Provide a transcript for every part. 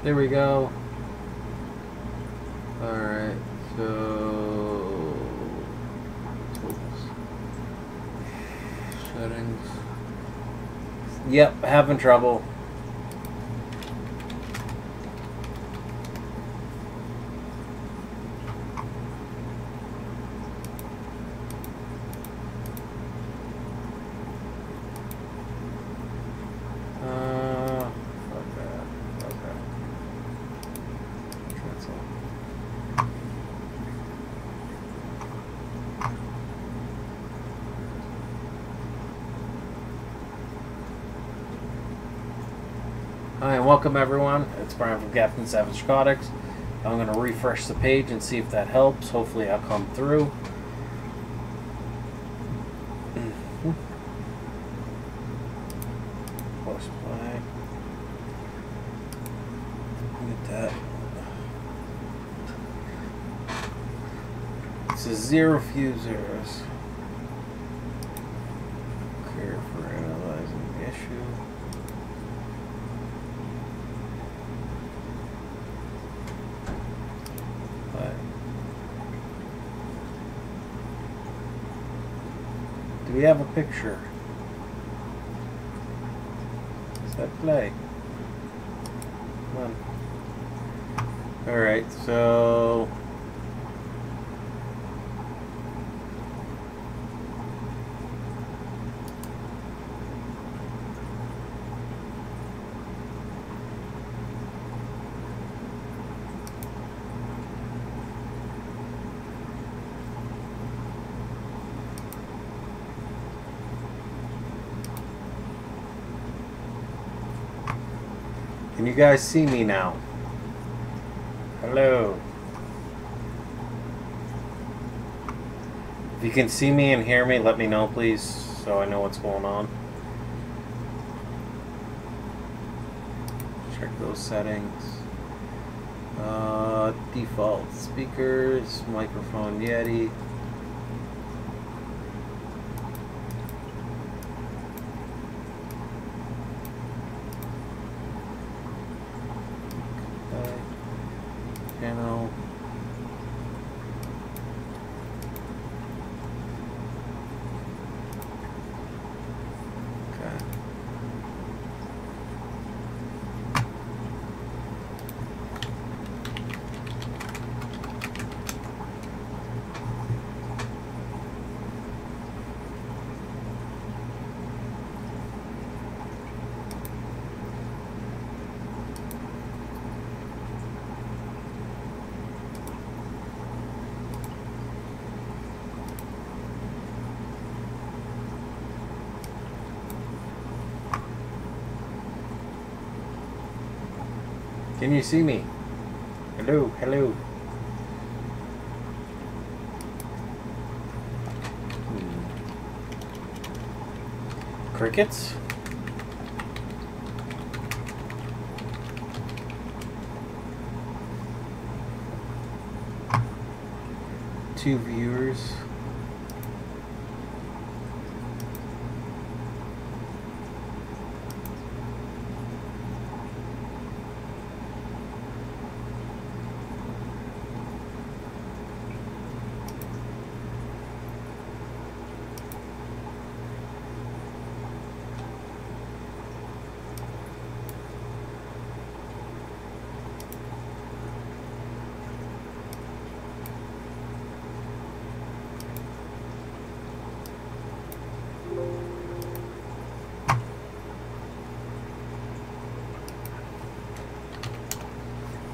There we go. Alright, so settings. Yep, having trouble. Hi and welcome everyone. It's Brian from captainsavageaquatics. I'm going to refresh the page and see if that helps. Hopefully I'll come through. Plus play. Look at that. This is 0 fusers. Care for analyzing the issue. Do we have a picture? Does that play? Come on. Alright, so can you guys see me now? Hello. If you can see me and hear me, let me know please, so I know what's going on. Check those settings. Default speakers, microphone Yeti. Channel. Okay. Can you see me? Hello, hello. Crickets? Two viewers.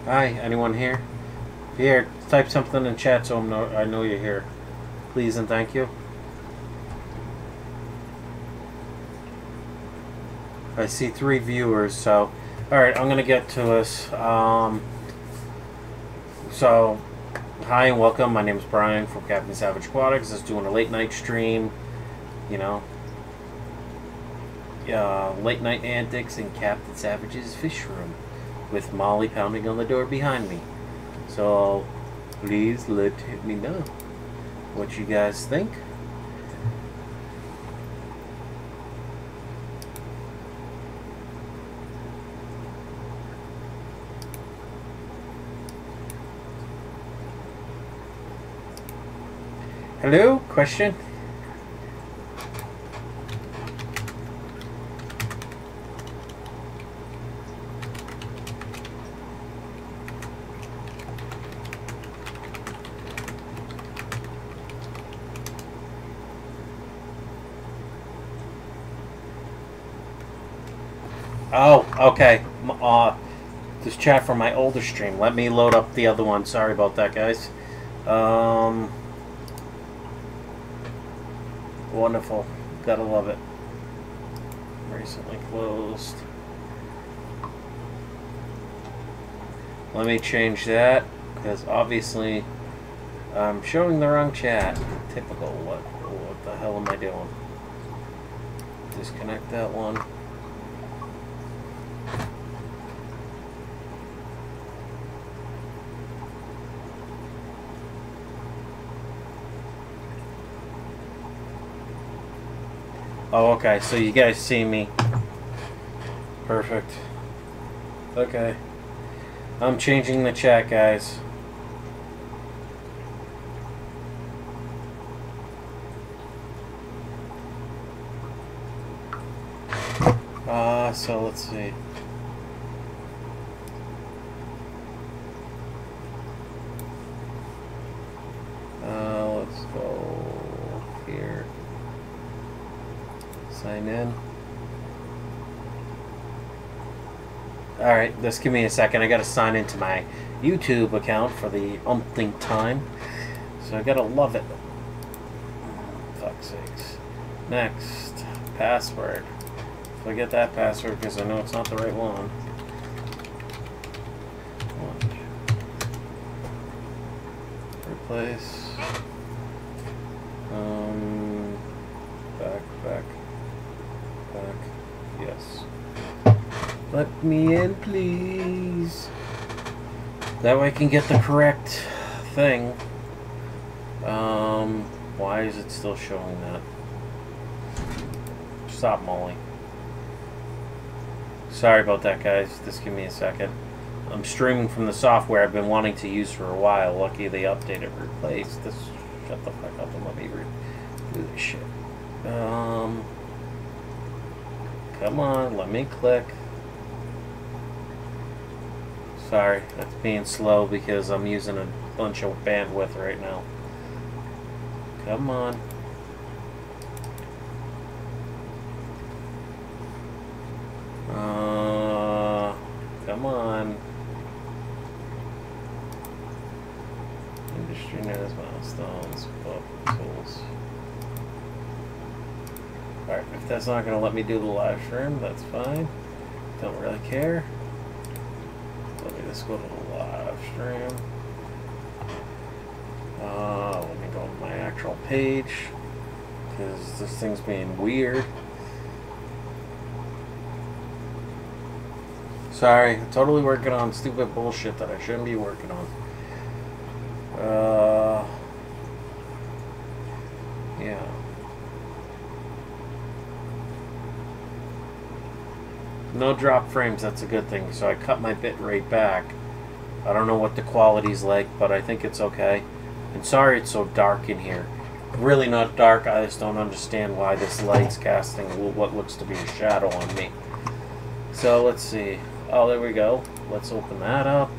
Hi, anyone here? Here, type something in chat so I know you're here. Please and thank you. I see 3 viewers, so alright, I'm gonna get to us. So hi and welcome. My name is Brian from captainsavageaquatics. Just doing a late night stream, you know. Late night antics in Captain Savage's fish room, with Molly pounding on the door behind me. So please let me know what you guys think. Hello? Question? Oh, okay. This chat from my older stream. Let me load up the other one. Sorry about that, guys. Wonderful. Gotta love it. Recently closed. Let me change that, because obviously I'm showing the wrong chat. Typical. What the hell am I doing? Disconnect that one. Oh, okay, so you guys see me. Perfect. Okay. I'm changing the chat, guys. So let's see. Let's go here. Sign in. Alright, just give me a second. I gotta sign into my YouTube account for the umpteenth time. So I gotta love it. Fuck's sakes. Next. Password. Forget that password because I know it's not the right one. Replace. Back. Yes. Let me in, please. That way I can get the correct thing. Why is it still showing that? Stop, Molly. Sorry about that, guys. Just give me a second. I'm streaming from the software I've been wanting to use for a while. Lucky they updated replace. This. Shut the fuck up and let me do this shit. Come on, let me click. Sorry, that's being slow because I'm using a bunch of bandwidth right now. Come on. Come on. Industry knows milestones, tools. Alright, if that's not going to let me do the live stream, that's fine. Don't really care. Let me just go to the live stream. Let me go to my actual page, because this thing's being weird. Sorry, I'm totally working on stupid bullshit that I shouldn't be working on. Yeah. No drop frames, that's a good thing. So I cut my bit rate back. I don't know what the quality's like, but I think it's okay. And sorry it's so dark in here. Really not dark, I just don't understand why this light's casting what looks to be a shadow on me. So let's see. Oh, there we go. Let's open that up.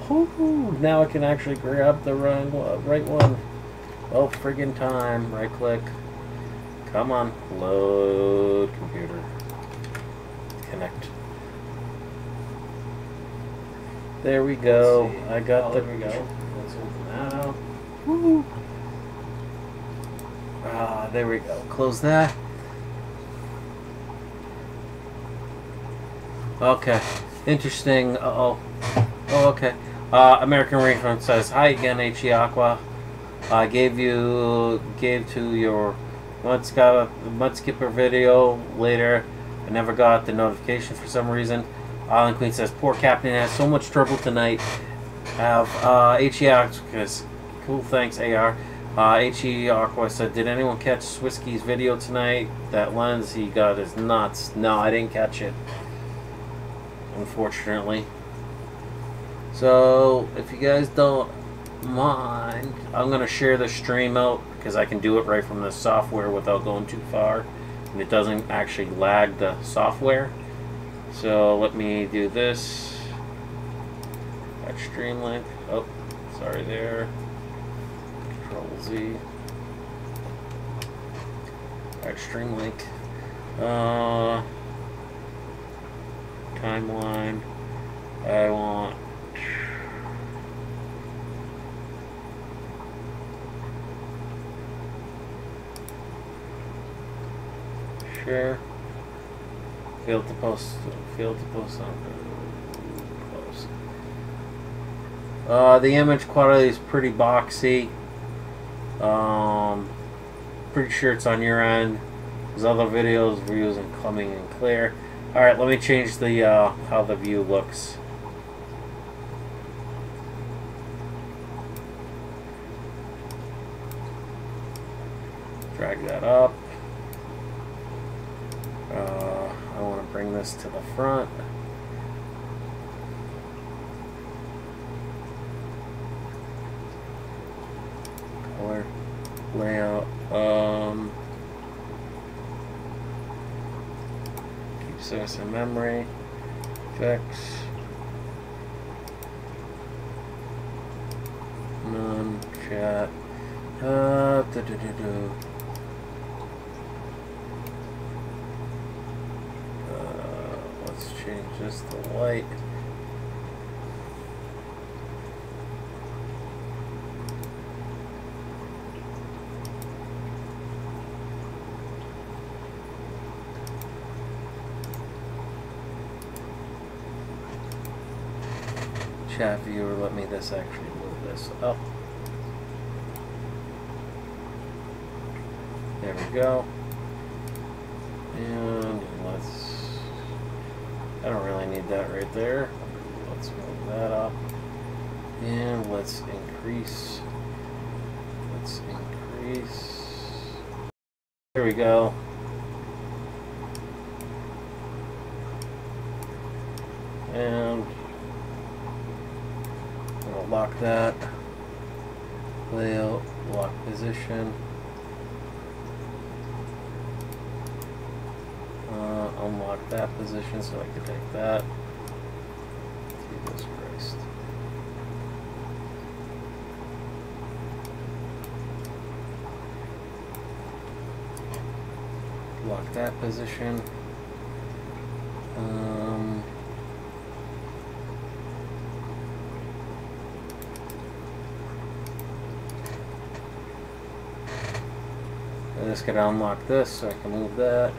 Woohoo! Now I can actually grab the right one. Oh, friggin' time. Right click. Come on. Load computer. Connect. There we go. I got there we go. Let's open that up. Woo! There we go. Close that. Okay. Interesting. Uh-oh. Oh, okay. American Refund says, "Hi again, HE Aqua. I gave to your Mudskipper video later. I never got the notification for some reason." Island Queen says, "Poor Captain has so much trouble tonight." Have HE Aqua, cool, thanks AR. HE Aqua said, "Did anyone catch Swisky's video tonight? That lens he got is nuts." No, I didn't catch it, unfortunately. So if you guys don't mind, I'm going to share the stream out because I can do it right from the software without going too far. And it doesn't actually lag the software. So let me do this. That stream link. Oh, sorry there. Control Z. That stream link. Timeline. I want share. Failed to post something. Post. The image quality is pretty boxy. Pretty sure it's on your end. There's other videos we're using coming in clear. Alright, let me change the how the view looks. Drag that up. I want to bring this to the front. Color, layout. Keep source in memory. Fix. None. Chat. Let's change this to white. Chat viewer, let me this actually move this up. There we go. And let's, I don't really need that right there. Let's move that up. And let's increase. There we go. And I'll lock that. Layout, lock position. Unlock that position so I can take that. Jesus Christ. Lock that position. I just gotta unlock this so I can move that.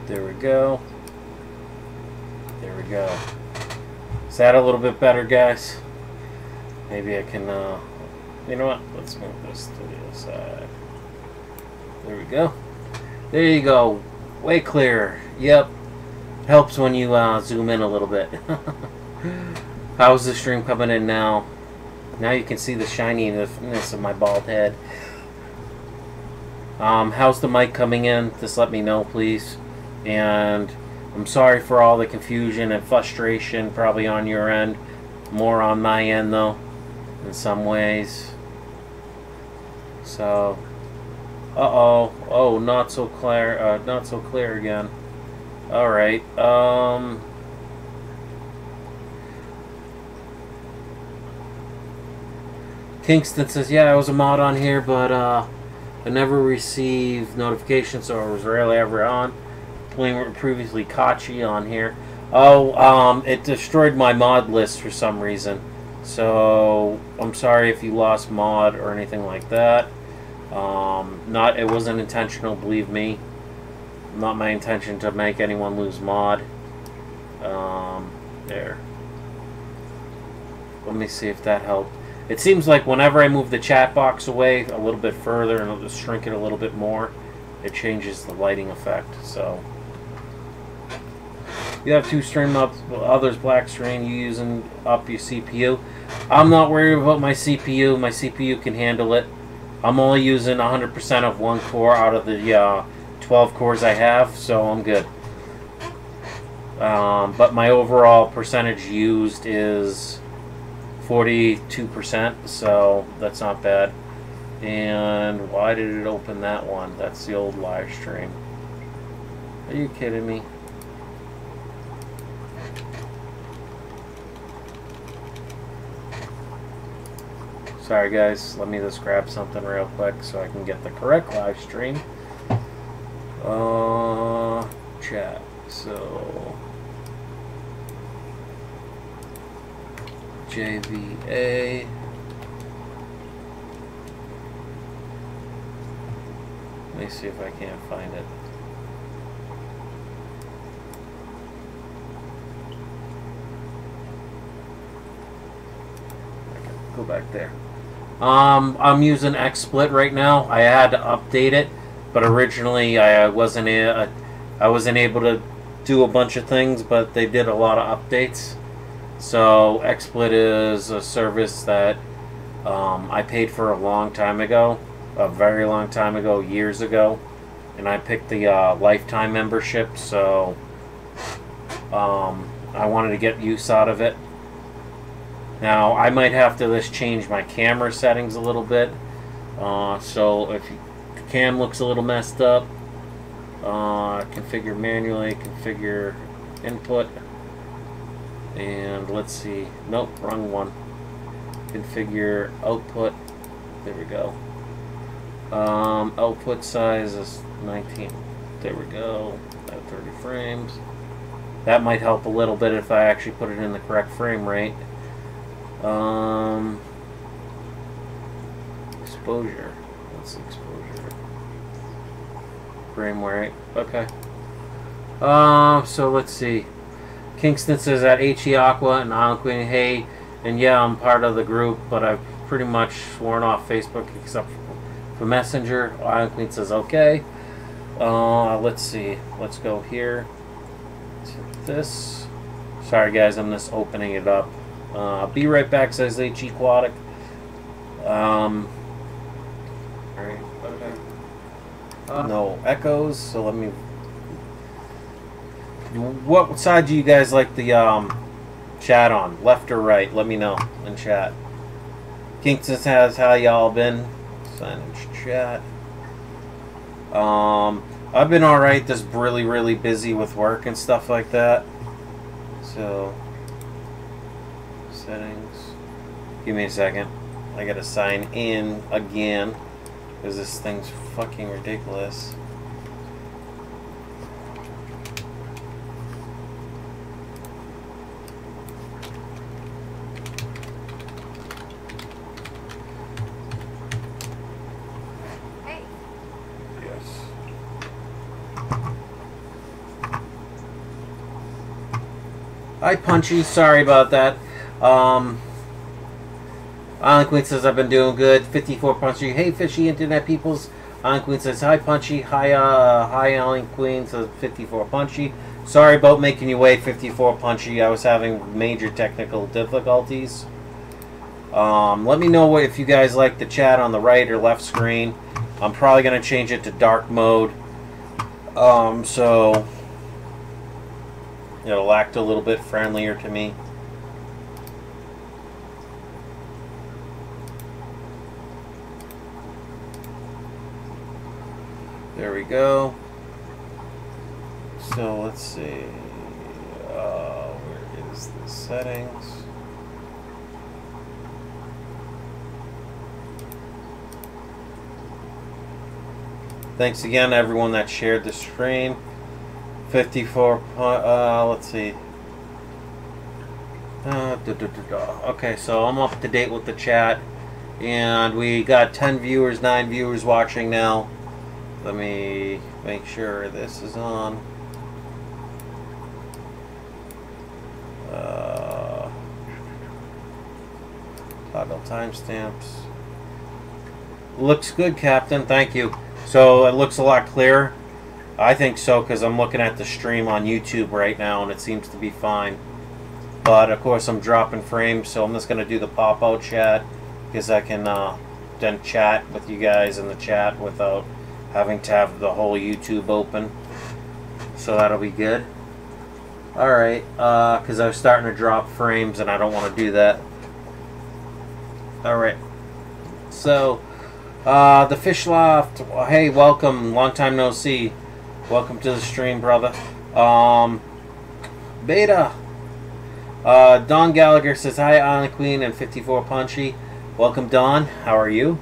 There we go. There we go. Is that a little bit better, guys? Maybe I can, you know what? Let's move this to the other side. There we go. There you go. Way clearer. Yep. Helps when you zoom in a little bit. How's the stream coming in now? Now you can see the shininess of my bald head. How's the mic coming in? Just let me know, please. And I'm sorry for all the confusion and frustration probably on your end. More on my end though, in some ways. So, oh, not so clear again. All right. Kingston says, yeah, I was a mod on here, but I never received notifications, so I was rarely ever on. Previously Kachi on here. Oh, it destroyed my mod list for some reason. So I'm sorry if you lost mod or anything like that. It wasn't intentional, believe me. Not my intention to make anyone lose mod. There. Let me see if that helped. It seems like whenever I move the chat box away a little bit further and I'll just shrink it a little bit more, it changes the lighting effect. So you have two stream ups, others black screen, you using up your CPU. I'm not worried about my CPU. My CPU can handle it. I'm only using 100% of one core out of the 12 cores I have, so I'm good. But my overall percentage used is 42%, so that's not bad. And why did it open that one? That's the old live stream. Are you kidding me? Sorry guys, let me just grab something real quick so I can get the correct live stream. Chat. So JVA. Let me see if I can't find it. Okay, go back there. I'm using XSplit right now. I had to update it, but originally I wasn't able to do a bunch of things, but they did a lot of updates. So XSplit is a service that I paid for a long time ago, a very long time ago, years ago, and I picked the lifetime membership. So I wanted to get use out of it. Now, I might have to just change my camera settings a little bit. So if the cam looks a little messed up, configure manually, configure input. And let's see. Nope, wrong one. Configure output. There we go. Output size is 19. There we go. At 30 frames. That might help a little bit if I actually put it in the correct frame rate. Exposure. What's the exposure? Frame rate. Okay. So let's see. Kingston says at HE Aqua and Island Queen, hey, and yeah, I'm part of the group, but I've pretty much sworn off Facebook except for Messenger. Island Queen says okay. Let's see. Let's go here to this. Sorry guys, I'm just opening it up. Be right back, says HE Aquatic. Alright, okay. No echoes, so let me. What side do you guys like the chat on? Left or right? Let me know in chat. Kingston says, how y'all been? Signage chat. I've been alright, just really busy with work and stuff like that. So, settings. Give me a second. I gotta sign in again because this thing's fucking ridiculous. Hi Punchy, sorry about that. Island Queen says I've been doing good. 54 Punchy. Hey fishy internet peoples. Island Queen says hi Punchy. Hi Island Queen says 54 Punchy. Sorry about making you wait, 54 Punchy. I was having major technical difficulties. Let me know if you guys like the chat on the right or left screen. I'm probably gonna change it to dark mode. So it'll act a little bit friendlier to me. There we go. So let's see. Where is the settings? Thanks again to everyone that shared the stream. 54, let's see. Okay, so I'm up to date with the chat. And we got 10 viewers, 9 viewers watching now. Let me make sure this is on. 5L timestamps. Looks good, Captain. Thank you. So it looks a lot clearer. I think so, because I'm looking at the stream on YouTube right now, and it seems to be fine. But of course, I'm dropping frames, so I'm just going to do the pop-out chat, because I can then chat with you guys in the chat without having to have the whole YouTube open. So that'll be good. Alright, because I was starting to drop frames, and I don't want to do that. Alright. So, the Fish Loft, hey, welcome, long time no see. Welcome to the stream, brother. Beta. Don Gallagher says, hi, Island Queen and 54 Punchy. Welcome, Don. How are you?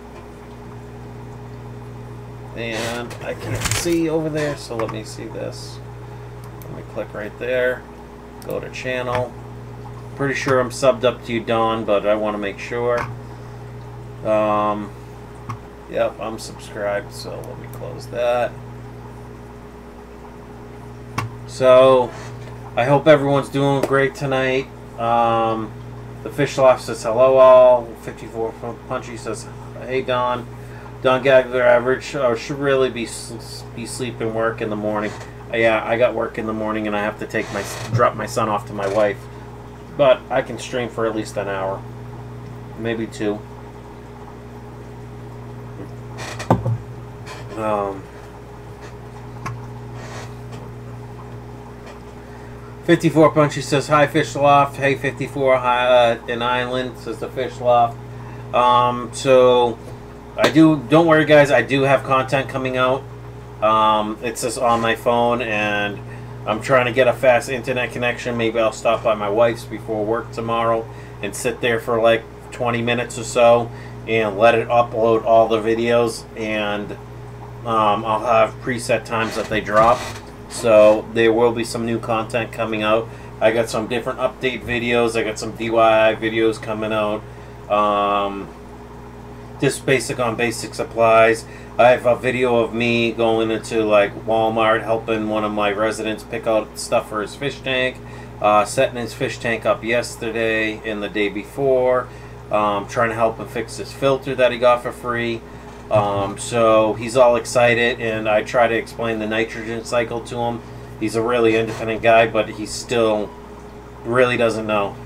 And I can't see over there, so let me see this. Let me click right there. Go to channel. Pretty sure I'm subbed up to you, Don, but I want to make sure. Yep, I'm subscribed, so let me close that. So, I hope everyone's doing great tonight. The Fish Loft says hello all. 54 Punchy says, hey Don. Don Gagler average should really be sleeping work in the morning. Yeah, I got work in the morning and I have to drop my son off to my wife. But I can stream for at least an hour. Maybe 2. 54 Punchy says, hi Fish Loft. Hey 54, hi in Island, says the Fish Loft. So don't worry guys, I do have content coming out. It's just on my phone and I'm trying to get a fast internet connection. Maybe I'll stop by my wife's before work tomorrow and sit there for like 20 minutes or so and let it upload all the videos, and I'll have preset times that they drop. So there will be some new content coming out. I got some different update videos. I got some DIY videos coming out. Just basic supplies. I have a video of me going into like Walmart helping one of my residents pick out stuff for his fish tank. Setting his fish tank up yesterday and the day before. Trying to help him fix his filter that he got for free. So he's all excited, and I try to explain the nitrogen cycle to him. He's a really independent guy, but he still really doesn't know.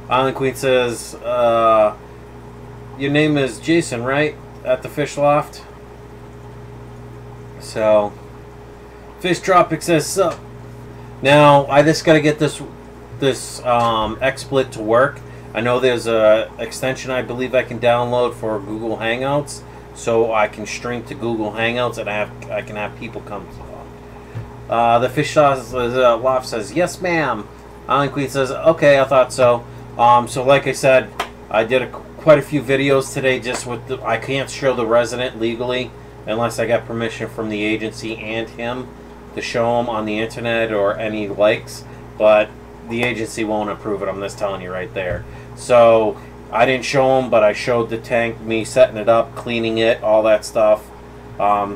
Island Queen says, your name is Jason, right? At the Fish Loft. So, Fish Tropic says, sup. Now, I just got to get this XSplit to work. I know there's a extension I believe I can download for Google Hangouts, so I can stream to Google Hangouts and I can have people come. The Fish Loft says, yes ma'am. Island Queen says, okay, I thought so. So like I said, I did quite a few videos today just with I can't show the resident legally unless I got permission from the agency and him to show him on the internet or any likes, but the agency won't approve it. I'm just telling you right there. So I didn't show him, but I showed the tank, me setting it up, cleaning it, all that stuff.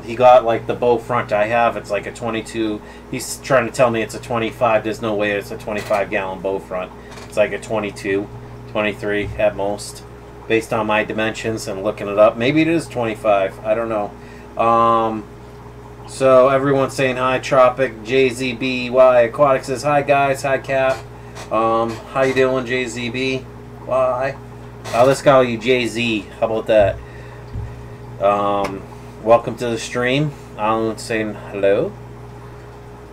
He got like the bow front I have. It's like a 22. He's trying to tell me it's a 25. There's no way it's a 25-gallon bow front. It's like a 22, 23 at most, based on my dimensions and looking it up. Maybe it is 25. I don't know. So everyone's saying hi. Tropic JZBY Aquatics says hi guys. Hi Cap. How you doing, JZB? Why? Let's call you JZ. How about that? Welcome to the stream. I'm saying hello.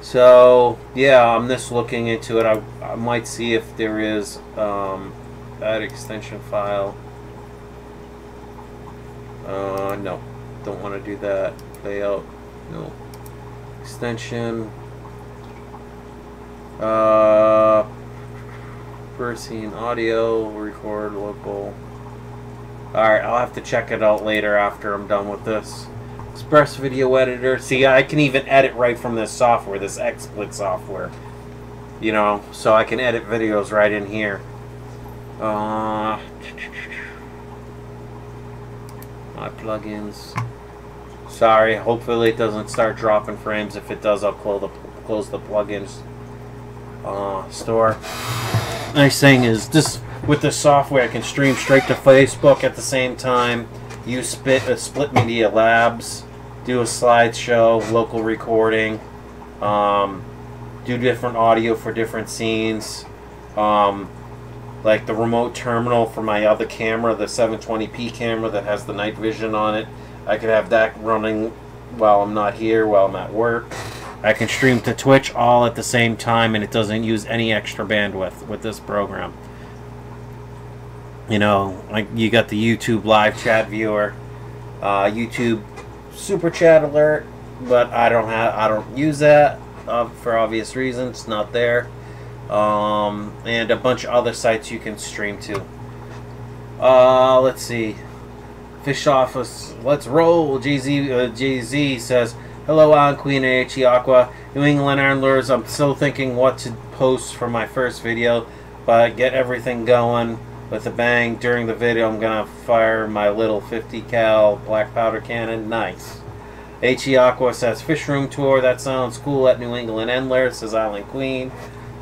So yeah, I'm just looking into it. I might see if there is that extension file. No, don't want to do that. Layout. No. Extension. First scene audio, record local. Alright, I'll have to check it out later after I'm done with this. Express Video Editor. See, I can even edit right from this software, this XSplit software. You know, so I can edit videos right in here. My plugins. Sorry, hopefully it doesn't start dropping frames. If it does, I'll close the plugins store. Nice thing is, just with this software, I can stream straight to Facebook at the same time, use Split Media Labs, do a slideshow, local recording, do different audio for different scenes, like the remote terminal for my other camera, the 720p camera that has the night vision on it. I could have that running while I'm not here, while I'm at work. I can stream to Twitch all at the same time, and it doesn't use any extra bandwidth with this program. You know, like you got the YouTube live chat viewer, YouTube super chat alert, but I don't use that for obvious reasons. It's not there, and a bunch of other sites you can stream to. Let's see. Fish Office, let's roll. JZ says, hello, on Queen and HE Aqua. New England Anglers, I'm still thinking what to post for my first video, but get everything going with a bang. During the video, I'm going to fire my little 50 cal black powder cannon. Nice. HE Aqua says, fish room tour. That sounds cool at New England Anglers, says Island Queen.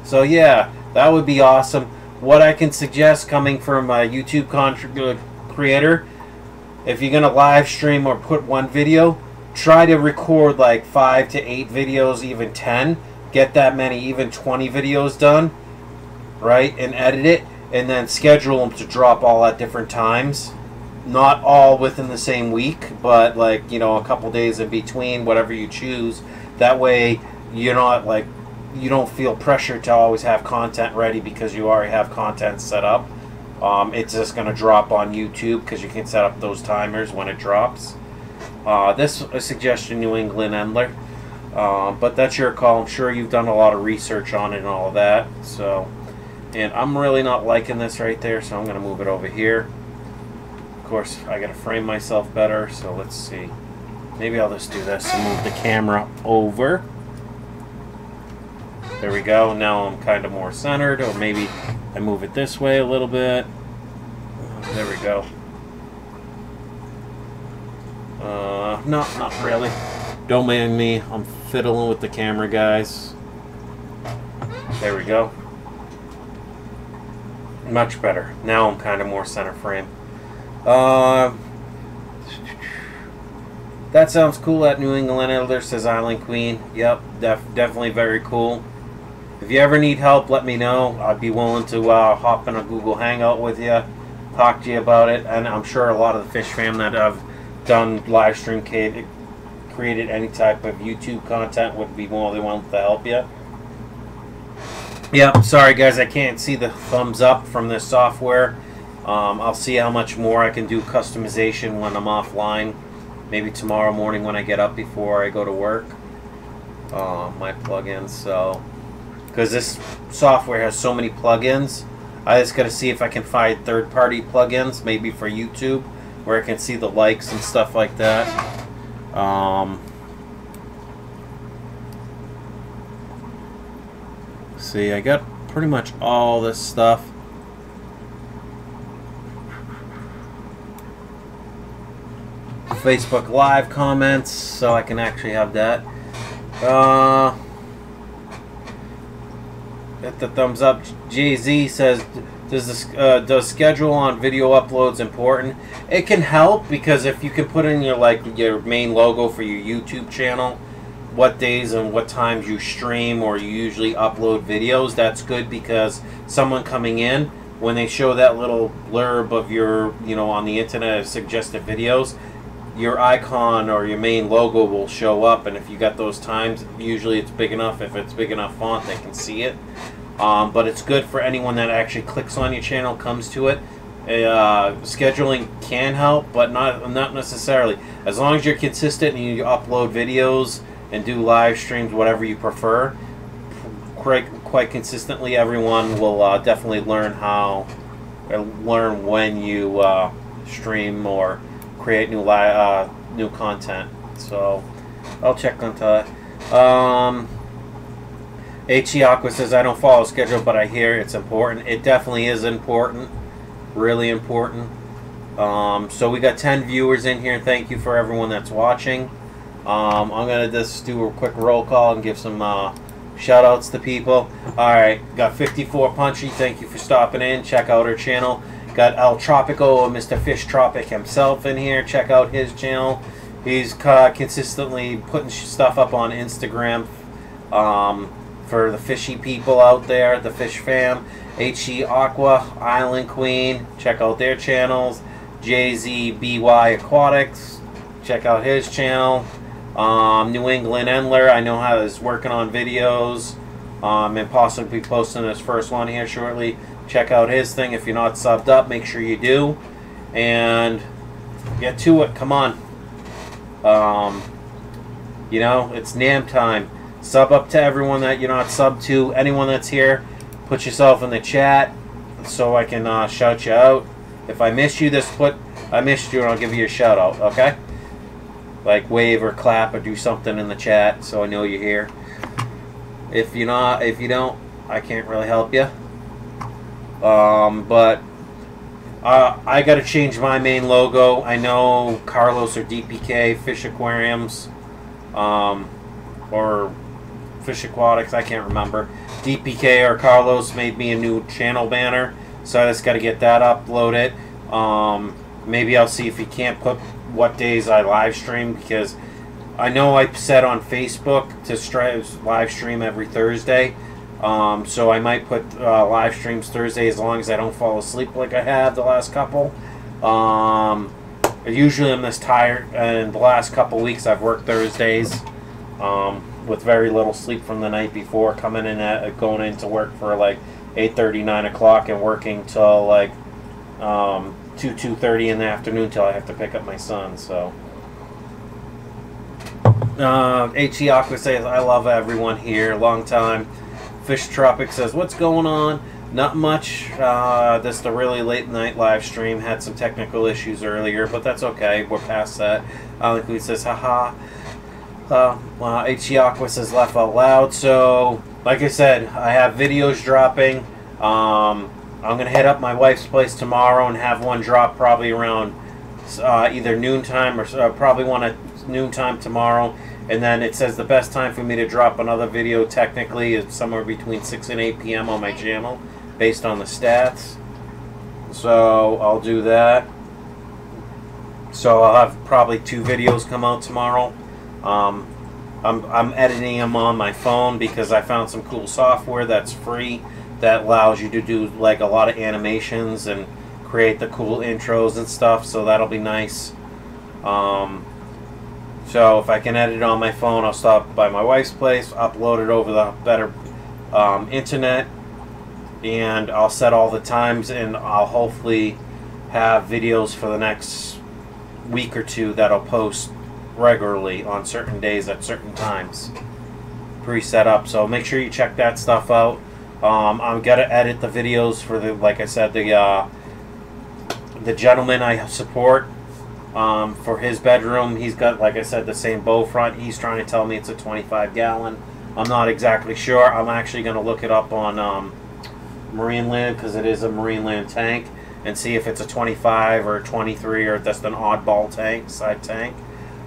So yeah, that would be awesome. What I can suggest coming from a YouTube creator, if you're going to live stream or put one video, try to record like 5 to 8 videos, even 10. Get that many, even 20 videos done, right? And edit it, and then schedule them to drop all at different times. Not all within the same week, but like, you know, a couple days in between, whatever you choose. That way you're not like, you don't feel pressure to always have content ready because you already have content set up. It's just going to drop on YouTube because you can set up those timers when it drops. This is a suggestion, New England Angler, but that's your call. I'm sure you've done a lot of research on it and all of that. So, and I'm really not liking this right there, so I'm going to move it over here. Of course, I got to frame myself better, so let's see. Maybe I'll just do this and move the camera over. There we go. Now I'm kind of more centered, or maybe I move it this way a little bit. There we go. No, not really. Don't mind me. I'm fiddling with the camera, guys. There we go. Much better. Now I'm kind of more center frame. That sounds cool at New England Elder, says Island Queen. Yep, definitely very cool. If you ever need help, let me know. I'd be willing to hop in a Google Hangout with you, talk to you about it. And I'm sure a lot of the fish fam that have done live stream created any type of YouTube content would be more than willing to help you. Yep, sorry guys, I can't see the thumbs up from this software. I'll see how much more I can do customization when I'm offline. Maybe tomorrow morning when I get up before I go to work. My plugins, so... because this software has so many plugins, I just got to see if I can find third-party plugins, maybe for YouTube, where I can see the likes and stuff like that. See, I got pretty much all this stuff. Facebook Live comments, so I can actually have that. Hit the thumbs up. JZ says, does schedule on video uploads important? It can help, because if you can put in your main logo for your YouTube channel, what days and what times you stream or you usually upload videos, that's good, because someone coming in, when they show that little blurb of your, on the internet of suggested videos, your icon or your main logo will show up, and if you got those times, usually it's big enough. If it's big enough font, they can see it. But it's good for anyone that actually clicks on your channel, comes to it. Scheduling can help, but not necessarily. As long as you're consistent and you upload videos and do live streams, whatever you prefer, quite consistently, everyone will definitely learn when you stream or create new content. So I'll check onto that. HE Aqua says, I don't follow schedule, but I hear it's important. It definitely is important. Really important. So we got 10 viewers in here. Thank you for everyone that's watching. I'm going to just do a quick roll call and give some Shout outs to people. Alright, got 54 Punchy. Thank you for stopping in. Check out our channel. Got El Tropico, Mr. Fish Tropic himself in here. Check out his channel. He's consistently putting stuff up on Instagram for the fishy people out there, the fish fam. HE Aqua, Island Queen. Check out their channels. JZBY Aquatics. Check out his channel. New England Endler, I know how he's working on videos, and possibly posting his first one here shortly. Check out his thing. If you're not subbed up, make sure you do, and get to it. Come on. You know, it's Nam time. Sub up to everyone that you're not subbed to. Anyone that's here, put yourself in the chat so I can shout you out. If I miss you, just put I missed you and I'll give you a shout out, okay? Like wave or clap or do something in the chat so I know you're here. If you don't, I can't really help you. But I got to change my main logo. I know Carlos or DPK Fish Aquariums, or Fish Aquatics, I can't remember. DPK or Carlos made me a new channel banner, so I just got to get that uploaded. Maybe I'll see if he can't put what days I live stream, because I know I said on Facebook to live stream every Thursday. So I might put live streams Thursday as long as I don't fall asleep like I have the last couple. Usually I'm this tired, and the last couple weeks I've worked Thursdays with very little sleep from the night before, coming in at going into work for like 8:30, 9 o'clock, and working till like 2:30 in the afternoon till I have to pick up my son. So HE Aqua says, I love everyone here, long time. Fish Tropic says, what's going on? Not much. This is a really late night live stream. Had some technical issues earlier, but that's okay. We're past that. Alan says, haha. HE Aqua says, laugh out loud. So, like I said, I have videos dropping. I'm going to hit up my wife's place tomorrow and have one drop probably around either noontime or probably one at noontime tomorrow. And then it says the best time for me to drop another video technically is somewhere between 6 and 8 p.m. on my channel based on the stats. So I'll do that. So I'll have probably 2 videos come out tomorrow. I'm editing them on my phone because I found some cool software that's free that allows you to do like a lot of animations and create the cool intros and stuff, so that'll be nice. So if I can edit it on my phone, I'll stop by my wife's place, upload it over the better internet, and I'll set all the times, and I'll hopefully have videos for the next week or 2 that I'll post regularly on certain days at certain times, pre-set up. So make sure you check that stuff out. I'm gonna edit the videos for the, like I said, the gentleman I support. For his bedroom, he's got, like I said, the same bow front. He's trying to tell me it's a 25-gallon. I'm not exactly sure. I'm actually going to look it up on Marineland, because it is a Marineland tank, and see if it's a 25 or a 23 or just an oddball tank, side tank.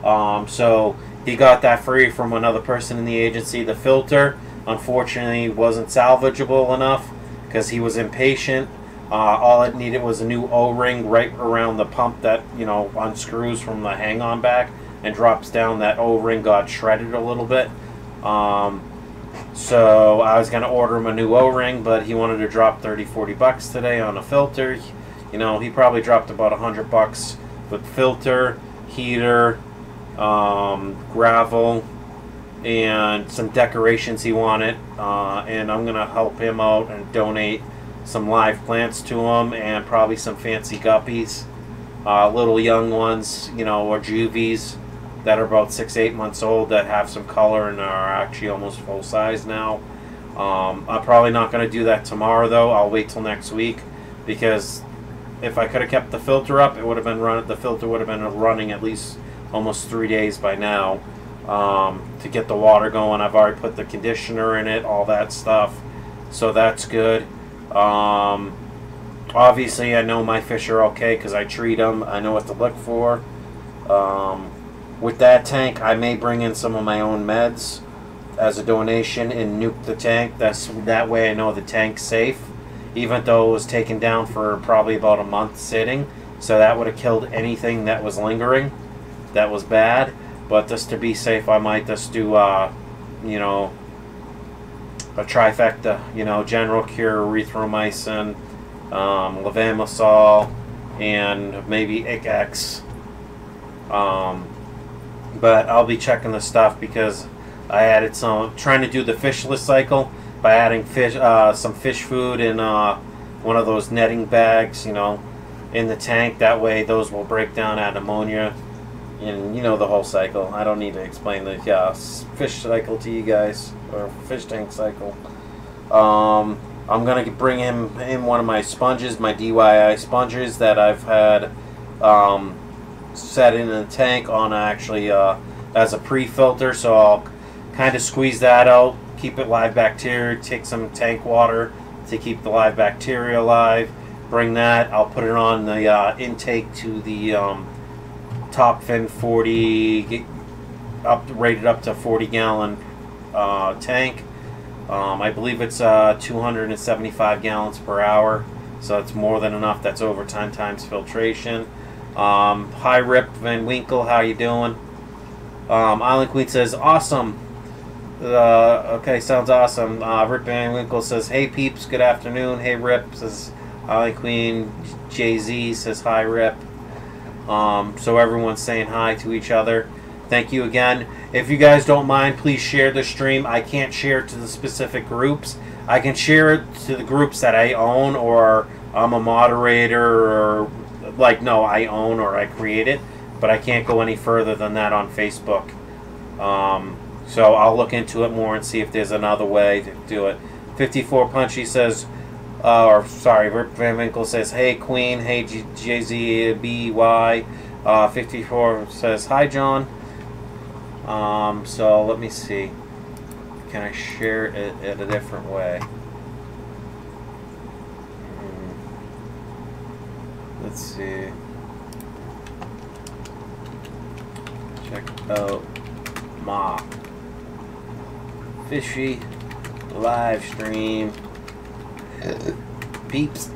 So he got that free from another person in the agency. The filter, unfortunately, wasn't salvageable enough because he was impatient. All it needed was a new O-ring right around the pump that, you know, unscrews from the hang-on back and drops down. That O-ring got shredded a little bit. So I was going to order him a new O-ring, but he wanted to drop 30-40 bucks today on a filter. You know, he probably dropped about 100 bucks with filter, heater, gravel, and some decorations he wanted. And I'm going to help him out and donate some live plants to him, and probably some fancy guppies, little young ones, you know, or juvies that are about 6-8 months old that have some color and are actually almost full size now. I'm probably not going to do that tomorrow though. I'll wait till next week, because if I could have kept the filter up, it would have been the filter would have been running at least almost 3 days by now, to get the water going. I've already put the conditioner in it, all that stuff, so that's good. Obviously I know my fish are okay because I treat them. I know what to look for. With that tank, I may bring in some of my own meds, as a donation and nuke the tank. That way I know the tank's safe, even though it was taken down for probably about a month sitting. So that would have killed anything that was lingering that was bad. But just to be safe, I might just do you know, a trifecta, you know, general cure, erythromycin, levamisole, and maybe ICX. But I'll be checking the stuff because I added some, trying to do the fishless cycle by adding fish, some fish food in one of those netting bags, you know, in the tank. That way those will break down, add ammonia, and you know the whole cycle. I don't need to explain the fish cycle to you guys, or fish tank cycle. I'm going to bring him in one of my sponges, my DIY sponges that I've had set in the tank on actually as a pre-filter. So I'll kind of squeeze that out, keep it live bacteria, take some tank water to keep the live bacteria alive, bring that, I'll put it on the intake to the top fin 40, rated up to 40 gallon tank. I believe it's 275 gallons per hour, so it's more than enough. That's overtime times filtration. Hi Rip Van Winkle, how you doing? Island Queen says awesome. Okay, sounds awesome. Rip Van Winkle says, hey peeps, good afternoon. Hey Rip, says Island Queen. Jay-Z says hi Rip. So everyone's saying hi to each other. Thank you again. If you guys don't mind, please share the stream. I can't share it to the specific groups. I can share it to the groups that I own, or I'm a moderator, or like, no, I own or I create it, but I can't go any further than that on Facebook. So I'll look into it more and see if there's another way to do it. 54 Punchy says, or sorry, Rip Van Winkle says, hey Queen, hey JZBY. 54 says, hi John. So let me see. Can I share it in a different way? Let's see. Check out my fishy live stream. Peeps.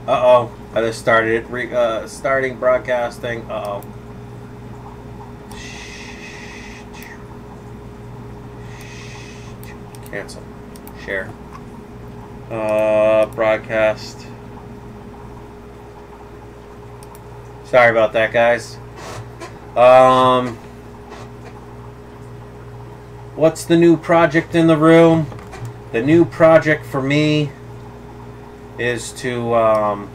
Uh-oh. I just started it. Starting broadcasting. Uh-oh. Cancel. Share. Broadcast. Sorry about that, guys. What's the new project in the room? The new project for me is to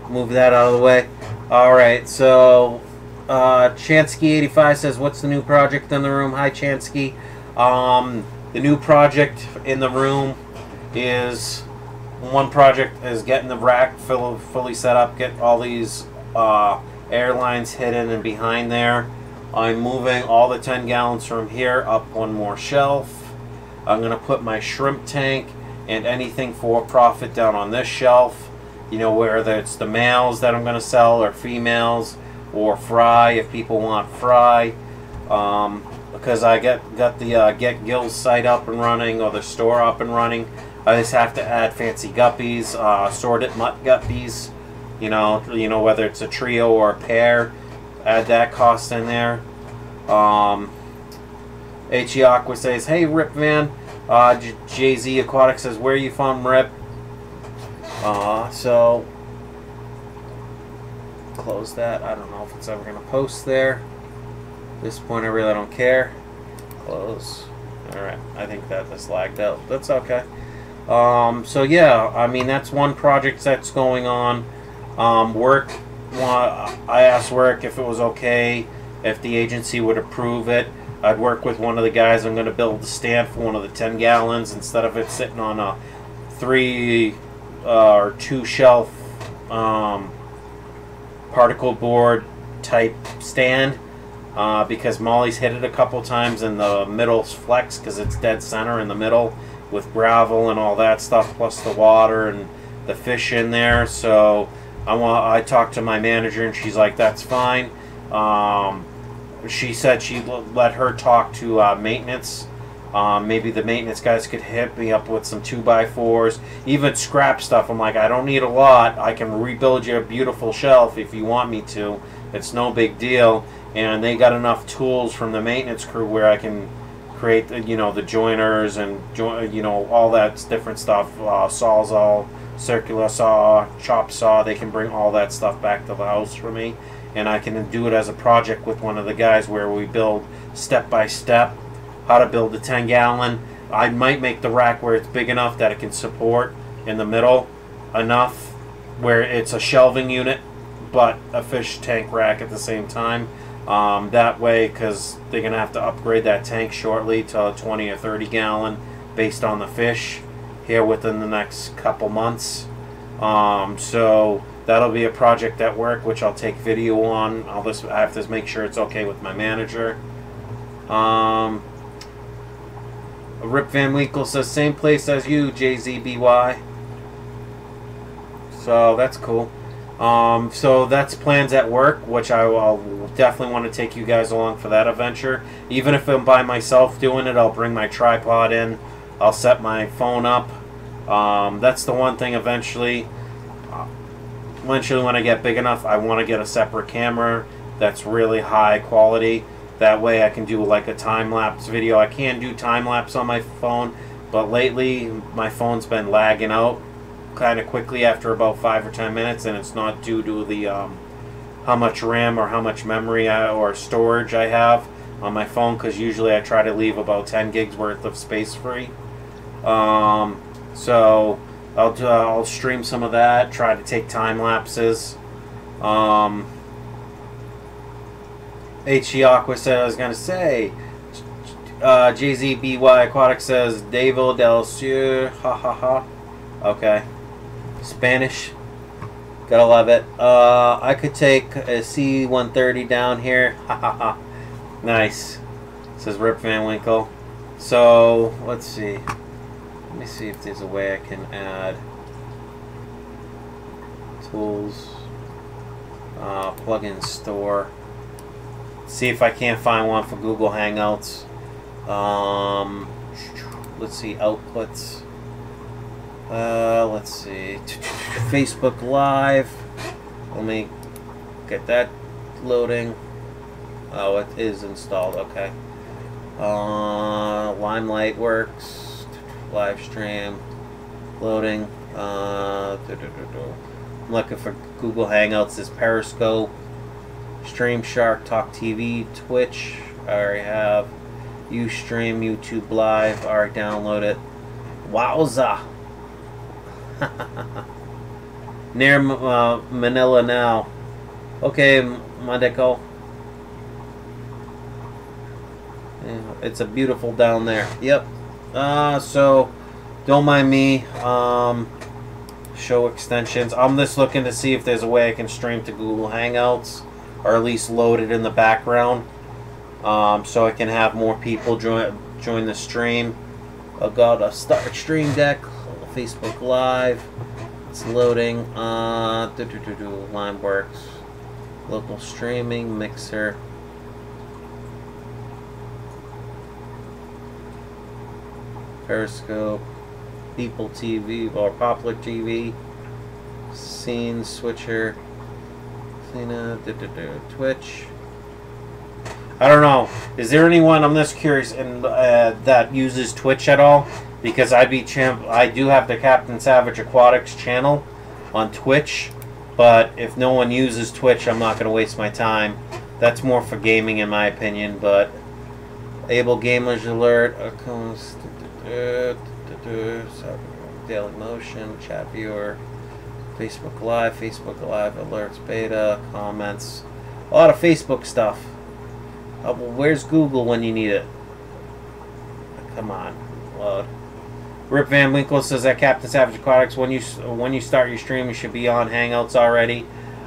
move that out of the way. Alright, so Chansky85 says, what's the new project in the room? Hi Chansky. The new project in the room is, one project is getting the rack fully set up, get all these airlines hidden and behind there. I'm moving all the 10 gallons from here up one more shelf. I'm going to put my shrimp tank and anything for profit down on this shelf. You know, whether it's the males that I'm going to sell or females or fry if people want fry. Because I got the Get Gills site up and running, or the store up and running. I just have to add fancy guppies, sorted mutt guppies. You know whether it's a trio or a pair. Add that cost in there. He Aqua says, hey Rip Man. JZ Aquatics says, where are you from, Rip? So close that. I don't know if it's ever gonna post there. At this point I really don't care. Close. Alright, I think that just lagged out. That's okay. So yeah, I mean, that's one project that's going on. Work, I asked Work if it was okay, if the agency would approve it. I'd work with one of the guys. I'm going to build the stand for one of the 10 gallons instead of it sitting on a 3 or 2 shelf particle board type stand, because Molly's hit it a couple times and the middle's flex because it's dead center in the middle with gravel and all that stuff, plus the water and the fish in there. So I talked to my manager, and she's like, that's fine. She said she'd let her talk to maintenance. Maybe the maintenance guys could hit me up with some 2x4s, even scrap stuff. I'm like, I don't need a lot. I can rebuild you a beautiful shelf if you want me to. It's no big deal. And they got enough tools from the maintenance crew where I can create, the joiners and all that different stuff. Sawzall, circular saw, chop saw. They can bring all that stuff back to the house for me, and I can do it as a project with one of the guys where we build step by step how to build a 10-gallon. I might make the rack where it's big enough that it can support in the middle enough where it's a shelving unit but a fish tank rack at the same time. That way, because they're going to have to upgrade that tank shortly to a 20 or 30 gallon based on the fish here within the next couple months. So that'll be a project at work, which I'll take video on. I have to make sure it's okay with my manager. Rip Van Winkle says, same place as you, JZBY. So that's cool. So that's plans at work, which I'll definitely want to take you guys along for that adventure. Even if I'm by myself doing it, I'll bring my tripod in. I'll set my phone up. That's the one thing eventually when I get big enough, I want to get a separate camera that's really high quality. That way I can do like a time-lapse video. I can do time-lapse on my phone, but lately my phone's been lagging out kind of quickly after about 5 or 10 minutes, and it's not due to the how much RAM or how much memory or storage I have on my phone, because usually I try to leave about 10 gigs worth of space free. So I'll stream some of that, try to take time lapses. HE Aqua said, I was going to say, JZBY Aquatics says, Devo del Sur, ha ha ha. Okay. Spanish. Gotta love it. I could take a C-130 down here. Ha ha ha. Nice. Says Rip Van Winkle. So, let's see. Let me see if there's a way I can add tools. Plug-in store. See if I can't find one for Google Hangouts. Let's see, outputs. Let's see. Facebook Live. Let me get that loading. Oh, it is installed. Okay. Limelight works. Live stream. Loading. I'm looking for Google Hangouts. There's Periscope. Stream Shark, Talk TV, Twitch. I already have. Ustream, YouTube Live. I already downloaded it. Wowza! Near Manila now. Okay, Madeko. Yeah, it's a beautiful down there. Yep. So don't mind me. Show extensions. I'm just looking to see if there's a way I can stream to Google Hangouts, or at least load it in the background, so I can have more people join the stream. I've got a start stream deck, Facebook Live. It's loading. Limeworks, local streaming, Mixer. Periscope, People TV or Popular TV, Scene Switcher, Twitch. I don't know. Is there anyone, I'm just curious, that uses Twitch at all? Because I do have the Captain Savage Aquatics channel on Twitch, but if no one uses Twitch, I'm not going to waste my time. That's more for gaming, in my opinion. But Able Gamers Alert, Daily Motion, Chat Viewer, Facebook Live alerts, beta, comments, a lot of Facebook stuff. Well, where's Google when you need it? Come on, load. Rip Van Winkle says that Captain Savage Aquatics, when you start your stream, you should be on Hangouts already.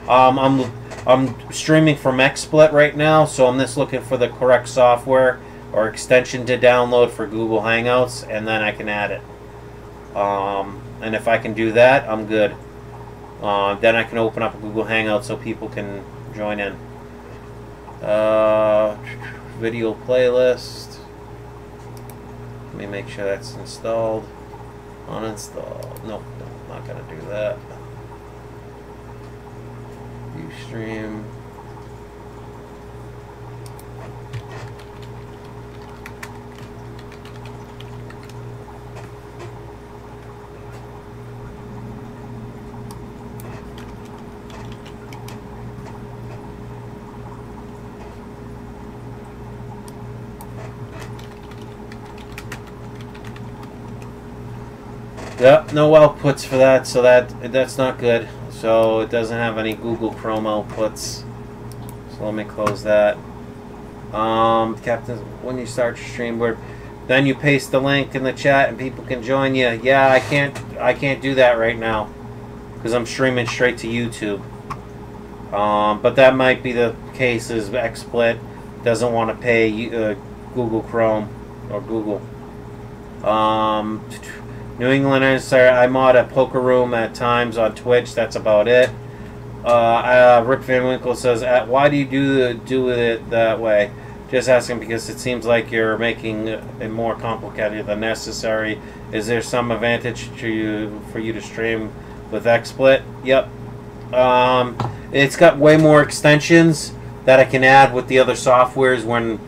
I'm streaming from XSplit right now, so I'm just looking for the correct software or extension to download for Google Hangouts, and then I can add it. And if I can do that, I'm good. Then I can open up a Google Hangout so people can join in. Video playlist. Let me make sure that's installed. Uninstall. Nope, not gonna do that. Ustream. Yep, no outputs for that, so that's not good. So it doesn't have any Google Chrome outputs. So let me close that. Captain, when you start your stream, then you paste the link in the chat and people can join you. Yeah, I can't do that right now because I'm streaming straight to YouTube. But that might be the case. Is XSplit doesn't want to pay Google Chrome or Google. New Englanders, I mod a poker room at times on Twitch. That's about it. Rip Van Winkle says, "Why do you do it that way?" Just asking because it seems like you're making it more complicated than necessary. Is there some advantage for you to stream with XSplit? Yep. It's got way more extensions that I can add with the other softwares when.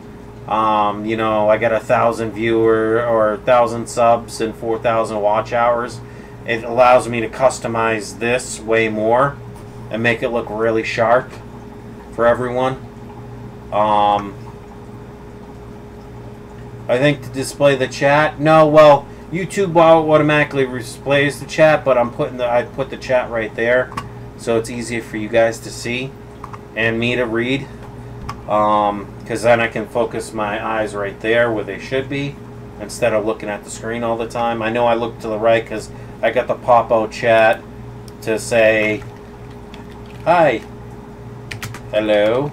You know, I got 1,000 viewer or 1,000 subs and 4,000 watch hours. It allows me to customize this way more and make it look really sharp for everyone. I think to display the chat. No, well, YouTube automatically displays the chat, but I put the chat right there, so it's easier for you guys to see and me to read. Because then I can focus my eyes right there where they should be instead of looking at the screen all the time. I know I look to the right because I got the pop-out chat to say hi, hello,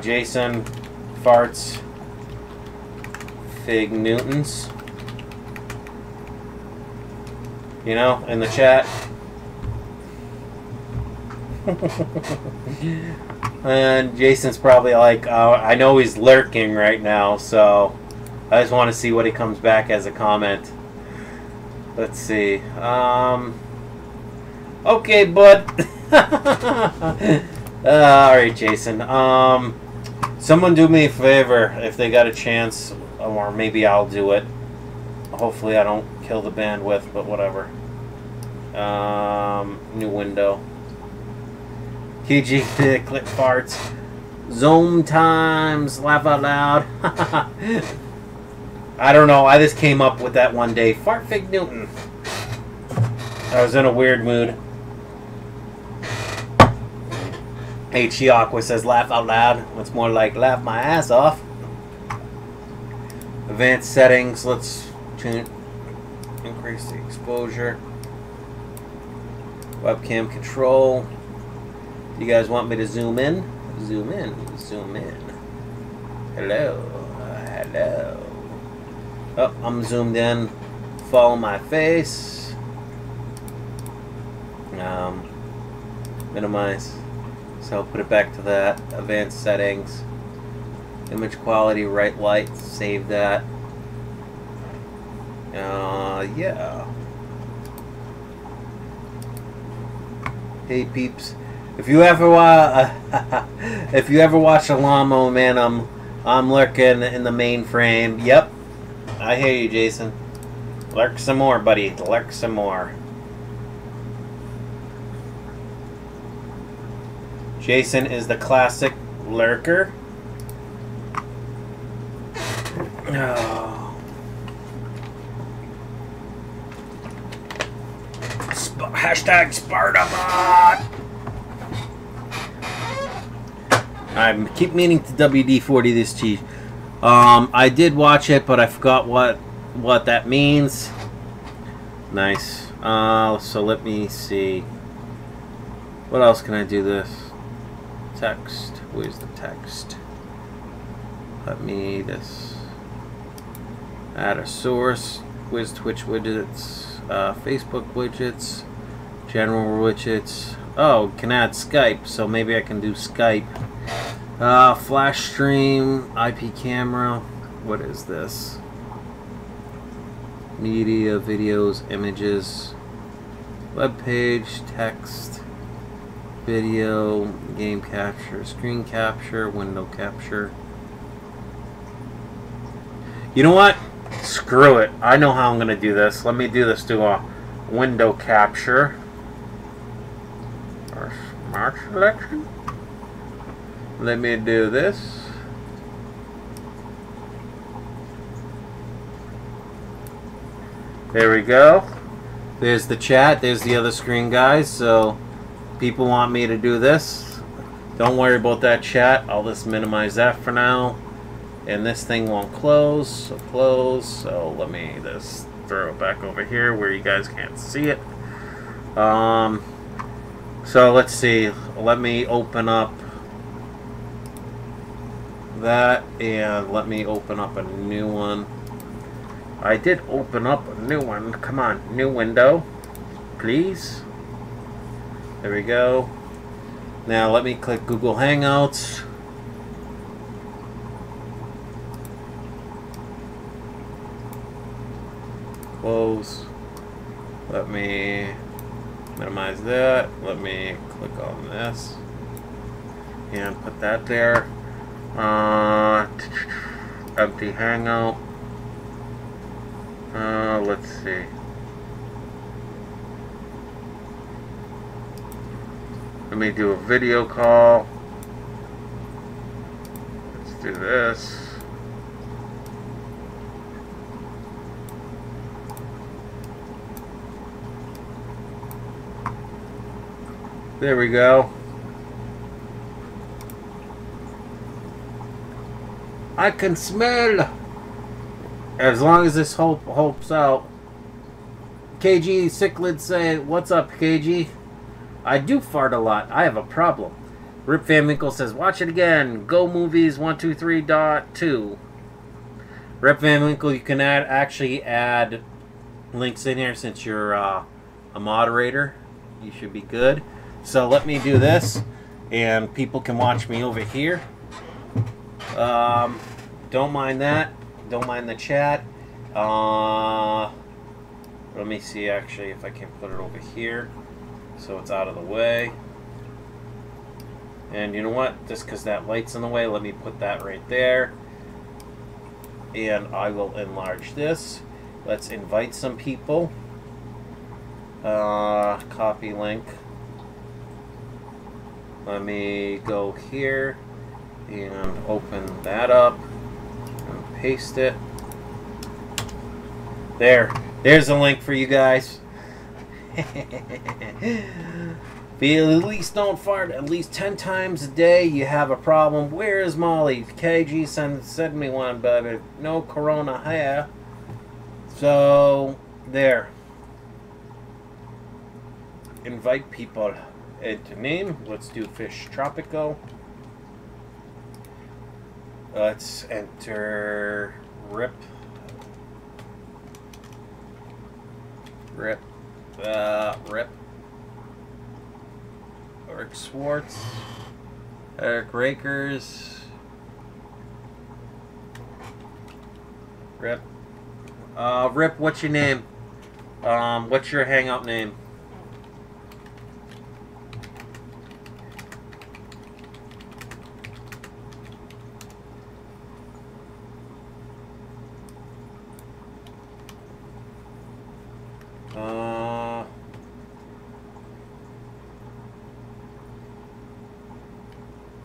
Jason farts Fig Newtons, you know, in the chat. And Jason's probably like, I know he's lurking right now, so I just want to see what he comes back as a comment. Let's see. Okay, bud. Alright, Jason. Someone do me a favor if they got a chance, or maybe I'll do it. Hopefully I don't kill the bandwidth, but whatever. New window. KG click farts. Zoom times. Laugh out loud. I don't know. I just came up with that one day. Fart Fig Newton. I was in a weird mood. HG Aqua says laugh out loud. What's more like laugh my ass off. Advanced settings. Let's increase the exposure. Webcam control. You guys want me to zoom in? Zoom in. Zoom in. Hello. Hello. Oh, I'm zoomed in. Follow my face. Minimize. So I'll put it back to that. Advanced settings. Image quality, right light. Save that. Yeah. Hey peeps. If you ever watch a Lawnmower Man, I'm lurking in the mainframe. Yep, I hear you, Jason. Lurk some more, buddy. Lurk some more. Jason is the classic lurker. Oh. Hashtag SpartaBot. I keep meaning to WD-40 this cheese. I did watch it, but I forgot what that means. Nice. So let me see. What else can I do this? Text. Where's the text? Let me this. Add a source. Where's Twitch widgets? Facebook widgets. General widgets. Oh, can add Skype, so maybe I can do Skype. Flash stream, IP camera. What is this? Media, videos, images, web page, text, video, game capture, screen capture, window capture. You know what? Screw it. I know how I'm going to do this. Let me do this to a window capture. Or smart selection. Let me do this. There we go. There's the chat. There's the other screen, guys. So people want me to do this. Don't worry about that chat. I'll just minimize that for now. And this thing won't close. So close. So let me just throw it back over here where you guys can't see it. So let's see. Let me open up that and let me open up a new one. I did open up a new one. Come on, new window, please. There we go. Now let me click Google Hangouts. Close. Let me minimize that. Let me click on this and put that there. Empty Hangout. Let's see. Let me do a video call. Let's do this. There we go. I can smell. As long as this helps out. KG Cichlid say, what's up, KG? I do fart a lot. I have a problem. Rip Van Winkle says, watch it again. Go Movies 123.2. Rip Van Winkle, you can actually add links in here since you're a moderator. You should be good. So let me do this, and people can watch me over here. Don't mind that. Don't mind the chat. Let me see actually if I can put it over here so it's out of the way. And you know what? Just because that light's in the way, let me put that right there. And I will enlarge this. Let's invite some people. Copy link. Let me go here and open that up and paste it. There's a link for you guys. If you at least don't fart at least 10 times a day, you have a problem. Where is Molly? KG send me one, but no corona here. So, there. Invite people. Enter name. Let's do Fish Tropico. Let's enter Rip. Rip. Eric Swartz. Eric Rakers. Rip. Rip, what's your name? What's your hangout name?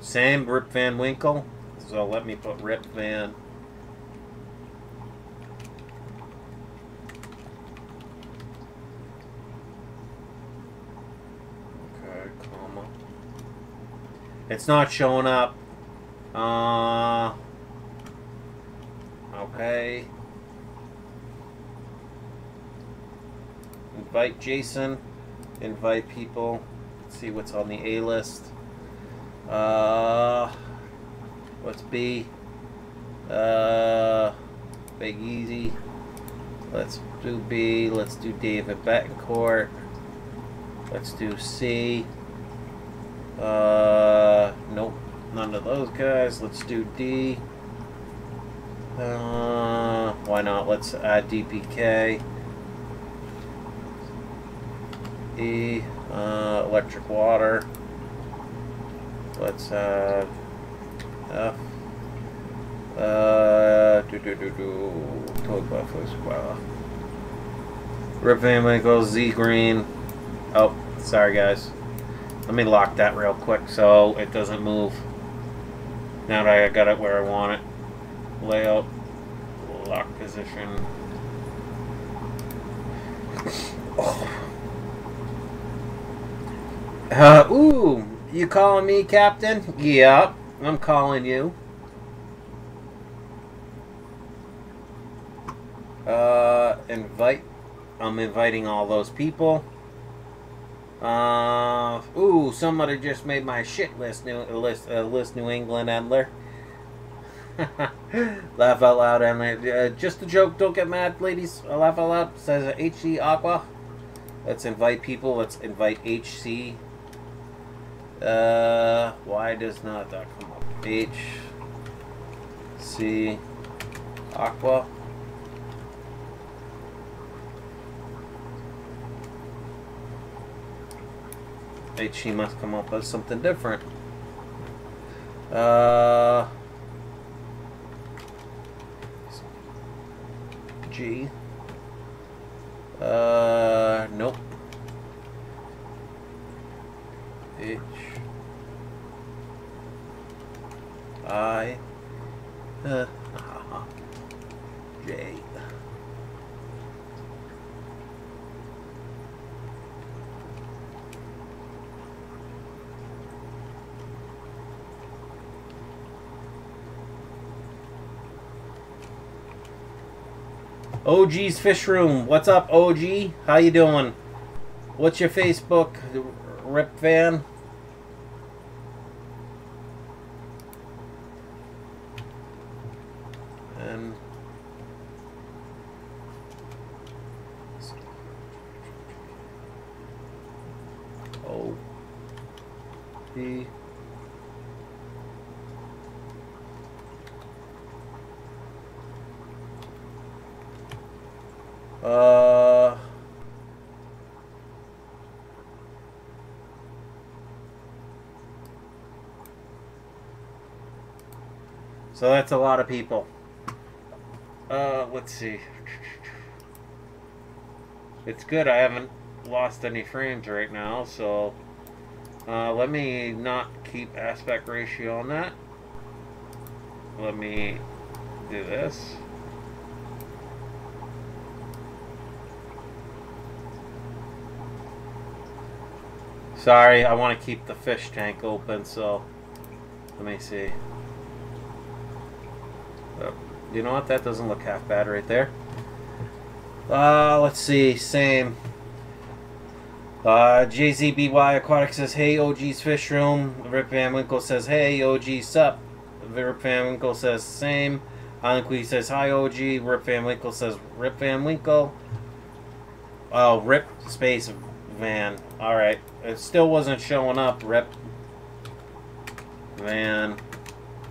Same, Rip Van Winkle. So let me put Rip Van. Okay, comma. It's not showing up. Okay. Invite Jason. Invite people. Let's see what's on the A list. What's B? Big Easy. Let's do B. Let's do David Betancourt. Let's do C. Nope. None of those guys. Let's do D. Why not? Let's add DPK. E. Electric water. Let's add F. Rip Van Winkle, Z green. Oh, sorry guys. Let me lock that real quick so it doesn't move. Now that I got it where I want it. Layout, lock position. Ooh, you calling me, Captain? Yeah, I'm calling you. I'm inviting all those people. Ooh, somebody just made my shit list, New England Endler. Laugh out loud, Endler. Just a joke, don't get mad, ladies. Laugh out loud. Says HC Aqua. Let's invite people. Let's invite HC. Why does not that come up? HC Aqua. HC must come up with something different. G. Nope. H. I. J. OG's Fish Room. What's up, OG? How you doing? What's your Facebook, Rip Van? And O D. So that's a lot of people. Let's see. It's good I haven't lost any frames right now, so let me not keep aspect ratio on that. Let me do this. Sorry, I want to keep the fish tank open, so let me see. Oh, you know what? That doesn't look half bad right there. Let's see. Same. JZBY Aquatics says, hey, OG's Fish Room. Rip Van Winkle says, hey, OG, sup. Rip Van Winkle says, same. Island says, hi, OG. Rip Van Winkle says, Rip Van Winkle. Oh, Rip space Van. Alright. It still wasn't showing up. Rip Van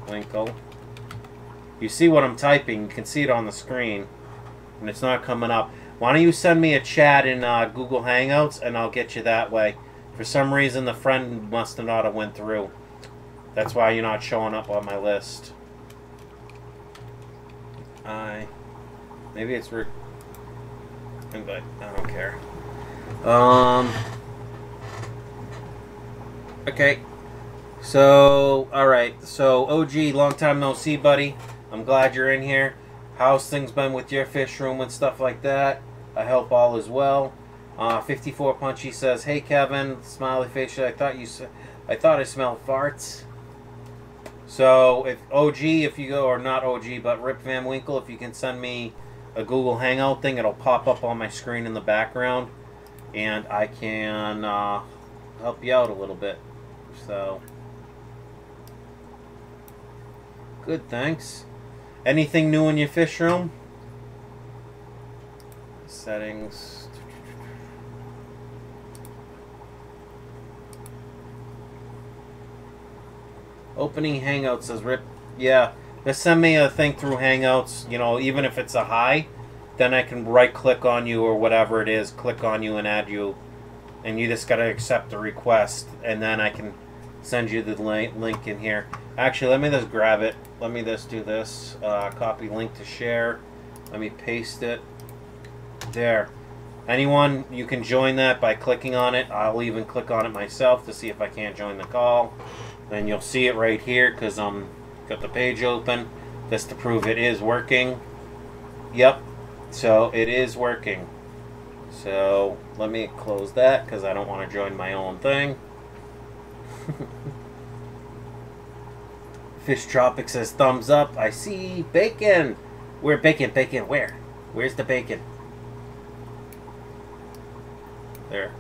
Winkle. You see what I'm typing. You can see it on the screen. And it's not coming up. Why don't you send me a chat in Google Hangouts and I'll get you that way. For some reason the friend must have not have went through. That's why you're not showing up on my list. Maybe it's invite. I don't care. Okay. So, alright. So, OG, long time no see, buddy. I'm glad you're in here. How's things been with your fish room and stuff like that? I hope all is well. 54 Punchy says, hey Kevin, smiley face. I thought I smelled farts. So if OG, if you go, or not OG, but Rip Van Winkle, if you can send me a Google Hangout thing, it'll pop up on my screen in the background, and I can help you out a little bit. So good, thanks. Anything new in your fish room? settings. Opening Hangouts says Rip. Yeah, just send me a thing through Hangouts. You know, even if it's a hi, then I can right click on you or whatever it is, click on you and add you, and you just gotta accept the request, and then I can send you the link in here. Actually, let me just grab it. Let me just do this. Copy link to share. Let me paste it. There. Anyone, you can join that by clicking on it. I'll even click on it myself to see if I can't join the call. And you'll see it right here because I'm got the page open just to prove it is working. Yep. So it is working. So let me close that because I don't want to join my own thing. Fish Tropic says thumbs up. I see bacon. Where bacon? Bacon where? Where's the bacon? There.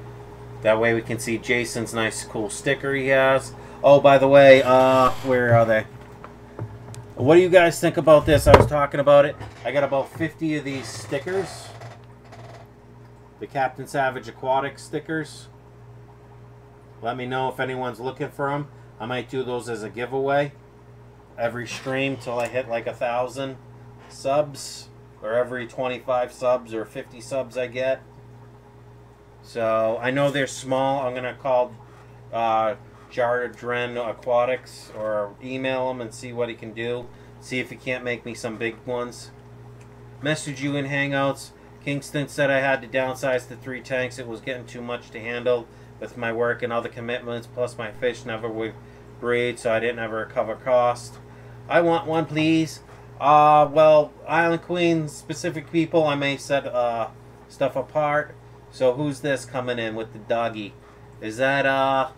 That way we can see Jason's nice cool sticker he has. Oh, by the way, where are they? What do you guys think about this? I was talking about it. I got about 50 of these stickers. The Captain Savage Aquatics stickers. Let me know if anyone's looking for them. I might do those as a giveaway. Every stream till I hit like 1,000 subs. Or every 25 subs or 50 subs I get. So, I know they're small. I'm going to call Jardren Aquatics or email him and see what he can do. See if he can't make me some big ones. Message you in Hangouts. Kingston said I had to downsize to 3 tanks. It was getting too much to handle with my work and other commitments. Plus my fish never would breed, so I didn't ever cover cost. I want one, please. Well, Island Queen specific people, I may set stuff apart. So who's this coming in with the doggy? Is that,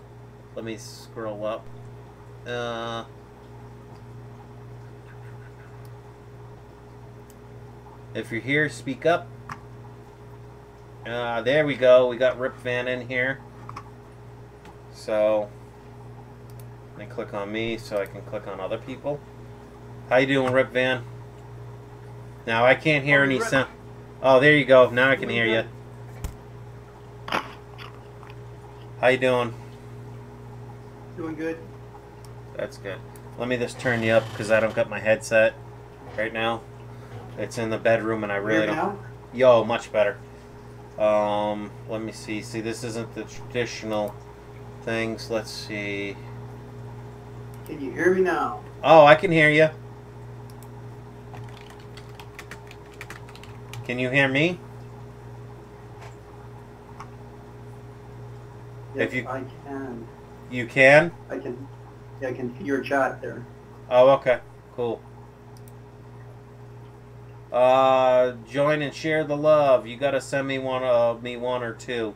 let me scroll up. If you're here, speak up. There we go. We got Rip Van in here. So, let me click on me so I can click on other people. How you doing, Rip Van? Now, I can't hear any sound. Oh, there you go. Now I can hear you. How you doing? Doing good. That's good. Let me just turn you up because I don't got my headset right now. It's in the bedroom and I really don't. Now? Yo, much better. Let me see. See, this isn't the traditional things. Let's see. Can you hear me now? Oh, I can hear you. Can you hear me? Yes, If you I can. You can? I can. Yeah, I can see your chat there. Oh, okay. Cool. Join and share the love. You gotta send me one or two.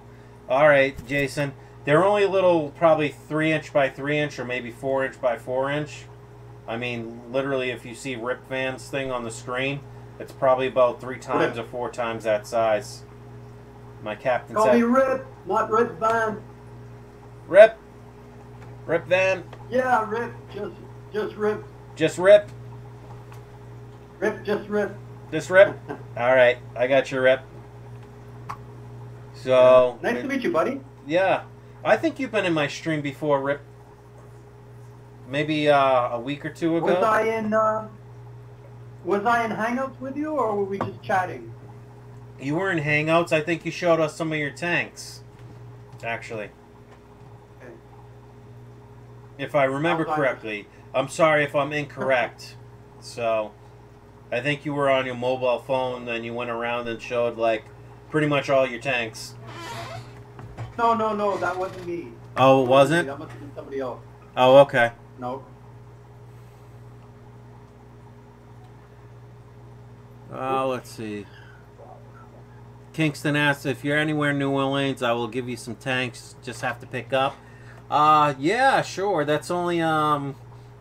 Alright, Jason. They're only little, probably 3" by 3" or maybe 4" by 4". I mean, literally, if you see Rip Van's thing on the screen, it's probably about 3 times or 4 times that size. My captain Call said... me Rip, not Rip Van. Rip? Rip Van? Yeah, Rip. Just Rip. Just Rip? Rip, just Rip. Just Rip? Alright, I got your Rip. So... Nice to meet you, buddy. Yeah. I think you've been in my stream before, Rip. Maybe a week or 2 ago. Was I in Hangouts with you, or were we just chatting? You were in Hangouts. I think you showed us some of your tanks, actually. Okay. If I remember correctly. I'm sorry if I'm incorrect. So, I think you were on your mobile phone, and you went around and showed, like, pretty much all your tanks. No, that wasn't me. Oh, it wasn't? That must have been somebody else. Oh, okay. No. Let's see. Kingston asks, if you're anywhere in New Orleans, I will give you some tanks. Just have to pick up. Yeah, sure. That's only at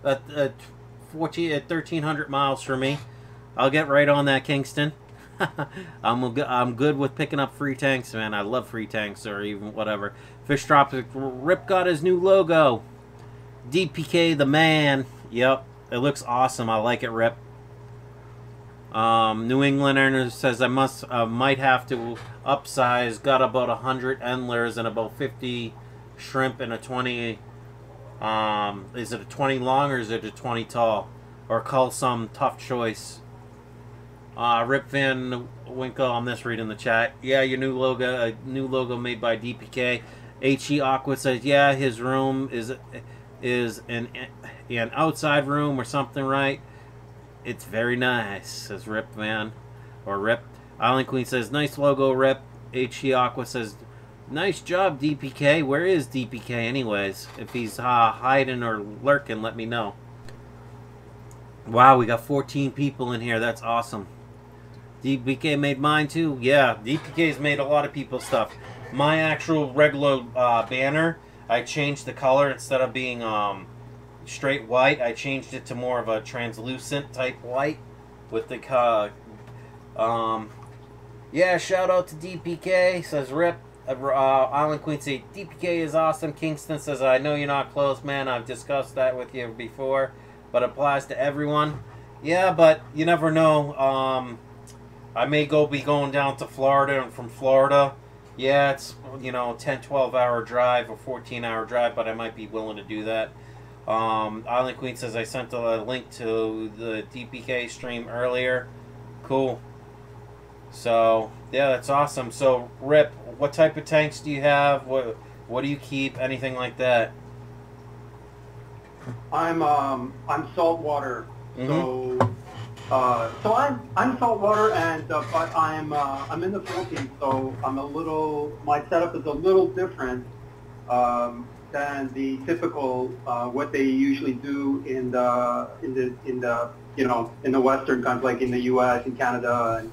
1,300 miles from me. I'll get right on that, Kingston. I'm good with picking up free tanks, man. I love free tanks or even whatever. Fish Tropic Rip got his new logo. DPK the man. Yep, it looks awesome. I like it, Rip. New Englander says I might have to upsize. Got about 100 endlers and about 50 shrimp and a 20. Is it a 20 long or is it a 20 tall? Or call some tough choice. Rip Van Winkle, I'm just reading the chat. Yeah, your new logo made by DPK. HE Aqua says, yeah, his room is an outside room or something, right? It's very nice, says Rip Van, or Rip. Island Queen says, nice logo, Rip. HE Aqua says, nice job, DPK. Where is DPK anyways? If he's hiding or lurking, let me know. Wow, we got 14 people in here. That's awesome. DPK made mine too. Yeah, DPK's made a lot of people's stuff. My actual regular banner, I changed the color. Instead of being straight white, I changed it to more of a translucent type white with the yeah, shout out to DPK, says Rip. Island Queen says, DPK is awesome. Kingston says, I know you're not close, man. I've discussed that with you before, but it applies to everyone. Yeah, but you never know. I may be going down to Florida, and from Florida, yeah, it's, you know, 10, 12-hour drive or 14-hour drive, but I might be willing to do that. Island Queen says, I sent a link to the DPK stream earlier. Cool. So, yeah, that's awesome. So, Rip, what type of tanks do you have? What do you keep? Anything like that? I'm saltwater. Mm-hmm. So I'm saltwater, and but I'm in the Philippines, so my setup is a little different than the typical what they usually do in the Western countries, like in the U.S. and Canada. And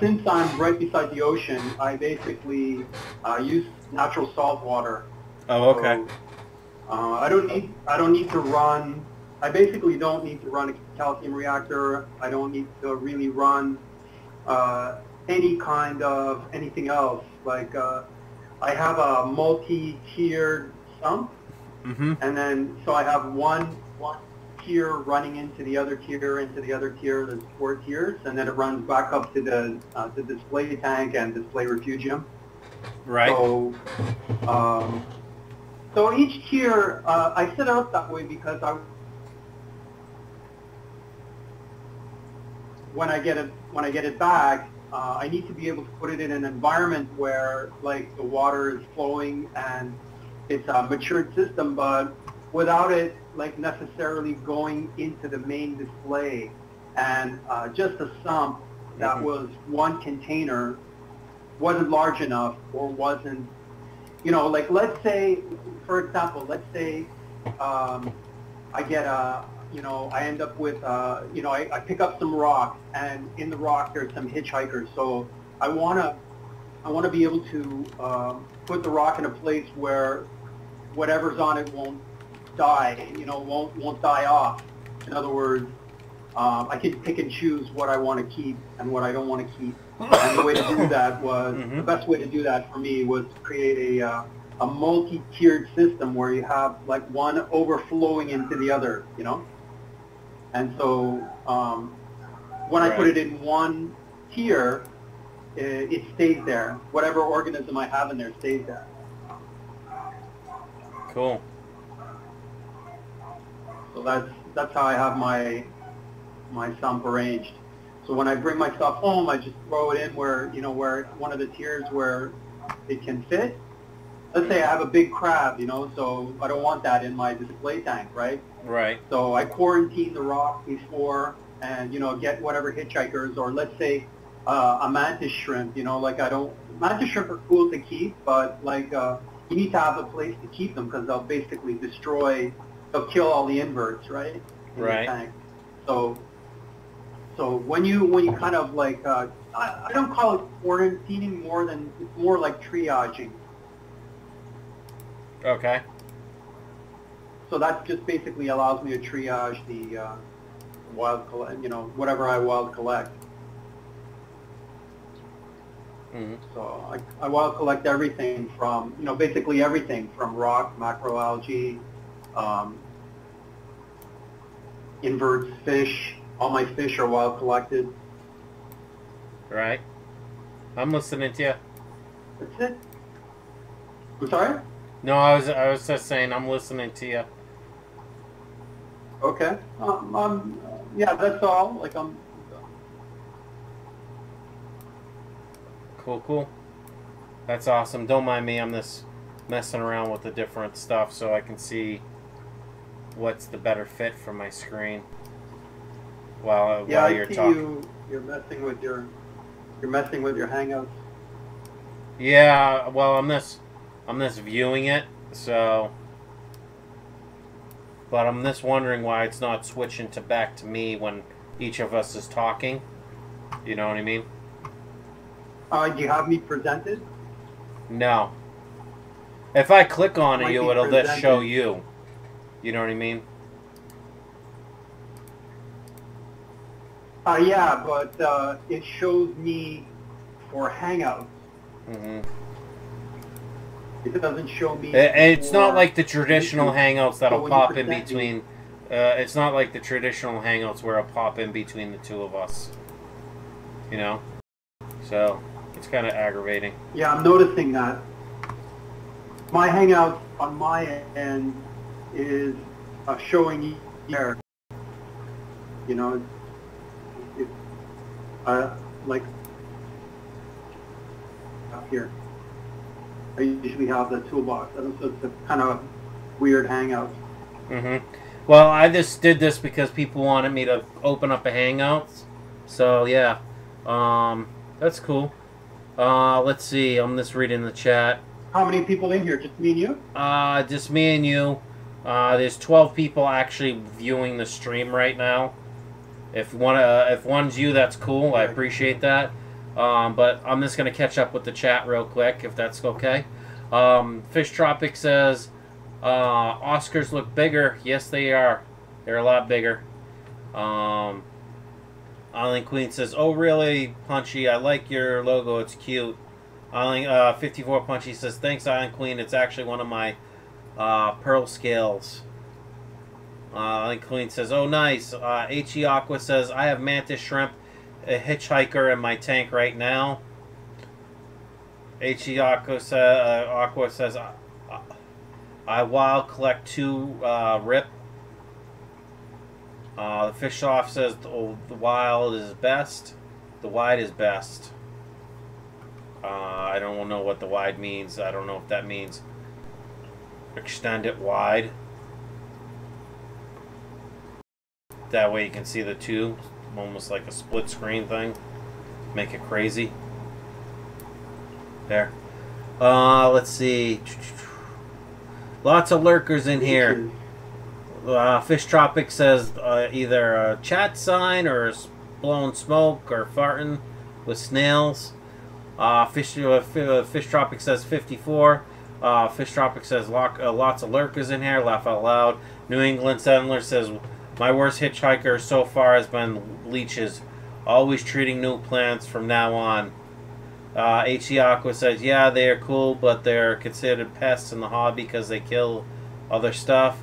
since I'm right beside the ocean, I basically use natural salt water. Oh, okay. So, I don't need to run. I basically don't need to run a calcium reactor. I don't need to really run any kind of anything else. Like I have a multi-tiered sump, mm-hmm. and then so I have one tier running into the other tier, There's 4 tiers, and then it runs back up to the display tank and display refugium. Right. So each tier, I set it up that way because when I get it back, I need to be able to put it in an environment where like the water is flowing and it's a matured system, but without it like necessarily going into the main display. And just a sump that mm-hmm. was one container wasn't large enough, or wasn't, like let's say, for example, I get I end up with, I pick up some rock, and in the rock there's some hitchhikers. So I wanna be able to put the rock in a place where whatever's on it won't die, won't die off. In other words, I can pick and choose what I want to keep and what I don't want to keep. And the way to do that was, mm-hmm. the best way to do that for me was to create a multi-tiered system where you have like one overflowing into the other, And so when I put it in one tier, it stays there. Whatever organism I have in there stays there. Cool. So that's how I have my sump arranged. So when I bring my stuff home, I just throw it in where one of the tiers where it can fit. Let's say I have a big crab, so I don't want that in my display tank, right? Right. So I quarantine the rock before, and get whatever hitchhikers, or let's say a mantis shrimp. Mantis shrimp are cool to keep, but like you need to have a place to keep them because they'll basically they'll kill all the inverts, right? In right. the tank. So when you kind of like I don't call it quarantining it's more like triaging. Okay. So that just basically allows me to triage the whatever I wild collect. Mm-hmm. So I wild collect everything from, basically everything from rock, macroalgae, inverts, fish, All my fish are wild collected. Right. I'm listening to you. That's it. I'm sorry? No, I was just saying I'm listening to you. Okay. Yeah, that's all. Like, Cool. That's awesome. Don't mind me. I'm just messing around with the different stuff so I can see what's the better fit for my screen while you're talking. You're messing with your Hangouts. Yeah. Well, I'm just viewing it. So, but I'm just wondering why it's not switching to back to me when each of us is talking. You know what I mean? Do you have me presented? No. If I click on Might you, be it'll just presented. show you. You know what I mean? Yeah, but it shows me for Hangouts. Mm-hmm. It doesn't show me. It's not for like the traditional YouTube. Hangouts So that'll when you pop in present me- between. It's not like the traditional Hangouts where it'll pop in between the two of us. You know? So, it's kind of aggravating. Yeah, I'm noticing that. My Hangout on my end is showing you there. You know, it's like up here. I usually have the toolbox. So it's a kind of weird Hangout. Mm-hmm. Well, I just did this because people wanted me to open up a Hangouts. So, yeah. That's cool. Let's see. I'm just reading the chat. How many people in here? Just me and you? Just me and you. There's 12 people actually viewing the stream right now. If one's you, that's cool. I appreciate that. But I'm just gonna catch up with the chat real quick, if that's okay. Fish Tropic says, Oscars look bigger. Yes, they are. They're a lot bigger. Island Queen says, "Oh, really, Punchy? I like your logo. It's cute." Island 54 Punchy says, "Thanks, Island Queen. It's actually one of my pearl scales." Island Queen says, "Oh, nice." He Aqua says, "I have mantis shrimp, a hitchhiker in my tank right now." He Aqua says, "I wild collect 2 rip." The fish off says the wild is best. The wide is best. I don't know what the wide means. I don't know if that means extend it wide. That way you can see the two. Almost like a split screen thing. Make it crazy. There. Let's see. Lots of lurkers in here. Fish Tropic says either a chat sign or blowing smoke or farting with snails. Fish Tropic says 54. Fish Tropic says lots of lurkers in here. Laugh out loud. New England Settler says my worst hitchhiker so far has been leeches. Always treating new plants from now on. He Aqua says yeah, they are cool, but they're considered pests in the hobby because they kill other stuff.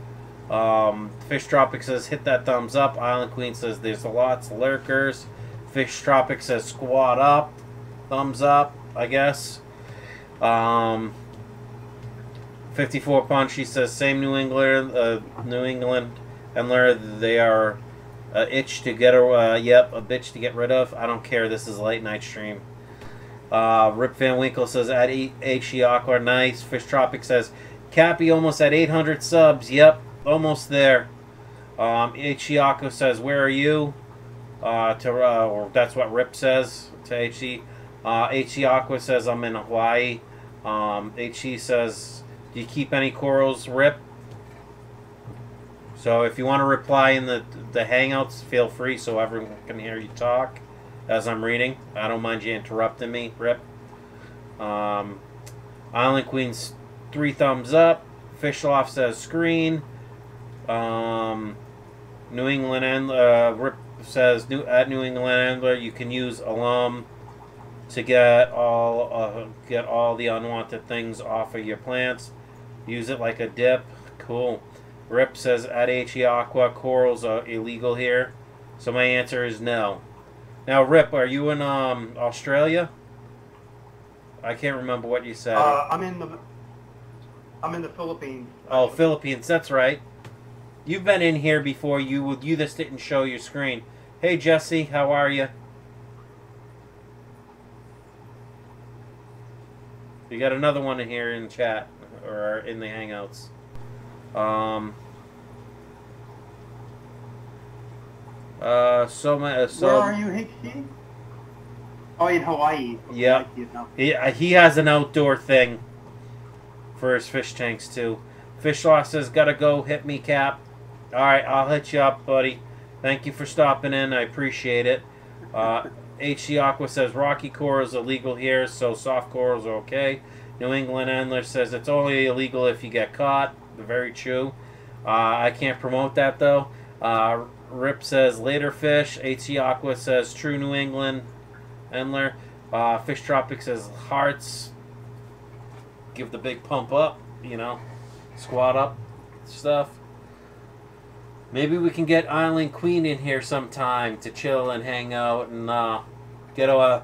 Fish Tropic says hit that thumbs up. Island Queen says there's lots of lurkers. Fish Tropic says squat up. Thumbs up, I guess. 54 Punchy says same New England Endler. They are a itch to get a bitch to get rid of. I don't care. This is a late night stream. Rip Van Winkle says at He Aqua nice. Fish Tropic says Cappy almost at 800 subs. Yep. Almost there. He Aqua says, "Where are you?" Or that's what Rip says to He. He Aqua says, "I'm in Hawaii." He says, "Do you keep any corals, Rip?" So if you want to reply in the Hangouts, feel free so everyone can hear you talk as I'm reading. I don't mind you interrupting me, Rip. Island Queen's 3 thumbs up. Fishloff says screen. New England Endler, Rip says at New England Endler you can use alum to get all the unwanted things off of your plants. Use it like a dip. Cool. Rip says at He Aqua corals are illegal here. So my answer is no. Now, Rip, are you in Australia? I can't remember what you said. I'm in the Philippines. Oh, Philippines. That's right. You've been in here before. You just didn't show your screen. Hey, Jesse, how are you? You got another one in here in chat or in the Hangouts. Where are you, HC? Oh, in Hawaii. Okay, yeah. He has an outdoor thing for his fish tanks too. Fish Law says, "Gotta go. Hit me, Cap." All right, I'll hit you up, buddy. Thank you for stopping in. I appreciate it. HC Aqua says rocky coral is illegal here, so soft corals are okay. New England Angler says it's only illegal if you get caught. Very true. I can't promote that though. Rip says later fish. HC Aqua says true New England Angler. Fish Tropic says hearts. Give the big pump up, you know, squat up stuff. Maybe we can get Island Queen in here sometime to chill and hang out and get a,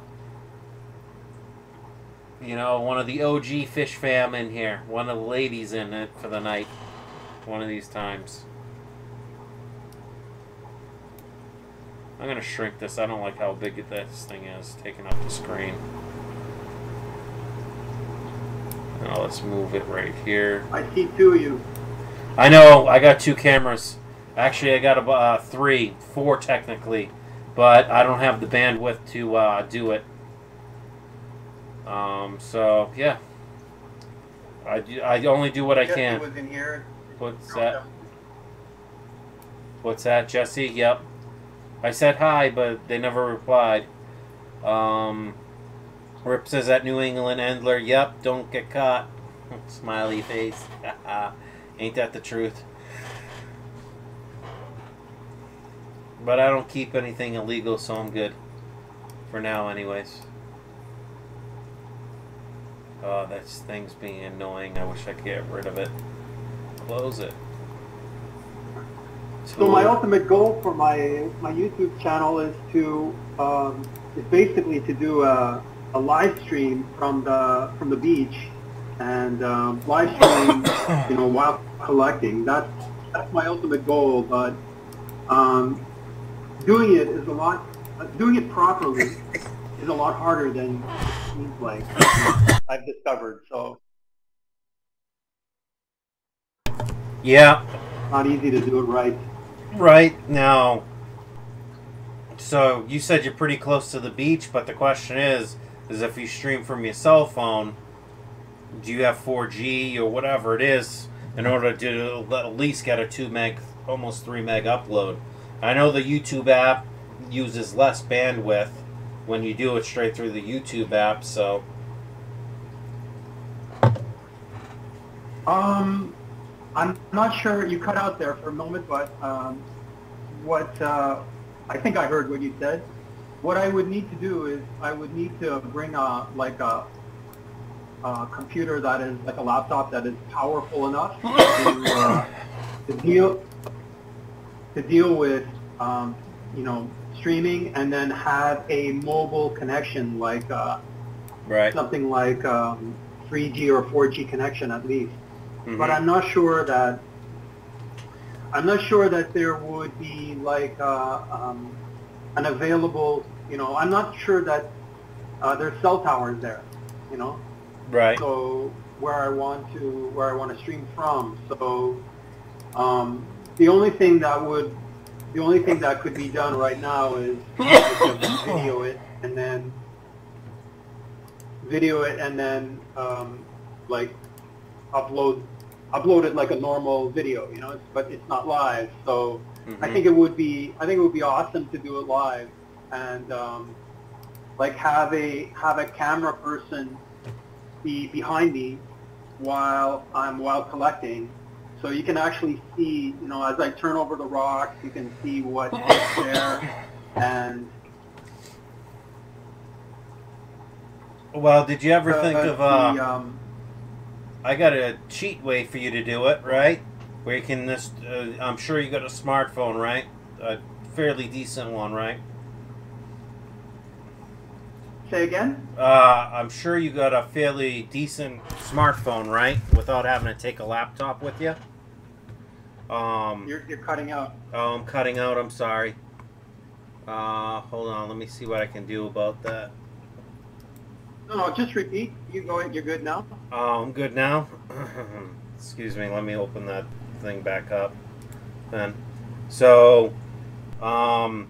you know, one of the OG fish fam in here. One of the ladies in it for the night. One of these times. I'm going to shrink this. I don't like how big this thing is, taking up the screen. Now let's move it right here. I see two of you. I know. I got two cameras. Actually, I got about 4 technically, but I don't have the bandwidth to do it. So yeah, I only do what I can. Jesse was in here. What's that? What's that, Jesse? Yep. I said hi, but they never replied. Rip says that New England Angler. Yep. Don't get caught. Smiley face. Ain't that the truth? But I don't keep anything illegal, so I'm good. For now, anyways. Oh, that thing's being annoying. I wish I could get rid of it. Close it. So my ultimate goal for my YouTube channel is to is basically to do a live stream from the beach and live stream, you know, while collecting. That's my ultimate goal, but doing it properly is a lot harder than it seems like. I've discovered. So yeah, not easy to do it right. Right now. So you said you're pretty close to the beach, but the question is if you stream from your cell phone, do you have 4G or whatever it is in order to at least get a 2 meg, almost 3 meg upload? I know the YouTube app uses less bandwidth when you do it straight through the YouTube app, so. I'm not sure, you cut out there for a moment, but I think I heard what you said. What I would need to do is I would need to bring a computer that is like a laptop that is powerful enough to deal with you know, streaming, and then have a mobile connection like right. something like 3G or 4G connection at least. Mm-hmm. But I'm not sure that there would be like an available, you know, I'm not sure that there's cell towers there, you know. Right. So where I want to stream from. So the only thing that could be done right now is video it and then like upload it like a normal video, you know, but it's not live. So mm-hmm. I think it would be awesome to do it live and like have a camera person be behind me while collecting, so you can actually see, you know, as I turn over the rocks, you can see what's there. And well, did you ever think of I got a cheat way for you to do it, right? Where you can just, I'm sure you got a smartphone, right? fairly decent one, right? Say again? I'm sure you got a fairly decent smartphone, right? Without having to take a laptop with you. You're cutting out. Oh, I'm cutting out. I'm sorry. Hold on. Let me see what I can do about that. No, just repeat. You go. You're good now. I'm good now. Excuse me. Let me open that thing back up. Then, so, I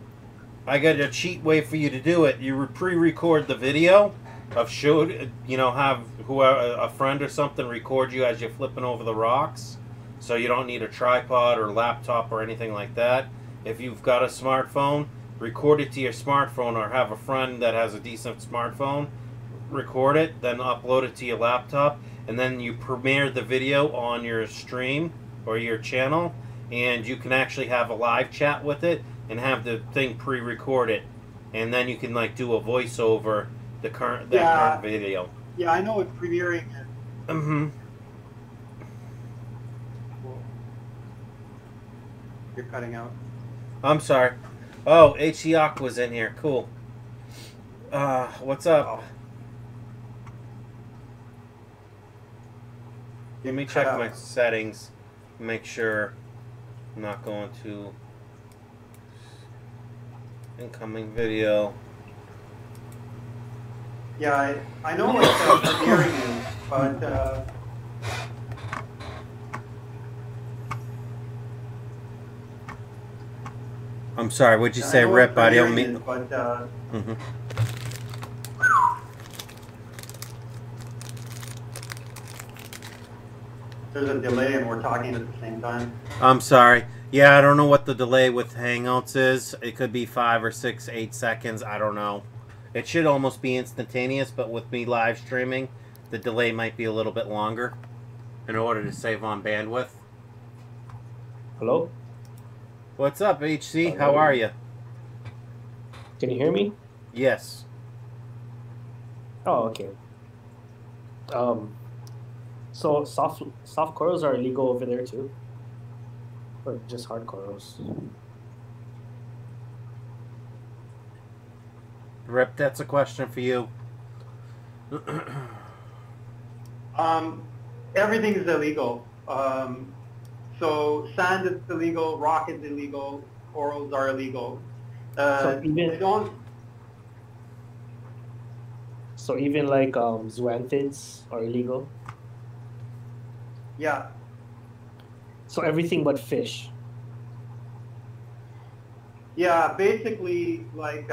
got a cheat way for you to do it. You pre-record the video of have whoever, a friend or something, record you as you're flipping over the rocks. So you don't need a tripod or laptop or anything like that. If you've got a smartphone, record it to your smartphone, or have a friend that has a decent smartphone, record it, then upload it to your laptop, and then you premiere the video on your stream or your channel, and you can actually have a live chat with it and have the thing pre-recorded, and then you can like do a voiceover that current video. Yeah, I know what premiering is. Mm-hmm. You're cutting out. I'm sorry. Oh, HE Aqua's in here. Cool. What's up? Oh. Let me check my settings. Make sure I'm not going to incoming video. Yeah, I know what premiering is, but I'm sorry, what'd you say, Rip? I don't mean. But there's a delay and we're talking at the same time. I'm sorry. Yeah, I don't know what the delay with Hangouts is. It could be 5 or 6, 8 seconds. I don't know. It should almost be instantaneous, but with me live streaming, the delay might be a little bit longer in order to save on bandwidth. Hello? What's up, HC? How are you? Can you hear me? Yes. Oh, okay. So soft corals are illegal over there too? Or just hard corals? Rip, that's a question for you. Everything is illegal. So sand is illegal, rock is illegal, corals are illegal. So even like zoanthids are illegal? Yeah. So everything but fish? Yeah, basically like,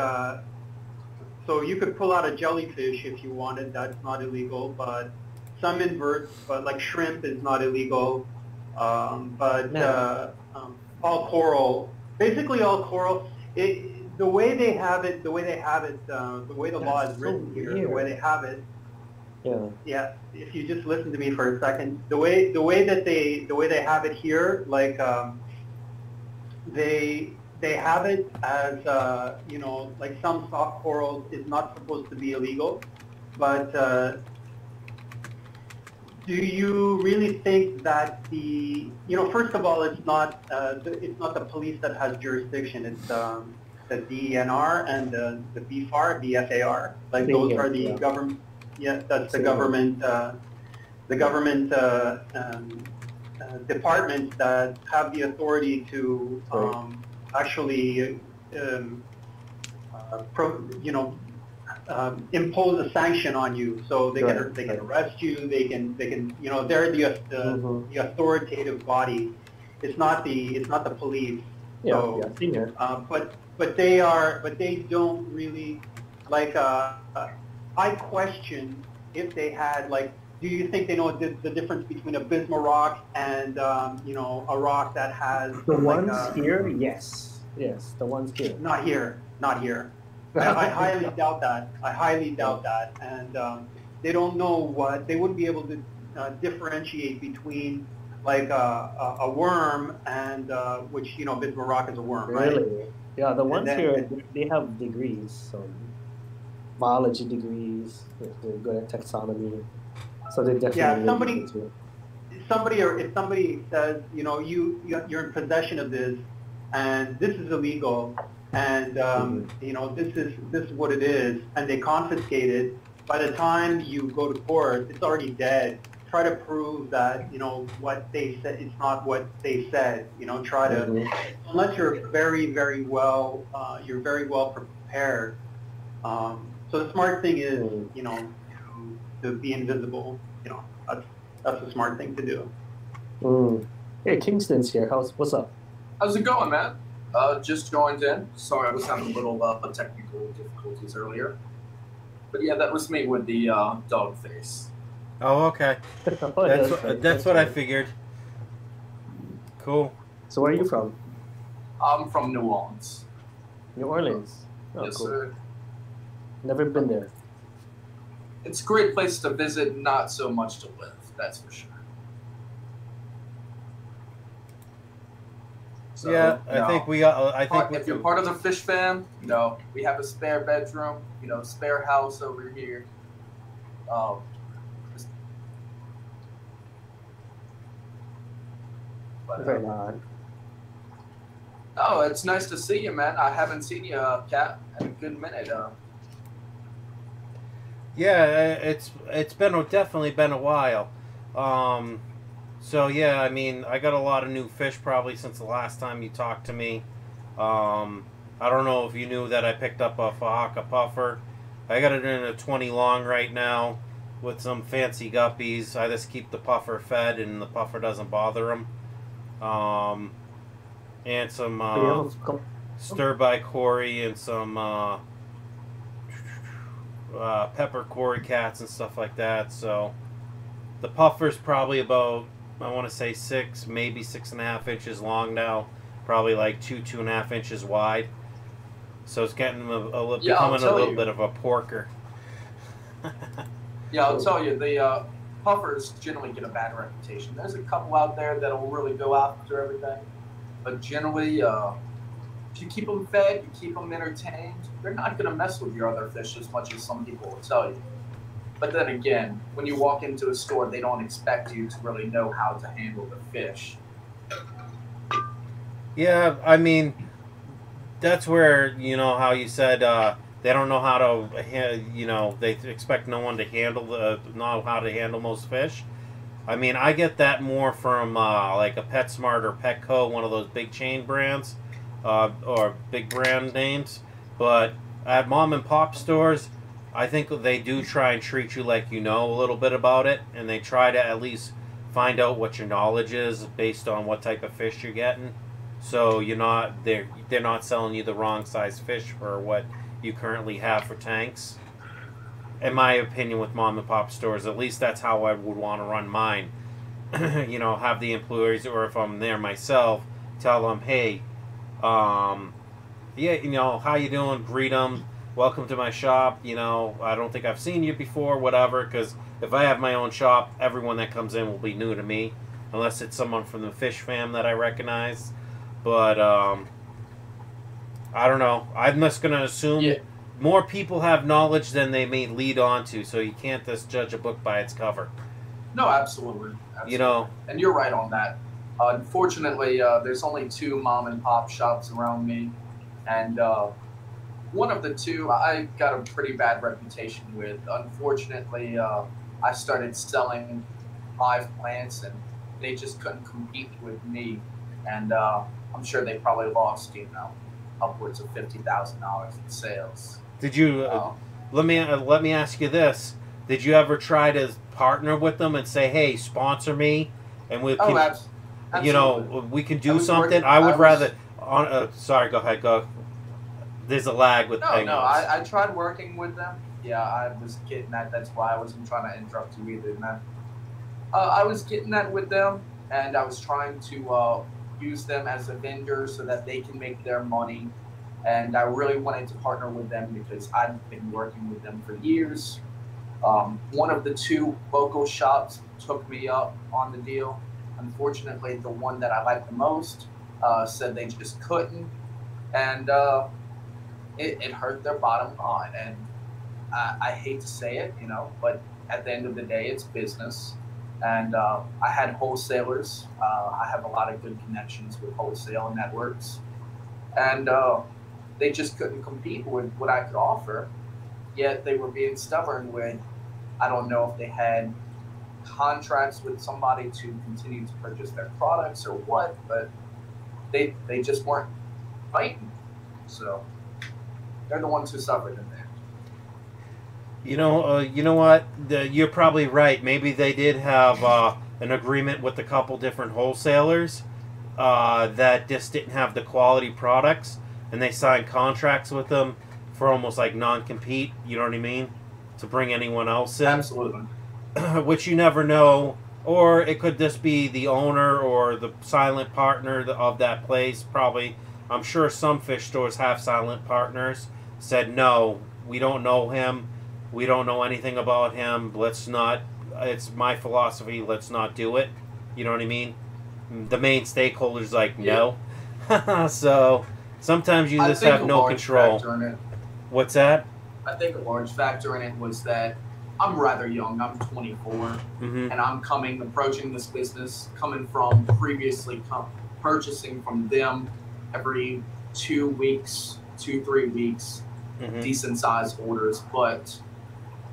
so you could pull out a jellyfish if you wanted, that's not illegal, but some inverts, but like shrimp is not illegal. All coral, basically all coral, the way they have it, the way the law is written here, the way they have it. Yeah. If you just listen to me for a second, the way they have it here, like they have it as like some soft corals is not supposed to be illegal, but do you really think that first of all, it's not the police that has jurisdiction. It's the DNR and the BFAR, BFAR. Like those are the government. Yeah, that's the government. The government departments that have the authority to actually impose a sanction on you, so they can arrest you. They can they're the authoritative body. It's not the police. But they don't really like. I question if they had like. Do you think they know the difference between a Bismarck rock and a rock that has the ones here? Yes, the ones here. Not here. I highly doubt that. And they don't know they wouldn't be able to differentiate between like a worm and which Bismarck rock is a worm, right? Really? Yeah, the ones here, they have degrees, biology degrees. They're good at taxonomy, so they definitely. If somebody says you're in possession of this, and this is illegal, and you know, this is what it is, and they confiscate it. By the time you go to court, it's already dead. Try to prove that, you know, what they said, it's not what they said. You know, try to, unless you're very well, you're very well prepared. So the smart thing is, you know, to be invisible. You know, that's a smart thing to do. Hey, Kingston's here. What's up? How's it going, man? Just joined in. Sorry, I was having a little technical difficulties earlier. But yeah, that was me with the dog face. Oh, okay. That's what I figured. Cool. So where are you from? I'm from New Orleans. New Orleans? Oh, yes, cool. sir. Never been there. It's a great place to visit, not so much to live, that's for sure. So, yeah, I think we got. I think if you're part of the fish fam, you know, we have a spare bedroom, you know, spare house over here. Very odd. Oh, it's nice to see you, man. I haven't seen you, Kat, in a good minute. Yeah, it's definitely been a while. So yeah, I mean, I got a lot of new fish probably since the last time you talked to me. I don't know if you knew that I picked up a Fahaka puffer. I got it in a 20 long right now with some fancy guppies. I just keep the puffer fed and the puffer doesn't bother them. And some stir by Cory and some pepper Cory cats and stuff like that. So the puffer's probably about, I want to say 6, maybe 6.5 inches long now. Probably like 2.5 inches wide. So it's getting becoming a little bit of a porker. Yeah, I'll tell you, the puffers generally get a bad reputation. There's a couple out there that'll really go after everything. But generally, if you keep them fed, you keep them entertained, they're not going to mess with your other fish as much as some people will tell you. But then again, when you walk into a store, they don't expect you to really know how to handle the fish. Yeah, I mean, that's where, you know, how you said they don't know how to, you know, they expect no one to know how to handle most fish. I mean, I get that more from like a PetSmart or Petco, one of those big chain brands or big brand names. But at mom and pop stores, I think they do try and treat you like you know a little bit about it, and they try to at least find out what your knowledge is based on what type of fish you're getting. So they're not selling you the wrong size fish for what you currently have for tanks. In my opinion, with mom and pop stores, at least that's how I would want to run mine. You know, have the employees, or if I'm there myself, tell them, hey, yeah, you know, how you doing? Greet them. Welcome to my shop. You know, I don't think I've seen you before, whatever. Because if I have my own shop, everyone that comes in will be new to me, unless it's someone from the fish fam that I recognize. But I don't know. I'm just gonna assume more people have knowledge than they may lead on to, so you can't just judge a book by its cover. No, absolutely. You know, and you're right on that. Unfortunately, there's only 2 mom and pop shops around me, and one of the 2 I got a pretty bad reputation with. Unfortunately, I started selling live plants, and they just couldn't compete with me, and I'm sure they probably lost, you know, upwards of $50,000 in sales. Did you? Let me ask you this: did you ever try to partner with them and say, "Hey, sponsor me, and we can, absolutely. You know, we can do something"? I would rather. Sorry, go ahead. Go. There's a lag with penguins. No, I tried working with them. Yeah, I was getting that. That's why I wasn't trying to interrupt you either, man. I was getting that with them, and I was trying to use them as a vendor so that they can make their money. And I really wanted to partner with them because I've been working with them for years. One of the 2 local shops took me up on the deal. Unfortunately, the one that I liked the most said they just couldn't. And it hurt their bottom line. And I hate to say it, you know, but at the end of the day, it's business. And I had wholesalers. I have a lot of good connections with wholesale networks. and they just couldn't compete with what I could offer. Yet they were being stubborn with, I don't know if they had contracts with somebody to continue to purchase their products or what, but they just weren't fighting. So they're the ones who suffered in there. You know what? You're probably right. Maybe they did have an agreement with a couple different wholesalers that just didn't have the quality products, and they signed contracts with them for almost like non-compete. You know what I mean? To bring anyone else in. Absolutely. Which you never know. Or it could just be the owner or the silent partner of that place. Probably, I'm sure some fish stores have silent partners. Said, no, we don't know him. We don't know anything about him. Let's not. It's my philosophy. Let's not do it. You know what I mean? The main stakeholder's like, no. So sometimes you just have no control. What's that? I think a large factor in it was that I'm rather young. I'm 24, and I'm approaching this business coming from previously purchasing from them every 2 weeks, 2-3 weeks, decent sized orders, but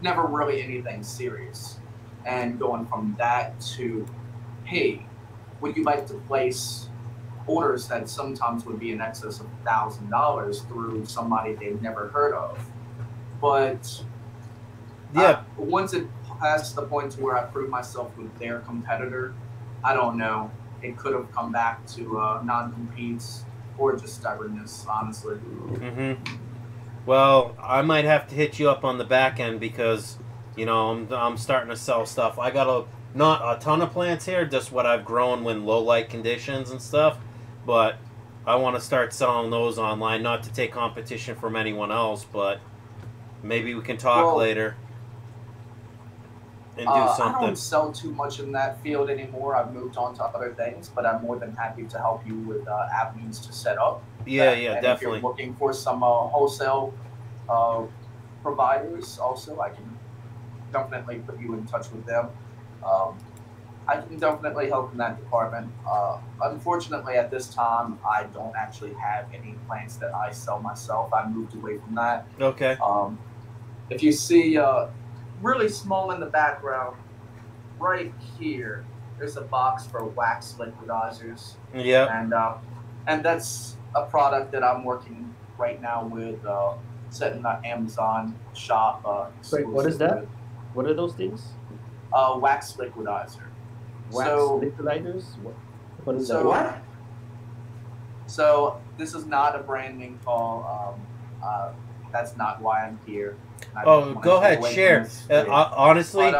never really anything serious. And going from that to, hey, would you like to place orders that sometimes would be in excess of $1,000 through somebody they've never heard of? But yeah, once it passed the point to where I proved myself with their competitor, I don't know. It could have come back to non-competes or just stubbornness, honestly. Well, I might have to hit you up on the back end because, I'm starting to sell stuff. I got not a ton of plants here, just what I've grown when low light conditions and stuff. But I want to start selling those online, not to take competition from anyone else, but maybe we can talk later and do something. I don't sell too much in that field anymore. I've moved on to other things, but I'm more than happy to help you with avenues to set up. Yeah, and definitely. If you're looking for some wholesale providers, also, I can definitely put you in touch with them. I can definitely help in that department. Unfortunately, at this time, I don't actually have any plants that I sell myself. I moved away from that. Okay. If you see really small in the background, right here, there's a box for wax liquidizers. Yeah. And that's a product that I'm working right now with setting an Amazon shop. Wait, what is that? What are those things? Wax liquidizer. Wax liquidizers? What is that? What? So this is not a branding call. That's not why I'm here. Go ahead, share. Honestly,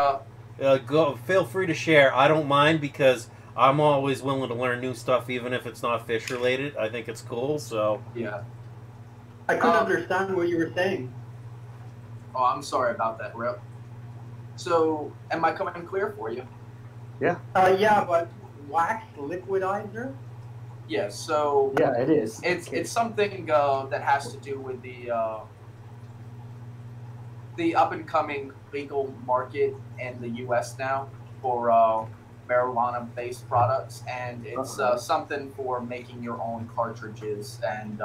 feel free to share. I don't mind because I'm always willing to learn new stuff, even if it's not fish related. I think it's cool. So yeah. I couldn't understand what you were saying. Oh, I'm sorry about that, Rip. So, am I coming clear for you? Yeah. Yeah, but wax liquidizer? Yeah, so... Yeah, it is. It's something that has to do with the up-and-coming legal market in the U.S. now for marijuana-based products, and it's something for making your own cartridges and...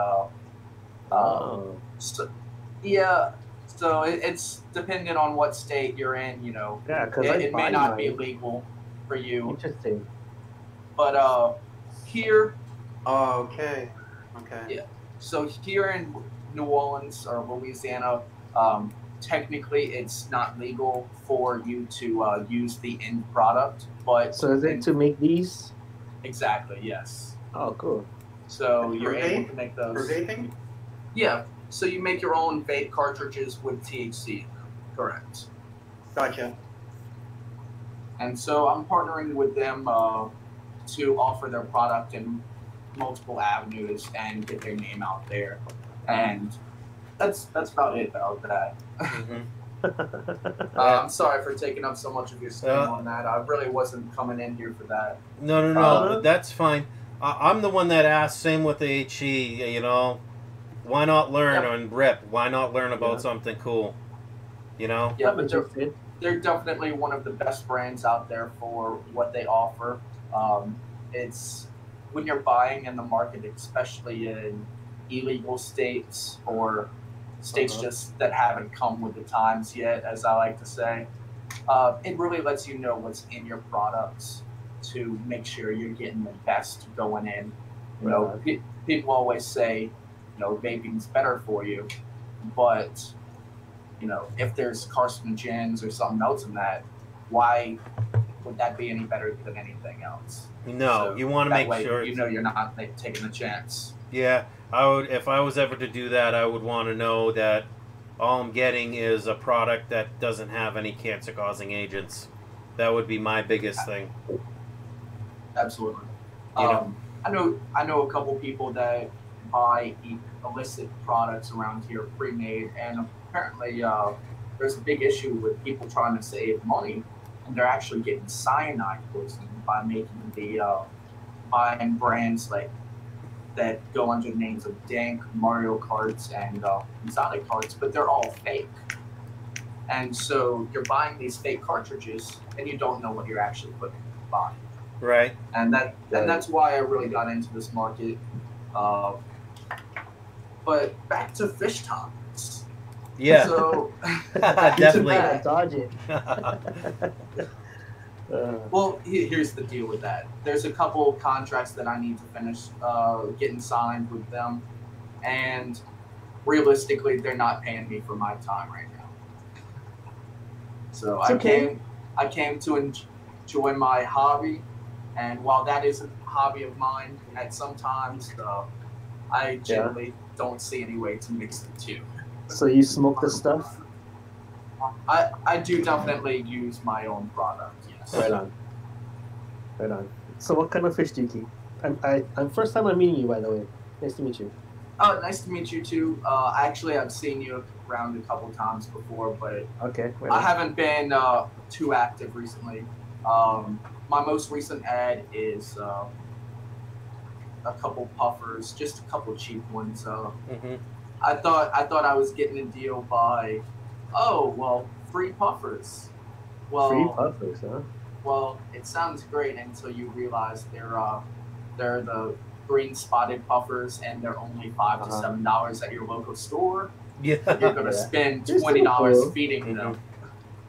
So it's dependent on what state you're in, Yeah, because it may not be legal for you. Interesting. But here. Oh, okay. Yeah. So here in New Orleans or Louisiana, technically it's not legal for you to use the end product, but. So is it to make these? Exactly. Yes. Oh, cool. So you're able to make those. For vaping? Yeah. So you make your own vape cartridges with THC, correct? Gotcha. And so I'm partnering with them to offer their product in multiple avenues and get their name out there. And that's about it about that. I'm sorry for taking up so much of your time on that. I really wasn't coming in here for that. No, that's fine. I'm the one that asked. Same with the HE. Why not learn on Rip? Why not learn about something cool? Yeah, but they're definitely one of the best brands out there for what they offer. It's when you're buying in the market, especially in illegal states or states just that haven't come with the times yet, as I like to say. It really lets you know what's in your products to make sure you're getting the best going in. You know, people always say, you know, vaping's better for you, but you know, if there's carcinogens or something else in that, why would that be any better than anything else? No, So you want to that make way, sure you know you're not taking a chance. Yeah, I would. If I was ever to do that, I would want to know that all I'm getting is a product that doesn't have any cancer-causing agents. That would be my biggest thing. Absolutely. You know? I know a couple people that buy illicit products around here, pre-made, and apparently there's a big issue with people trying to save money, and they're actually getting cyanide poisoning by making the buying brands like that go under the names of Dank, Mario Karts, and Exotic Karts, but they're all fake. And so you're buying these fake cartridges, and you don't know what you're actually putting in the body. Right. And that's why I really got into this market. But back to fish topics. Yeah. So definitely. Dodge it. Well, here's the deal with that. There's a couple of contracts that I need to finish getting signed with them, and realistically, they're not paying me for my time right now. So I came to enjoy my hobby, and while that is a hobby of mine, at sometimes I generally don't see any way to mix the two. So you smoke the stuff? I do definitely use my own product. Yes. Right on. Right on. So what kind of fish do you keep? I'm first time I'm meeting you, by the way. Nice to meet you. Oh, nice to meet you too. Actually, I've seen you around a couple times before, but right I haven't been too active recently. My most recent ad is a couple puffers, just a couple cheap ones. I thought I was getting a deal by, free puffers. Well, free puffers, huh? Well, it sounds great until you realize they're the green spotted puffers, and they're only $5 to $7 at your local store. Yeah, you're gonna spend $20 feeding them.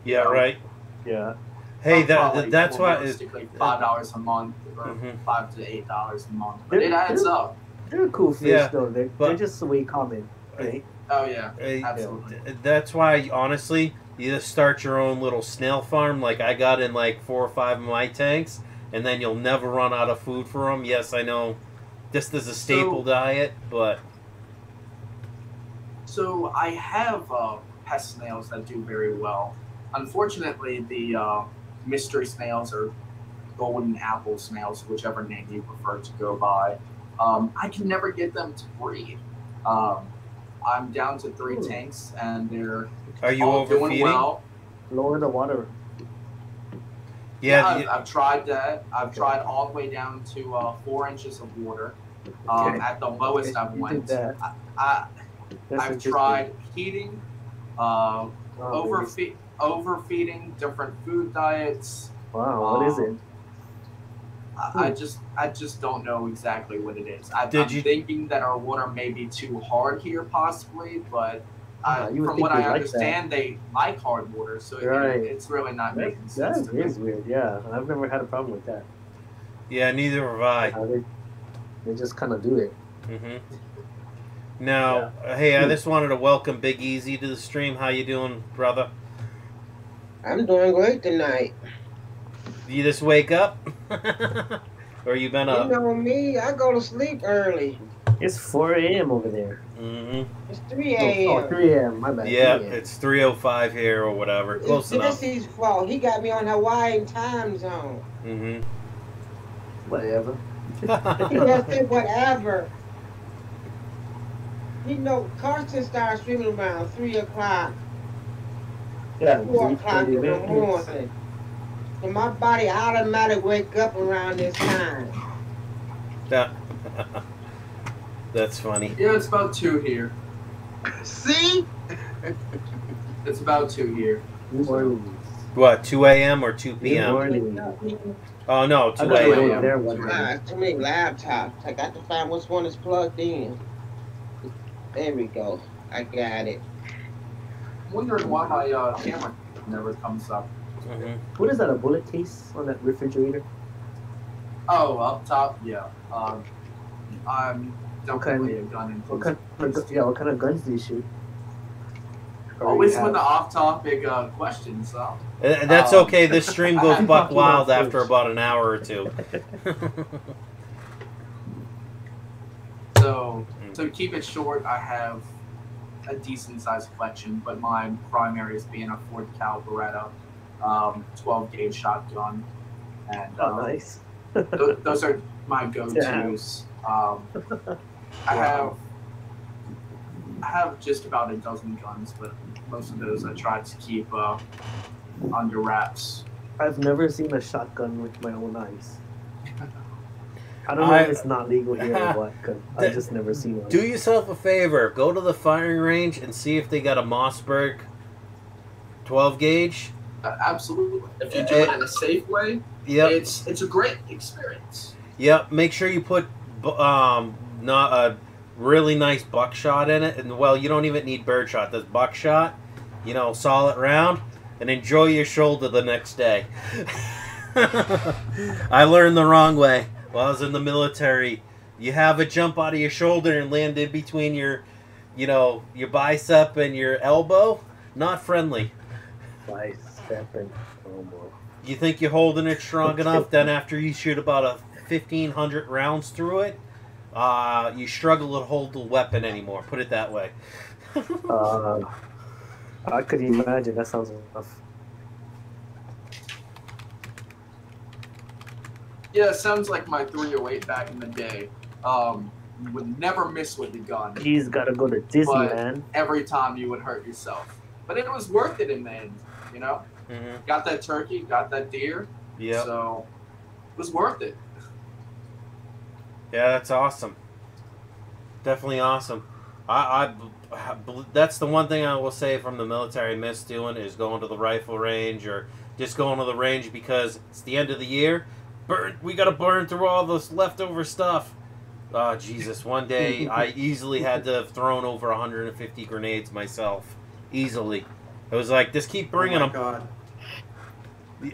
Yeah, right. Yeah. Hey, that's why realistically $5 a month or $5 to $8 a month, but it adds up. They're cool fish, though. They're just the way common, right? Oh yeah, absolutely. That's why, honestly, you just start your own little snail farm. Like I got in like 4 or 5 of my tanks, and then you'll never run out of food for them. Yes, I know, this is a staple diet, but. So I have pest snails that do very well. Unfortunately, the mystery snails or golden apple snails, whichever name you prefer to go by, I can never get them to breed. I'm down to 3 tanks, and they're all doing well. Lower the water. Yeah, I've tried that. I've tried all the way down to 4 inches of water. At the lowest I've went. I've tried heating, overfeeding, different food diets. Wow, what is it? I just don't know exactly what it is. I'm thinking that our water may be too hard here, possibly, but from what I understand, they like hard water, so it's really not making sense. That is weird, yeah. I've never had a problem with that. Yeah, neither have I. They just kind of do it. Now, hey, I just wanted to welcome Big Easy to the stream. How you doing, brother? I'm doing great tonight. You just wake up? Or you been up? You know me, I go to sleep early. It's 4 a.m. over there. It's 3 a.m. Oh, 3 a.m. My bad. Yeah, it's 3:05 here or whatever. Close enough. It's Jesse's fault. He got me on Hawaiian time zone. Whatever. He just said whatever. You know, Carson starts streaming around 3 o'clock. Yeah, 4 o'clock in the morning. So my body automatically wake up around this time. That's funny. Yeah, it's about 2 here. See? It's about 2 here. What, 2 a.m. or 2 p.m.? Oh, no, 2 a.m. Too many laptops. I got to find which one is plugged in. There we go. I got it. I'm wondering why my camera never comes up. Mm-hmm. What is that? A bullet case on that refrigerator? Oh, up top, yeah. I'm definitely a gun enthusiast. What kind of guns do you shoot? Always with the off-topic questions, though. That's okay. This stream goes buck wild about after fish. about an hour or two. So to keep it short, I have a decent-sized collection, but my primary is being a 40 cal Beretta, 12-gauge shotgun, and Nice. those are my go-tos. I have just about a dozen guns, but most of those I try to keep under wraps. I've never seen a shotgun with my own eyes. I don't know if it's not legal here or what, because I've just never seen one. Do yourself a favor. Go to the firing range and see if they got a Mossberg 12 gauge. Absolutely. If you do it in a safe way, Yep. it's a great experience. Yep. Make sure you put not a really nice buckshot in it, and well, you don't even need birdshot. There's buckshot, solid round, and enjoy your shoulder the next day. I learned the wrong way while I was in the military. You have it jump out of your shoulder and land in between your bicep and your elbow. Not friendly. Bicep and elbow. You think you're holding it strong enough, then after you shoot about 1,500 rounds through it, you struggle to hold the weapon anymore. Put it that way. I could imagine. That sounds rough. Yeah, it sounds like my 308 back in the day. You would never miss with the gun. He's got to go to Disney, but man. every time you would hurt yourself. But it was worth it in the end, Mm-hmm. Got that turkey, got that deer. Yeah. So it was worth it. Yeah, that's awesome. Definitely awesome. I that's the one thing I will say from the military I miss doing is going to the rifle range or just going to the range because it's the end of the year. We got to burn through all this leftover stuff. Oh, Jesus. One day I easily had to have thrown over 150 grenades myself. Easily. It was like, just keep bringing them. God.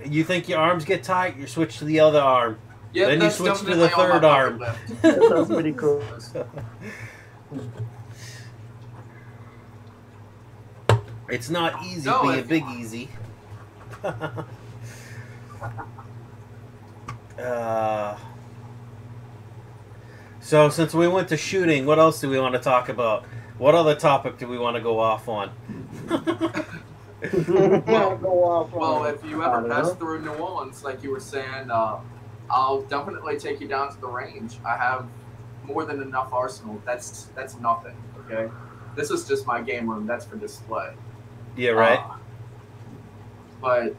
You think your arms get tight, you switch to the other arm. Yeah, Then you that's switch to definitely the on my third bucket arm. list. That sounds pretty cool. It's not easy No, being Big Easy. So since we went to shooting, what else do we want to talk about? What other topic do we want to go off on? Well, if you ever pass through New Orleans, like you were saying, I'll definitely take you down to the range. I have more than enough arsenal. That's nothing, okay? This is just my game room. That's for display. Yeah, right. But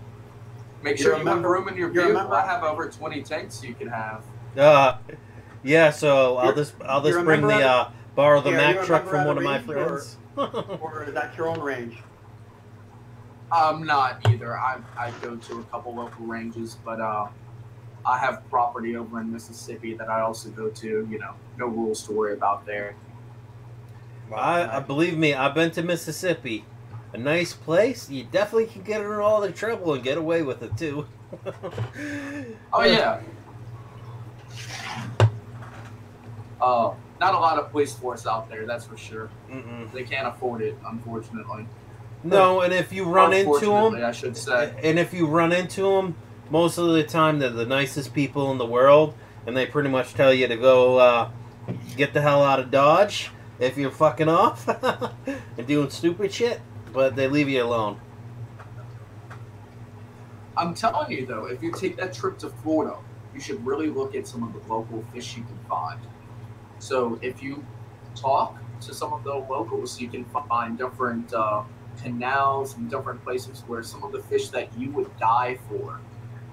make sure you have room in your vehicle. remember- I have over 20 tanks you can have. Yeah. So I'll just bring the borrow the Yeah, Mack you truck remember from one of my at a range friends. Or is that your own range? I'm not either. I go to a couple local ranges, but I have property over in Mississippi that I also go to. No rules to worry about there. I believe me, I've been to Mississippi. A nice place. You definitely can get in all the trouble and get away with it too. Oh yeah. Not a lot of police force out there, that's for sure. Mm-mm. They can't afford it, unfortunately. No, and if you run into Unfortunately, them, I should say. and if you run into them, most of the time they're the nicest people in the world, and they pretty much tell you to go get the hell out of Dodge if you're fucking off and doing stupid shit, but they leave you alone. I'm telling you though, if you take that trip to Florida, you should really look at some of the local fish you can find. So if you talk to some of the locals, you can find different canals and different places where some of the fish that you would die for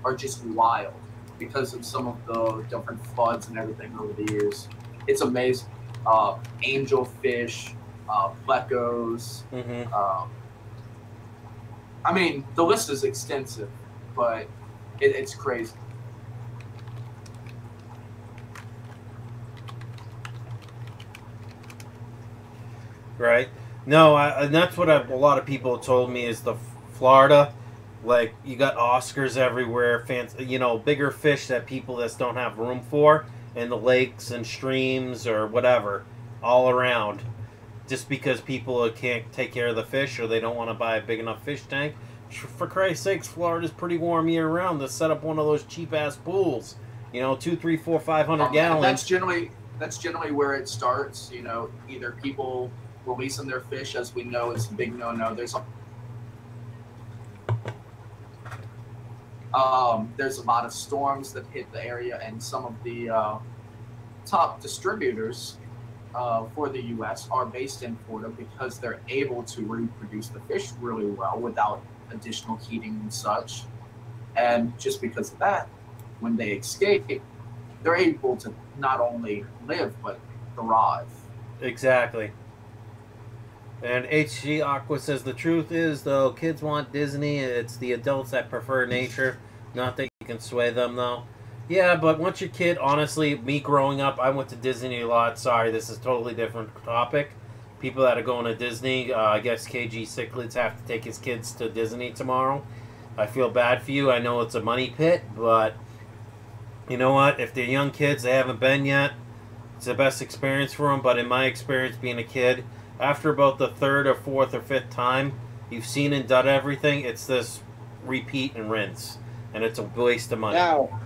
are just wild because of some of the different floods and everything over the years. It's amazing. Angelfish, plecos. Mm-hmm. I mean, the list is extensive, but it's crazy. Right. No, and that's what a lot of people told me is the Florida, like you got Oscars everywhere, bigger fish that people just don't have room for in the lakes and streams or whatever, all around. Just because people can't take care of the fish or they don't want to buy a big enough fish tank. For Christ's sakes, Florida's pretty warm year round. To set up one of those cheap ass pools, 2, 3, 4, 500 gallons. That's generally where it starts. Either people releasing their fish, as we know, is a big no-no. There's a lot of storms that hit the area, and some of the top distributors for the U.S. are based in Florida because they're able to reproduce the fish really well without additional heating and such. And just because of that, when they escape, they're able to not only live but thrive. Exactly. And HG Aqua says the truth is, though, kids want Disney. It's the adults that prefer nature. Not that you can sway them, though. Yeah, but once your kid, honestly, me growing up, I went to Disney a lot. Sorry, this is a totally different topic. People that are going to Disney, I guess KG Cichlids have to take his kids to Disney tomorrow. I feel bad for you. I know it's a money pit, but you know what? If they're young kids, they haven't been yet, it's the best experience for them. But in my experience being a kid, after about the third or fourth or fifth time you've seen and done everything, it's this repeat and rinse. And it's a waste of money. Now,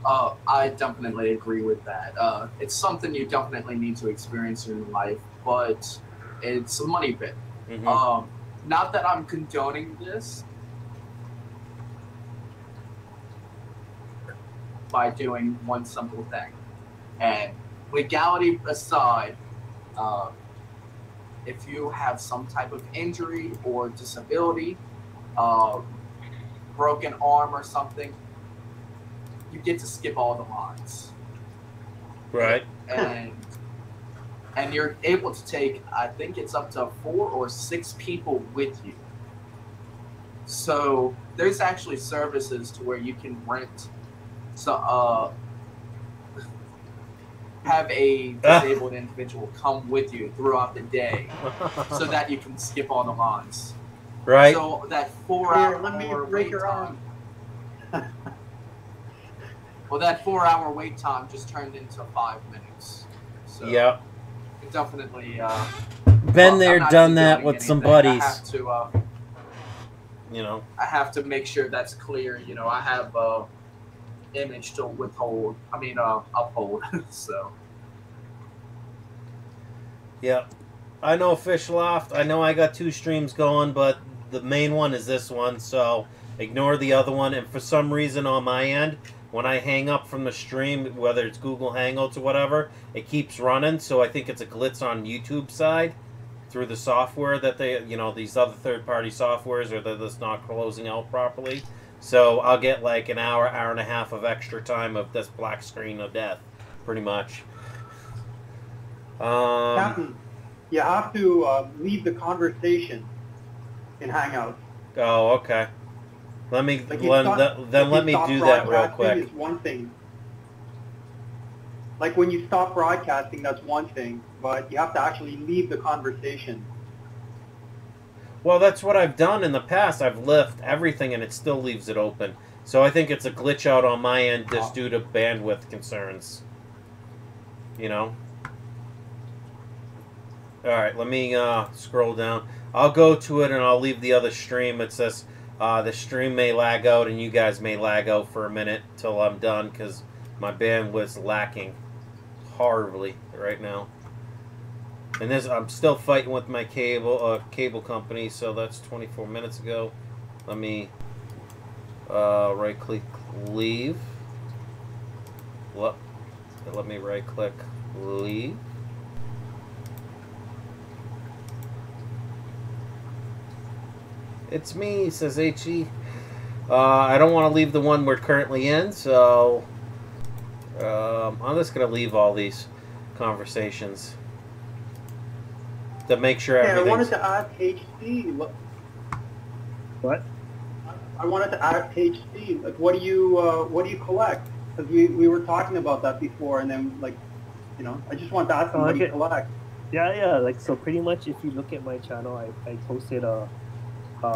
I definitely agree with that. It's something you definitely need to experience in your life, but it's a money pit. Mm-hmm. Not that I'm condoning this by doing one simple thing. And legality aside, if you have some type of injury or disability, broken arm or something, you get to skip all the lines. Right. And you're able to take, I think it's up to 4 or 6 people with you. So there's actually services to where you can rent, have a disabled individual come with you throughout the day so that you can skip all the lines. Right. So that 4-hour break wait your time. Well, that 4-hour wait time just turned into 5 minutes. So yep. it definitely. Been there, done that with some buddies. I have to. I have to make sure that's clear. I have image to withhold. Uphold. So. Yep. I know Fish Loft. I know I got 2 streams going, but the main one is this one, so ignore the other one. And for some reason on my end, when I hang up from the stream, whether it's Google Hangouts or whatever, it keeps running. So I think it's a glitch on YouTube side through the software that they, these other third-party softwares, or they're just not closing out properly. So I'll get like an hour, hour and a half of extra time of this black screen of death, pretty much. Captain, you have to leave the conversation in Hangouts. Oh, okay. Let me Like let me do that real quick. Is one thing. Like when you stop broadcasting, that's one thing, but you have to actually leave the conversation. Well, that's what I've done in the past. I've left everything and it still leaves it open. So I think it's a glitch out on my end just due to bandwidth concerns. Alright, let me scroll down. I'll go to it and I'll leave the other stream. It says the stream may lag out and you guys may lag out for a minute till I'm done because my bandwidth's lacking horribly right now. And I'm still fighting with my cable company, so that's 24 minutes ago. Let me right click leave. Let me right click leave. It's me, says HE. I don't want to leave the one we're currently in, so I'm just going to leave all these conversations to make sure everything's... I wanted to ask HC. What? I wanted to ask HC. Like, what do you collect? Because we were talking about that before, and then I just wanted to ask him what you collect. Yeah. Like, so pretty much, if you look at my channel, I posted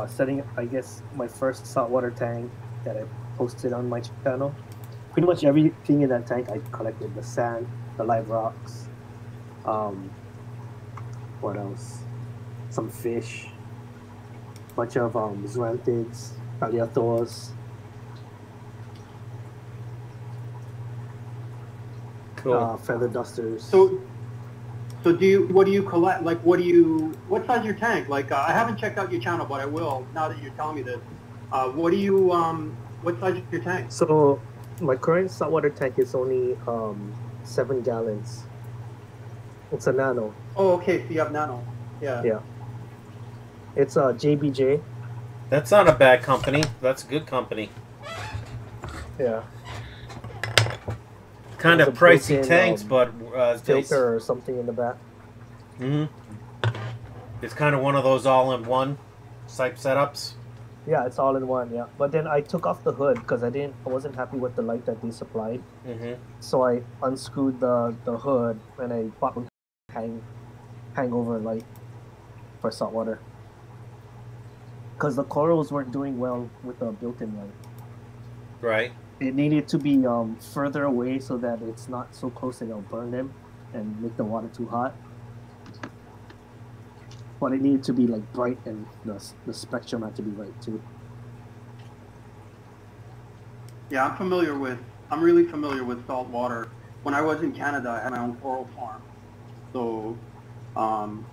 setting, I guess, my first saltwater tank that I posted on my channel. Pretty much everything in that tank I collected: the sand, the live rocks, what else? Some fish, bunch of zoanthids, paleothors. Cool. Feather dusters. So what do you collect? Like, what size is your tank? Like, I haven't checked out your channel, but I will now that you're telling me this. What size is your tank? So my current saltwater tank is only 7 gallons. It's a nano. Oh, okay. So you have nano. Yeah. Yeah. It's a JBJ. That's not a bad company. That's a good company. Yeah. Kind of pricey tanks, but filter or something in the back. It's kind of one of those all-in-one type setups. Yeah, it's all in one. Yeah, but then I took off the hood because I wasn't happy with the light that they supplied. So I unscrewed the hood and I bought a hangover light for saltwater. Because the corals weren't doing well with the built-in light. Right. It needed to be further away so that it's not so close that it'll burn them and make the water too hot. But it needed to be like bright, and the spectrum had to be right too. Yeah, I'm really familiar with salt water. When I was in Canada, I had my own coral farm. So I'm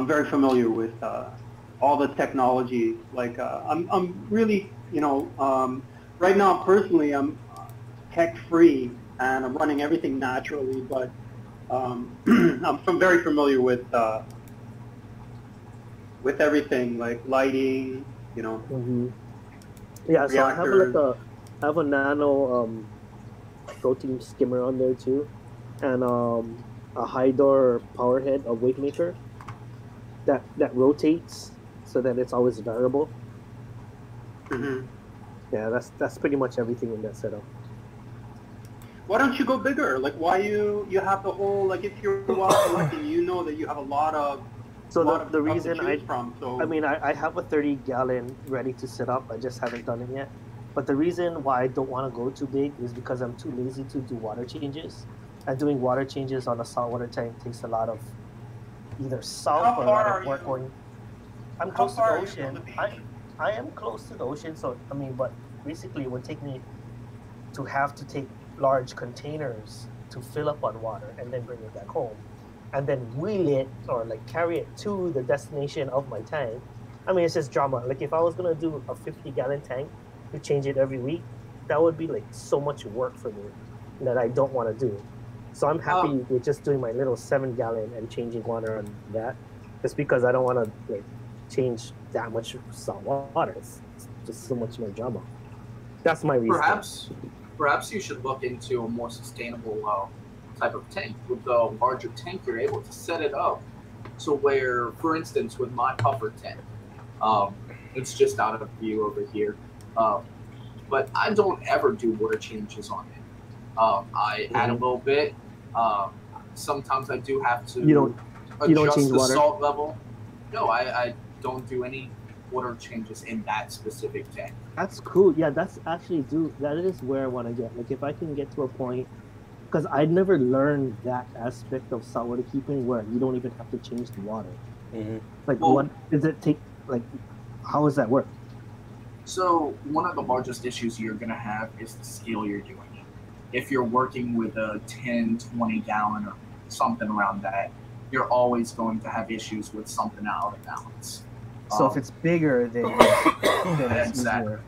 very familiar with all the technology. Like I'm really, right now personally I'm tech free and I'm running everything naturally, but I'm very familiar with everything like lighting, Yeah, so reactors. I have a nano protein skimmer on there too, and a high door power head, a wave maker that rotates so that it's always variable. Yeah, that's pretty much everything in that setup. Why don't you go bigger? Like, why you have the whole, like, if you're wild collecting, you know that you have a lot of. So the reason I mean, I have a 30-gallon ready to set up. I just haven't done it yet. But the reason why I don't want to go too big is because I'm too lazy to do water changes. And doing water changes on a saltwater tank takes a lot of either salt or a lot of work going. I'm close to the ocean. I am close to the ocean, so I mean, but basically it would take me to have to take large containers to fill up on water and then bring it back home, and then wheel it or like carry it to the destination of my tank. I mean, it's just drama. Like if I was gonna do a 50-gallon tank to change it every week, that would be like so much work for me that I don't want to do. So I'm happy with just doing my little 7-gallon and changing water on that, just because I don't want to like change that much salt water. It's just so much more drama. That's my reason. Perhaps you should look into a more sustainable type of tank. With the larger tank, you're able to set it up so where, for instance, with my puffer tank, it's just out of view over here, but I don't ever do water changes on it. I add a little bit. Sometimes I do have to adjust the salt level. No, I don't do any water changes in that specific tank. That's cool. Yeah, that is where I want to get. Like if I can get to a point, because I never learned that aspect of saltwater keeping where you don't even have to change the water. Like what does it take? Like how does that work? So one of the largest issues you're going to have is the scale you're doing it. If you're working with a 10, 20 gallon or something around that, you're always going to have issues with something out of balance. So if it's bigger, then it's easier.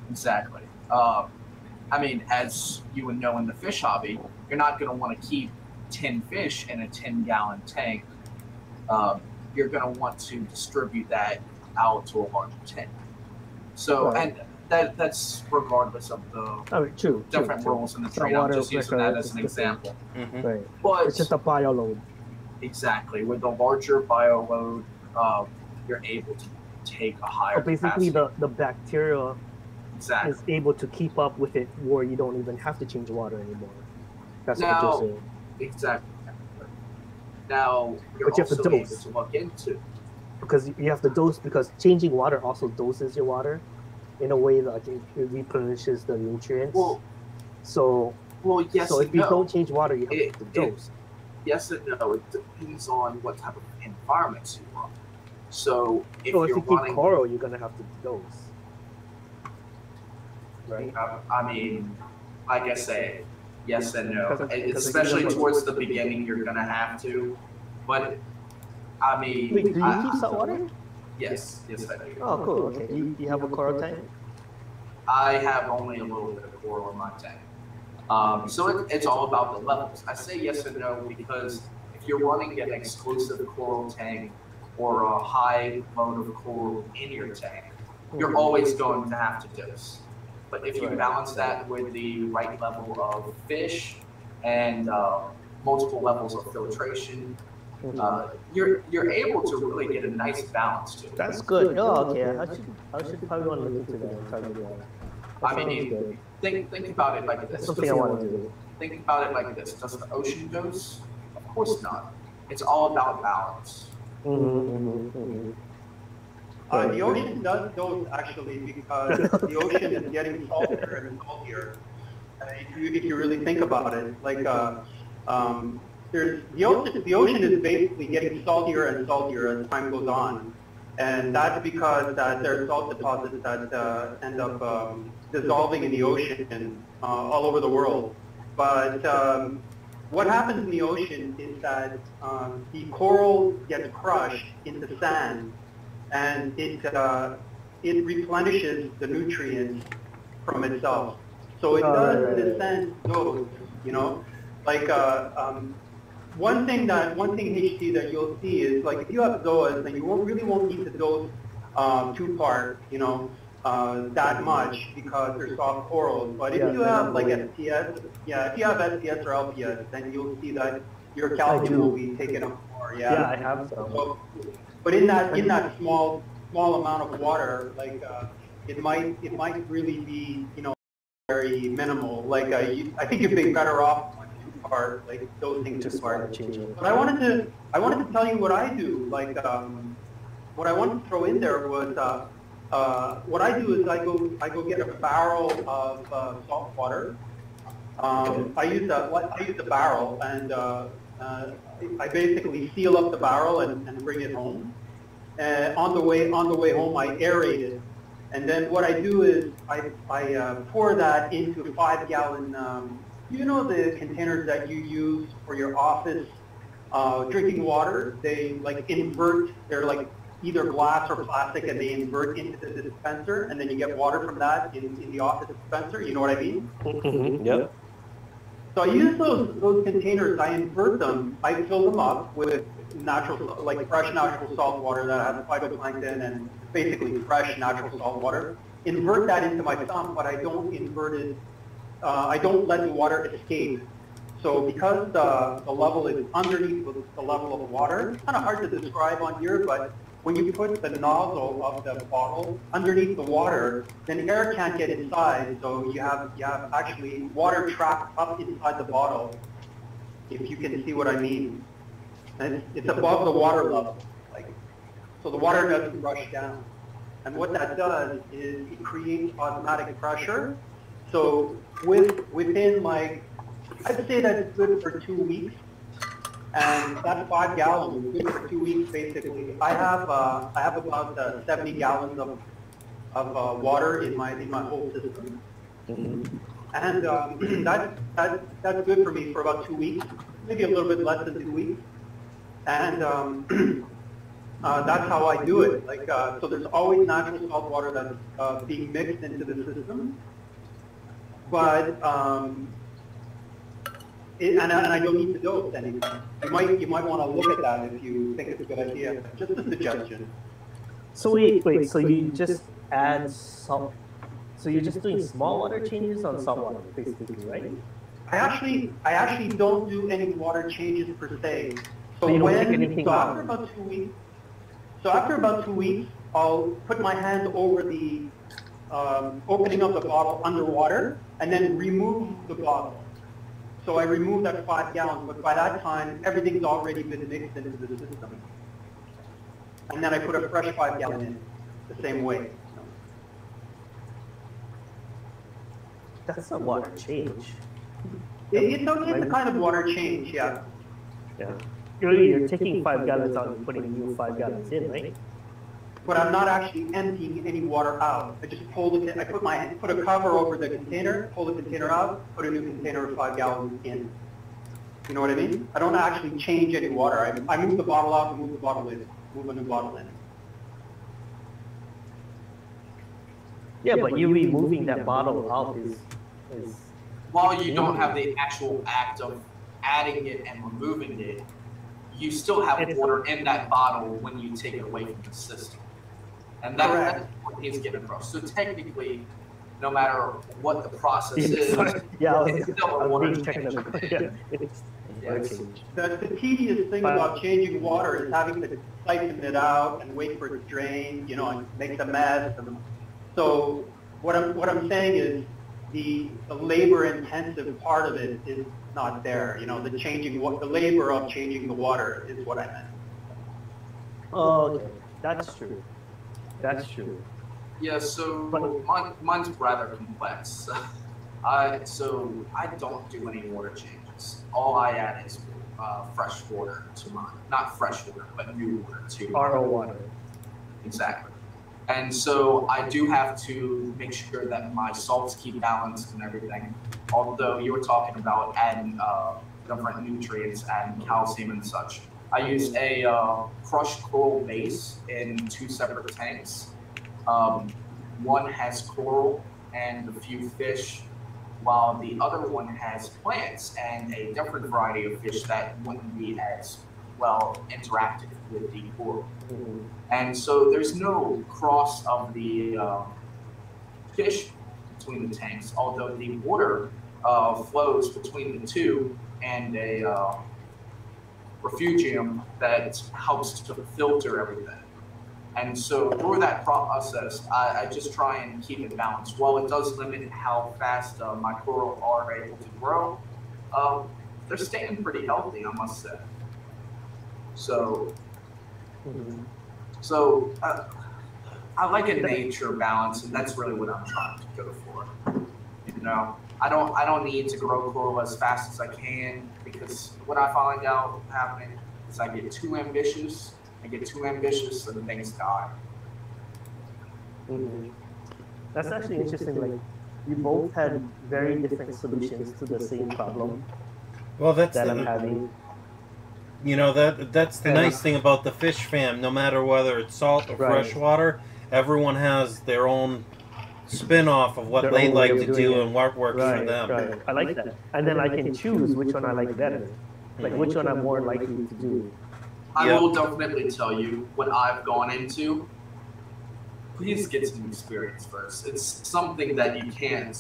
Exactly. I mean, as you would know in the fish hobby, you're not going to want to keep 10 fish in a 10-gallon tank. You're going to want to distribute that out to a larger tank. So, and that's regardless of the different rules in the trade. I'm just using that as an example. Right. But it's just a bio load. Exactly. With the larger bio load, you're able to take a higher basically capacity. the bacteria is able to keep up with it where you don't even have to change water anymore. That's what you're saying. Exactly. Now, you're But you have to also able dose. to look into. Because you have to dose, because changing water also doses your water in a way that it replenishes the nutrients. Well, so yes so and if you no. don't change water, you have to dose. Yes and no. It depends on what type of environments you run. So if So if you're you keep running, coral, you're gonna have to dose. Right? I mean, like I say, yes and no. Because Especially towards the beginning, you're gonna have to. But I mean, Wait, do you keep salt water? Yes, I do. Oh, cool. Okay. You have a coral tank? I have only a little bit of coral in my tank. So it's all about the levels. I say yes and no because if you're running an exclusive coral tank or a high load of coral in your tank, you're always going to have to dose. But if you balance that with the right level of fish and multiple levels of filtration, you're able to really get a nice balance to it. That's good. Oh, okay. I should probably want to look into that and try to do that. I mean, think about it like this. That's something I want to do. Think about it like this. Does the ocean dose? Of course not. It's all about balance. The ocean does dose actually because the ocean is getting saltier and saltier. If you really think about it, like the ocean is basically getting saltier and saltier as time goes on, and that's because there are salt deposits that end up dissolving in the ocean all over the world. But what happens in the ocean is that the coral gets crushed into sand, and it replenishes the nutrients from itself. So it does, in a sense, dose. You know, like one thing HT that you'll see is like if you have zoas, then you really won't need to dose too far, you know, that much because they're soft corals. But if you have like SPS, if you have SPS or LPS, then you'll see that your calcium will be taken up more. Yeah, I have some. So, but in that small amount of water, like it might really be, you know, very minimal. Like I think you'd be better off on two part, like those things just part. But I wanted to tell you what I do. Like what I wanted to throw in there was what I do is I go get a barrel of salt water. I use a barrel, and I basically seal up the barrel and bring it home. On the way home, I aerate it, and then what I do is I pour that into a 5-gallon. You know the containers that you use for your office drinking water? They like invert. They're like either glass or plastic, and they invert into the dispenser, and then you get water from that in the office dispenser. You know what I mean? Yep. So I use those containers, I invert them, I fill them up with natural, like fresh natural salt water that has phytoplankton and basically fresh natural salt water. Invert that into my sump, but I don't invert it, I don't let the water escape. So because the level is underneath the level of water, it's kind of hard to describe on here, but when you put the nozzle of the bottle underneath the water, then air can't get inside, so you have actually water trapped up inside the bottle, if you can see what I mean. And it's above the water level, like, so the water doesn't rush down. And what that does is it creates osmotic pressure. So within like, I'd say that's good for 2 weeks. And that's 5 gallons, good for 2 weeks basically. I have about 70 gallons of water in my whole system, and that's good for me for about 2 weeks, maybe a little bit less than 2 weeks, and that's how I do it. Like so, there's always natural salt water that's being mixed into the system, but. And I don't need to dose anything. You might want to look at that if you think it's a good idea. Just a suggestion. So wait. So you just add salt. So you're just doing small water changes on salt water, basically, right? I actually don't do any water changes per se. So you don't take anything after about 2 weeks. So after about 2 weeks, I'll put my hand over the opening of the bottle underwater and then remove the bottle. So I removed that 5 gallons, but by that time, everything's already been mixed into the system. And then I put a fresh 5 gallon in the same way. That's a water change. It's a kind of water change, yeah. Yeah. You're taking 5 gallons out and putting new 5 gallons in, right? But I'm not actually emptying any water out. I just pulled it. I put a cover over the container, pull the container out, put a new container of 5 gallons in. You know what I mean? I don't actually change any water. I move the bottle out and move the bottle in, move a new bottle in. Yeah, but you removing that bottle out is while you don't have the actual act of adding it and removing it, you still have water in that bottle when you take it away from the system. And that's what he's getting across. So technically, no matter what the process is, it's still a water change. The tedious thing about changing water is having to siphon it out and wait for it to drain, you know, and make a mess. So what I'm saying is the labor-intensive part of it is not there. You know, the labor of changing the water is what I meant. Oh, okay. That's true. That's true. Yeah, so mine's rather complex. So I don't do any water changes. All I add is fresh water to mine. Not fresh water, but new water to mine. RO water. Exactly. And so I do have to make sure that my salts keep balanced and everything. Although you were talking about adding different nutrients, adding calcium and such. I use a crushed coral base in 2 separate tanks. One has coral and a few fish, while the other one has plants and a different variety of fish that wouldn't be as well interactive with the coral. And so there's no cross of the fish between the tanks, although the water flows between the two and a refugium that helps to filter everything. And so through that process, I just try and keep it balanced. While it does limit how fast my coral are able to grow, they're staying pretty healthy, I must say. So, I like a nature balance, and that's really what I'm trying to go for. You know, I don't need to grow coral as fast as I can, because what I find out happening is I get too ambitious. And things die. That's actually interesting. Like, you both had very different solutions to the same problem. Well, that's I'm having. You know, that's the nice thing about the fish fam. No matter whether it's salt or fresh water, everyone has their own spin-off of what they like to do and what works for them. Right. I like that. And then I can choose which one I like better. Like which one I'm more likely to do. I will definitely tell you what I've gone into. Please get some experience first. It's something that you can't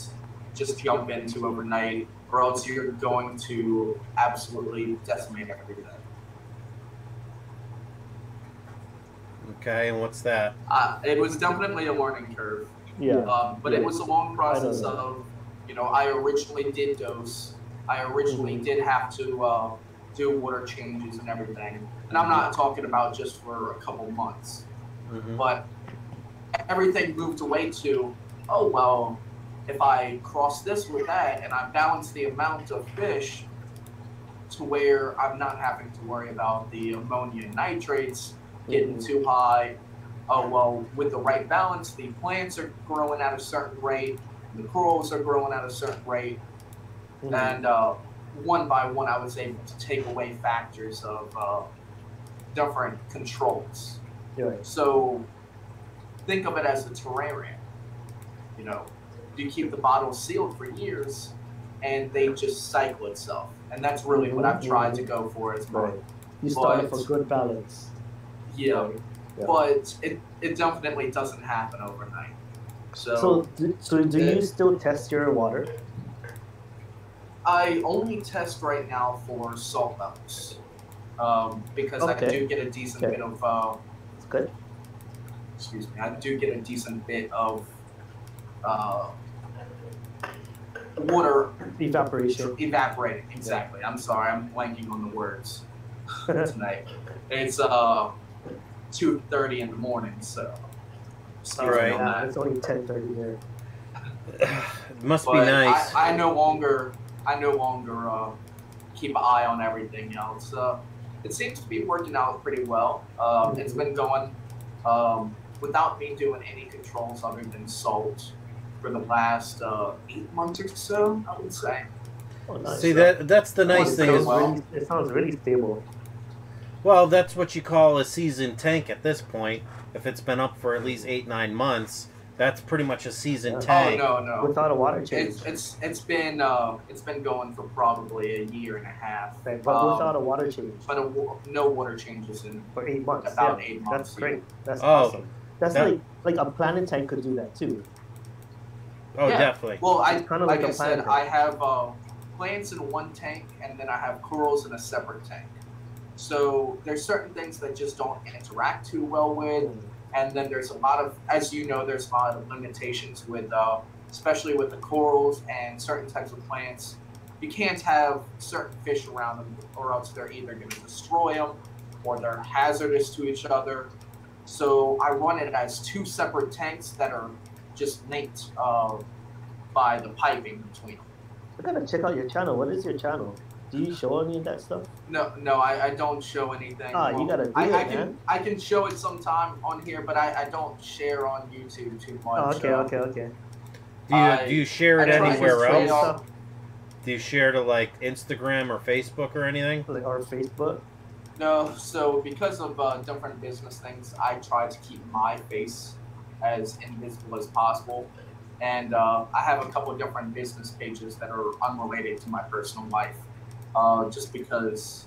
just jump into overnight, or else you're going to absolutely decimate everything. Okay, and what's that? It was definitely a learning curve. But it was a long process of, you know, I originally did dose. I originally did have to do water changes and everything. And I'm not talking about just for a couple months. But everything moved away to, oh, well, if I cross this with that and I balance the amount of fish to where I'm not having to worry about the ammonia and nitrates getting too high. Oh, well, with the right balance, the plants are growing at a certain rate, the corals are growing at a certain rate, and one by one, I was able to take away factors of different controls. So think of it as a terrarium. You know, you keep the bottle sealed for years, and they just cycle itself, and that's really what I've tried to go for as well. You started for good balance. But it definitely doesn't happen overnight. So do you still test your water? I only test right now for salt levels, because I do get a decent bit of. That's good. Excuse me, I do get a decent bit of water Evaporation. evaporating. Exactly. I'm sorry, I'm blanking on the words tonight. It's 2:30 in the morning, so. All right. Yeah, it's only 10:30 there. It must But be nice. I no longer keep an eye on everything else. It seems to be working out pretty well. It's been going without me doing any controls other than salt for the last 8 months or so, I would say. Oh, nice. See, that's the nice thing is, it sounds really stable. well, that's what you call a seasoned tank at this point. If it's been up for at least 8-9 months, that's pretty much a seasoned tank. Oh no. Without a water change. It's been going for probably a year and a half. Right, but without a water change. But no water changes in For 8 months. about yeah, 8 months. That's great. That's Oh, awesome. That's that- like a planet tank could do that too. Oh, Yeah. definitely. Well, It's kinda like like I a said, planet I have plants in one tank, and then I have corals in a separate tank. So there's certain things that just don't interact too well with, and then there's a lot of, as you know, there's a lot of limitations with, especially with the corals and certain types of plants. You can't have certain fish around them, or else they're either going to destroy them, or they're hazardous to each other. So I run it as 2 separate tanks that are just linked by the piping between them. I gotta check out your channel. What is your channel? Do you show any of that stuff? No, I don't show anything. You gotta do I it, can man. I can show it sometime on here, but I don't share on YouTube too much. Oh, okay. Do you share it I try to anywhere stay else? off- Do you share to like Instagram or Facebook or anything? Like our Facebook. No, so because of different business things, I try to keep my face as invisible as possible. And I have a couple of different business pages that are unrelated to my personal life, just because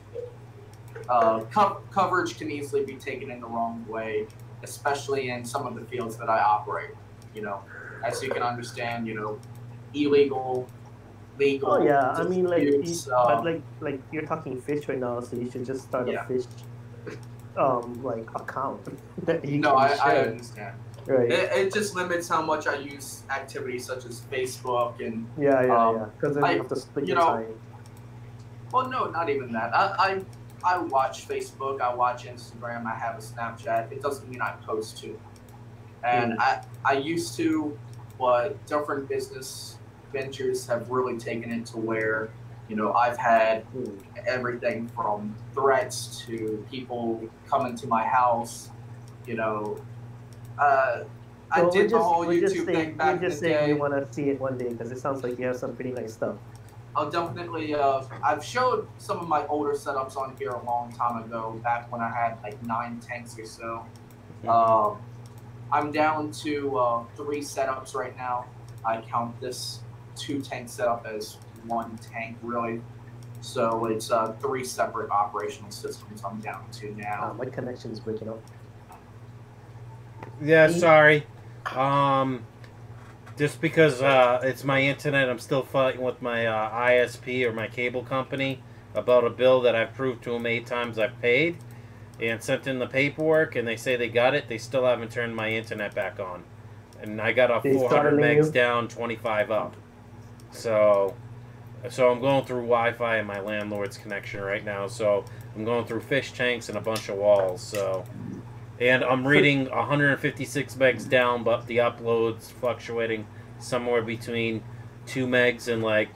coverage can easily be taken in the wrong way, especially in some of the fields that I operate. You know, as you can understand, you know, illegal, legal. Oh yeah, I mean like, disputes, but like you're talking fish right now, so you should just start Yeah. a fish, like account that you no, can I share. understand. Right. It just limits how much I use activities such as Facebook and Yeah. Because then I- you have to split you your know, time. well, no, not even that. I watch Facebook, I watch Instagram, I have a Snapchat. It doesn't mean I post to. And I used to, but different business ventures have really taken it to where, you know, I've had everything from threats to people coming to my house, you know. I So did the whole YouTube thing back in We're the just saying day. we want to see it one day because it sounds like you have some pretty nice stuff. I'll definitely, I've showed some of my older setups on here a long time ago, back when I had like 9 tanks or so. I'm down to 3 setups right now. I count this 2 tank setup as 1 tank, really. So it's 3 separate operational systems I'm down to now. My connection's breaking up. Yeah, sorry. Just because it's my internet, I'm still fighting with my ISP or my cable company about a bill that I've proved to them 8 times I've paid and sent in the paperwork, and they say they got it. They still haven't turned my internet back on. And I got a They 400 startling megs you? down, 25 up. So I'm going through Wi-Fi and my landlord's connection right now. So I'm going through fish tanks and a bunch of walls. So, and I'm reading 156 megs down, but the upload's fluctuating somewhere between 2 megs and like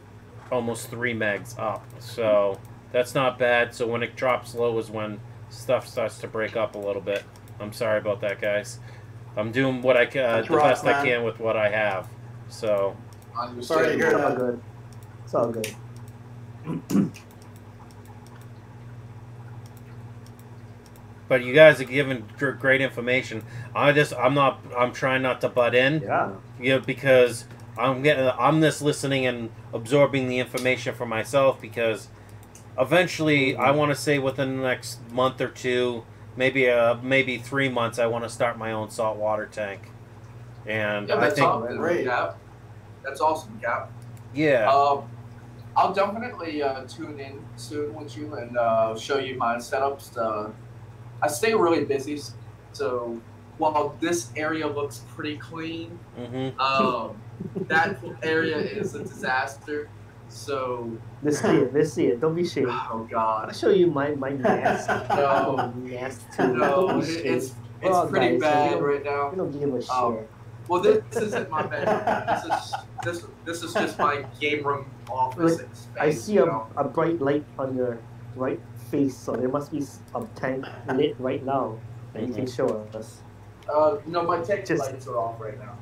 almost 3 megs up. So that's not bad. So when it drops low is when stuff starts to break up a little bit. I'm sorry about that, guys. I'm doing what I can, the best I can with what I have. So. Sorry to hear It's all that. good. It's all good. But you guys are giving great information. I'm trying not to butt in. Yeah. Because I'm just listening and absorbing the information for myself, because eventually I want to say within the next month or 2, maybe 3 months, I want to start my own saltwater tank. And Yeah, I that's think awesome, Great. Cap. That's awesome, Cap. yeah. I'll definitely tune in soon with you and show you my setups. I stay really busy, so while this area looks pretty clean, Mm-hmm. that area is a disaster. So Let's see it. Let's see it. Don't be ashamed. oh I'll god, show you my nest. No. Nest too. no, Don't be ashamed. it's We're all pretty guys, so bad we right now. don't give a shit. Well, this isn't my bedroom. This is just my game room office space. I see a bright light on your right face, so there must be a tank lit right now that you can show us. No, my tech Just- lights are off right now.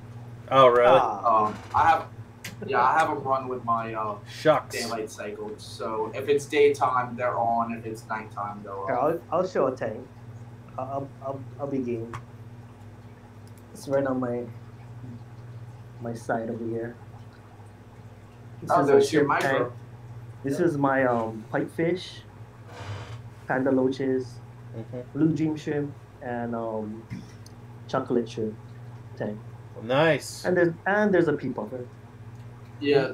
Oh, really? Ah, I have them run with my Shucks. daylight cycle. So if it's daytime, they're on. If it's nighttime, they're here, off. I'll show a tank. I'll be game. It's right on my side over here. This Oh, is a there's your shrimp tank. micro. This is my pipefish, panda loaches, blue dream shrimp, and chocolate shrimp tank. Nice. And there's a pea puffer. Yeah.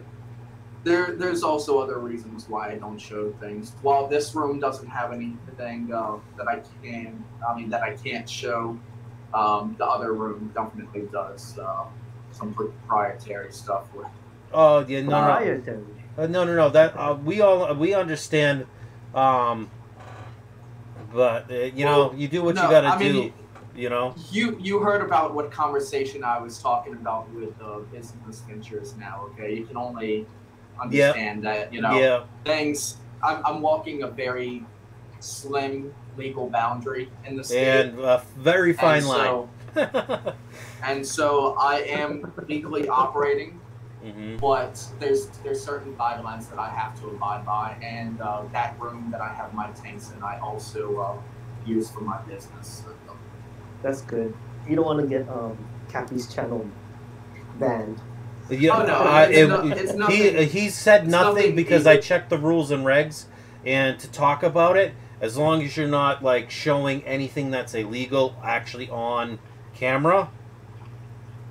There's also other reasons why I don't show things. While this room doesn't have anything that I can't show, the other room definitely does some proprietary stuff with. Oh, yeah, no. Proprietary. No. That we understand, but you know, you do what you gotta do. You know. You heard about what conversation I was talking about with business ventures now. Okay, you can only understand that things. I'm walking a very slim legal boundary in the state, and a very fine line. And so I am legally operating. But there's certain guidelines that I have to abide by, and that room that I have my tanks in, I also use for my business. That's good. You don't want to get Cappy's channel banned. Yeah, Oh, no, it's nothing. He said nothing nothing because evil. I checked the rules and regs, and to talk about it, as long as you're not like showing anything that's illegal actually on camera.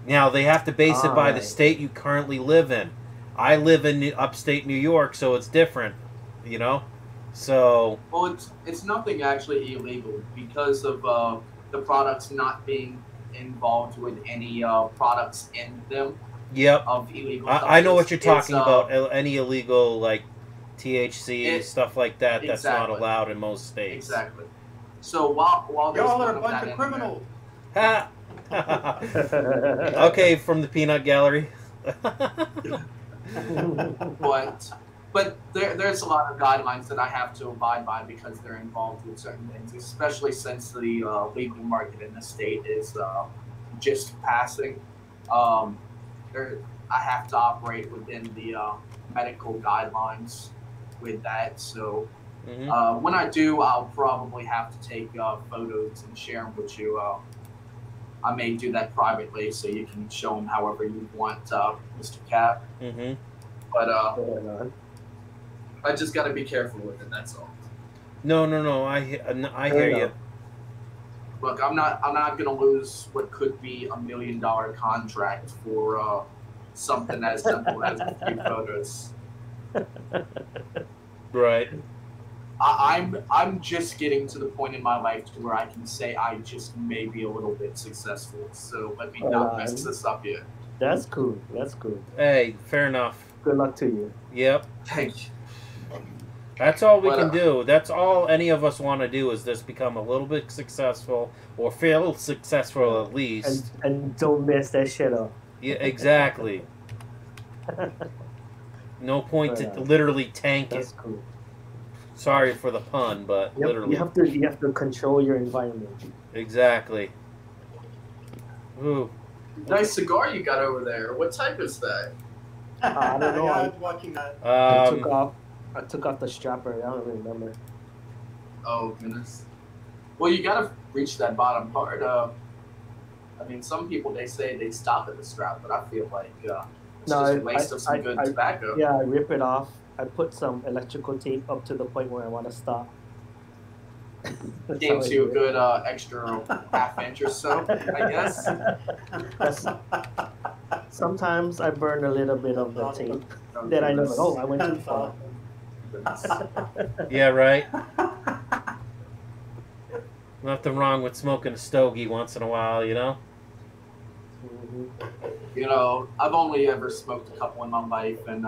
Now, they have to base it by the state you currently live in. I live in upstate New York, so it's different, you know? So... Well, it's nothing actually illegal because of the products not being involved with any products in them. Yep. Of illegal I know what you're talking about. about. Any illegal, like, THC, stuff like that, that's not Exactly. allowed in most states. Exactly. So while there's Y'all are none a of bunch that of in criminals. Ha! Okay, from the peanut gallery. But there's a lot of guidelines that I have to abide by because they're involved with certain things, especially since the legal market in the state is just passing. I have to operate within the medical guidelines with that. So when I do, I'll probably have to take photos and share them with you. I may do that privately so you can show them however you want, Mr. Cap. But I just got to be careful with it. That's all. No. I hear you. Look, I'm not gonna lose what could be $1 million contract for something as simple as a few photos. Right. I'm just getting to the point in my life to where I can say I just may be a little bit successful. So let me not mess this up yet. That's cool. That's cool. Hey, fair enough. Good luck to you. Yep. Thank you. That's all we can do. That's all any of us want to do is just become a little bit successful or feel successful at least. And don't mess that shit up. Yeah, exactly. No point to literally tank That's it. cool. Sorry for the pun, but Yep, literally. you have to control your environment. Exactly. Ooh. Nice cigar you got over there. What type is that? I don't know. Yeah, I was watching that. I took off the strapper. I don't remember. Oh goodness. Well, you gotta reach that bottom part. I mean, some people they say they stop at the strap, but I feel like it's just a waste of some good tobacco. Yeah, I rip it off. I put some electrical tape up to the point where I want to stop. Gains you a good extra half inch or so, I guess. Sometimes I burn a little bit of the tape. Then I know, I went too far. Yeah, right. Nothing wrong with smoking a stogie once in a while, you know? You know, I've only ever smoked a couple in my life, and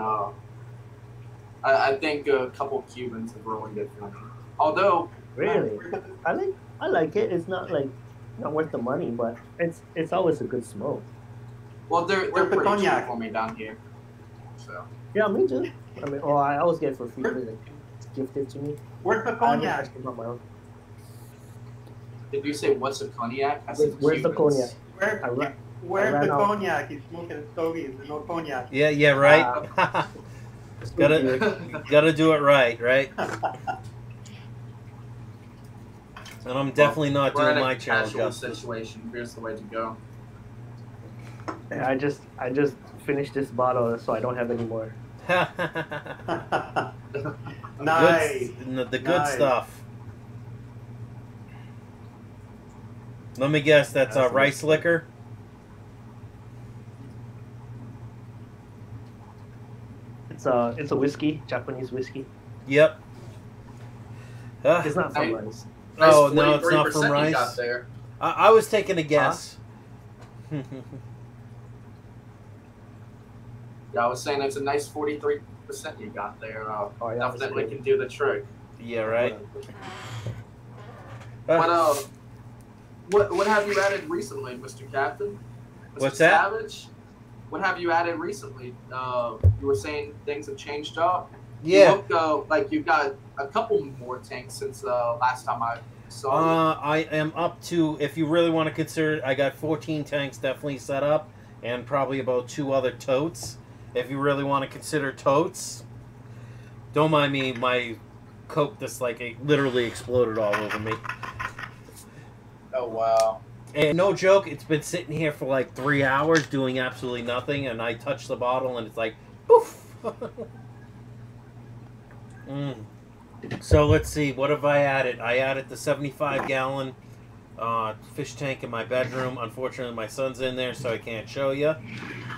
I think a couple Cubans have ruined it for me. Although, Really, I like it. It's not like not worth the money, but it's always a good smoke. well, they're Where's the pretty cheap cognac? for me down here. So Yeah, me too. I mean, oh, I always get it for free. Like, it's gifted to me. Where's the I haven't cognac? actually bought my own. did you say what's a cognac? I said Where's the Cubans. cognac? Where's I ran the out. cognac? He's smoking a stogie. There's no cognac. Yeah, right. Gotta do it right? And I'm definitely not We're in doing a my channel casual justice. situation. Here's the way to go. Yeah, I just finished this bottle, so I don't have any more. Nice. The good Nice. stuff. Let me guess, that's That's rice nice. liquor? It's a whiskey, Japanese whiskey. Yep. It's not from Nice. rice. Oh, no, it's not 43% from you rice. got there. I was taking a guess. Yeah, I was saying it's a nice 43% you got there. Oh, yeah, that's Definitely good. Uh, can do the trick. Yeah, right. But What have you added recently, Mr. Captain? Mr. What's that? Savage? What have you added recently? You were saying things have changed up. Yeah. You look like you've got a couple more tanks since last time I saw you. I am up to, if you really want to consider it, I got 14 tanks definitely set up, and probably about 2 other totes. If you really want to consider totes, don't mind me. My Coke just like it literally exploded all over me. Oh wow! And no joke, it's been sitting here for like 3 hours doing absolutely nothing, and I touch the bottle and it's like, poof. So let's see, what have I added? I added the 75-gallon fish tank in my bedroom. Unfortunately, my son's in there, so I can't show you.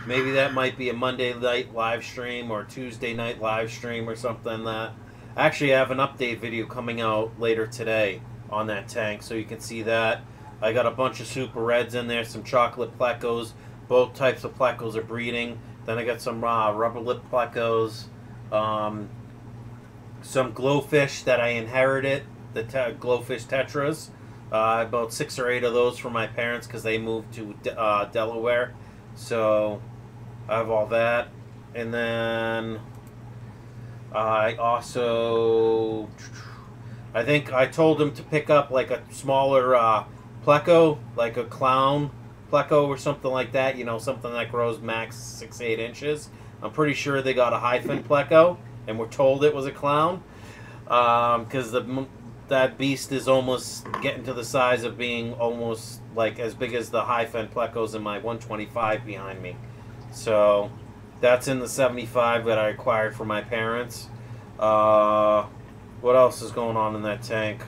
Maybe that might be a Monday night live stream or Tuesday night live stream or something. That actually, I have an update video coming out later today on that tank, so you can see that. I got a bunch of super reds in there, some chocolate plecos. Both types of plecos are breeding. Then I got some rubber lip plecos. Some glowfish that I inherited, the glowfish tetras. About 6 or 8 of those from my parents because they moved to Delaware. So I have all that. And then I also, I think I told him to pick up like a smaller pleco, like a clown pleco or something like that. You know, something that grows max 6-8 inches. I'm pretty sure they got a hyphen pleco, and we're told it was a clown, because that beast is almost getting to the size of being almost like as big as the hyphen plecos in my 125 behind me. So that's in the 75 that I acquired from my parents. What else is going on in that tank?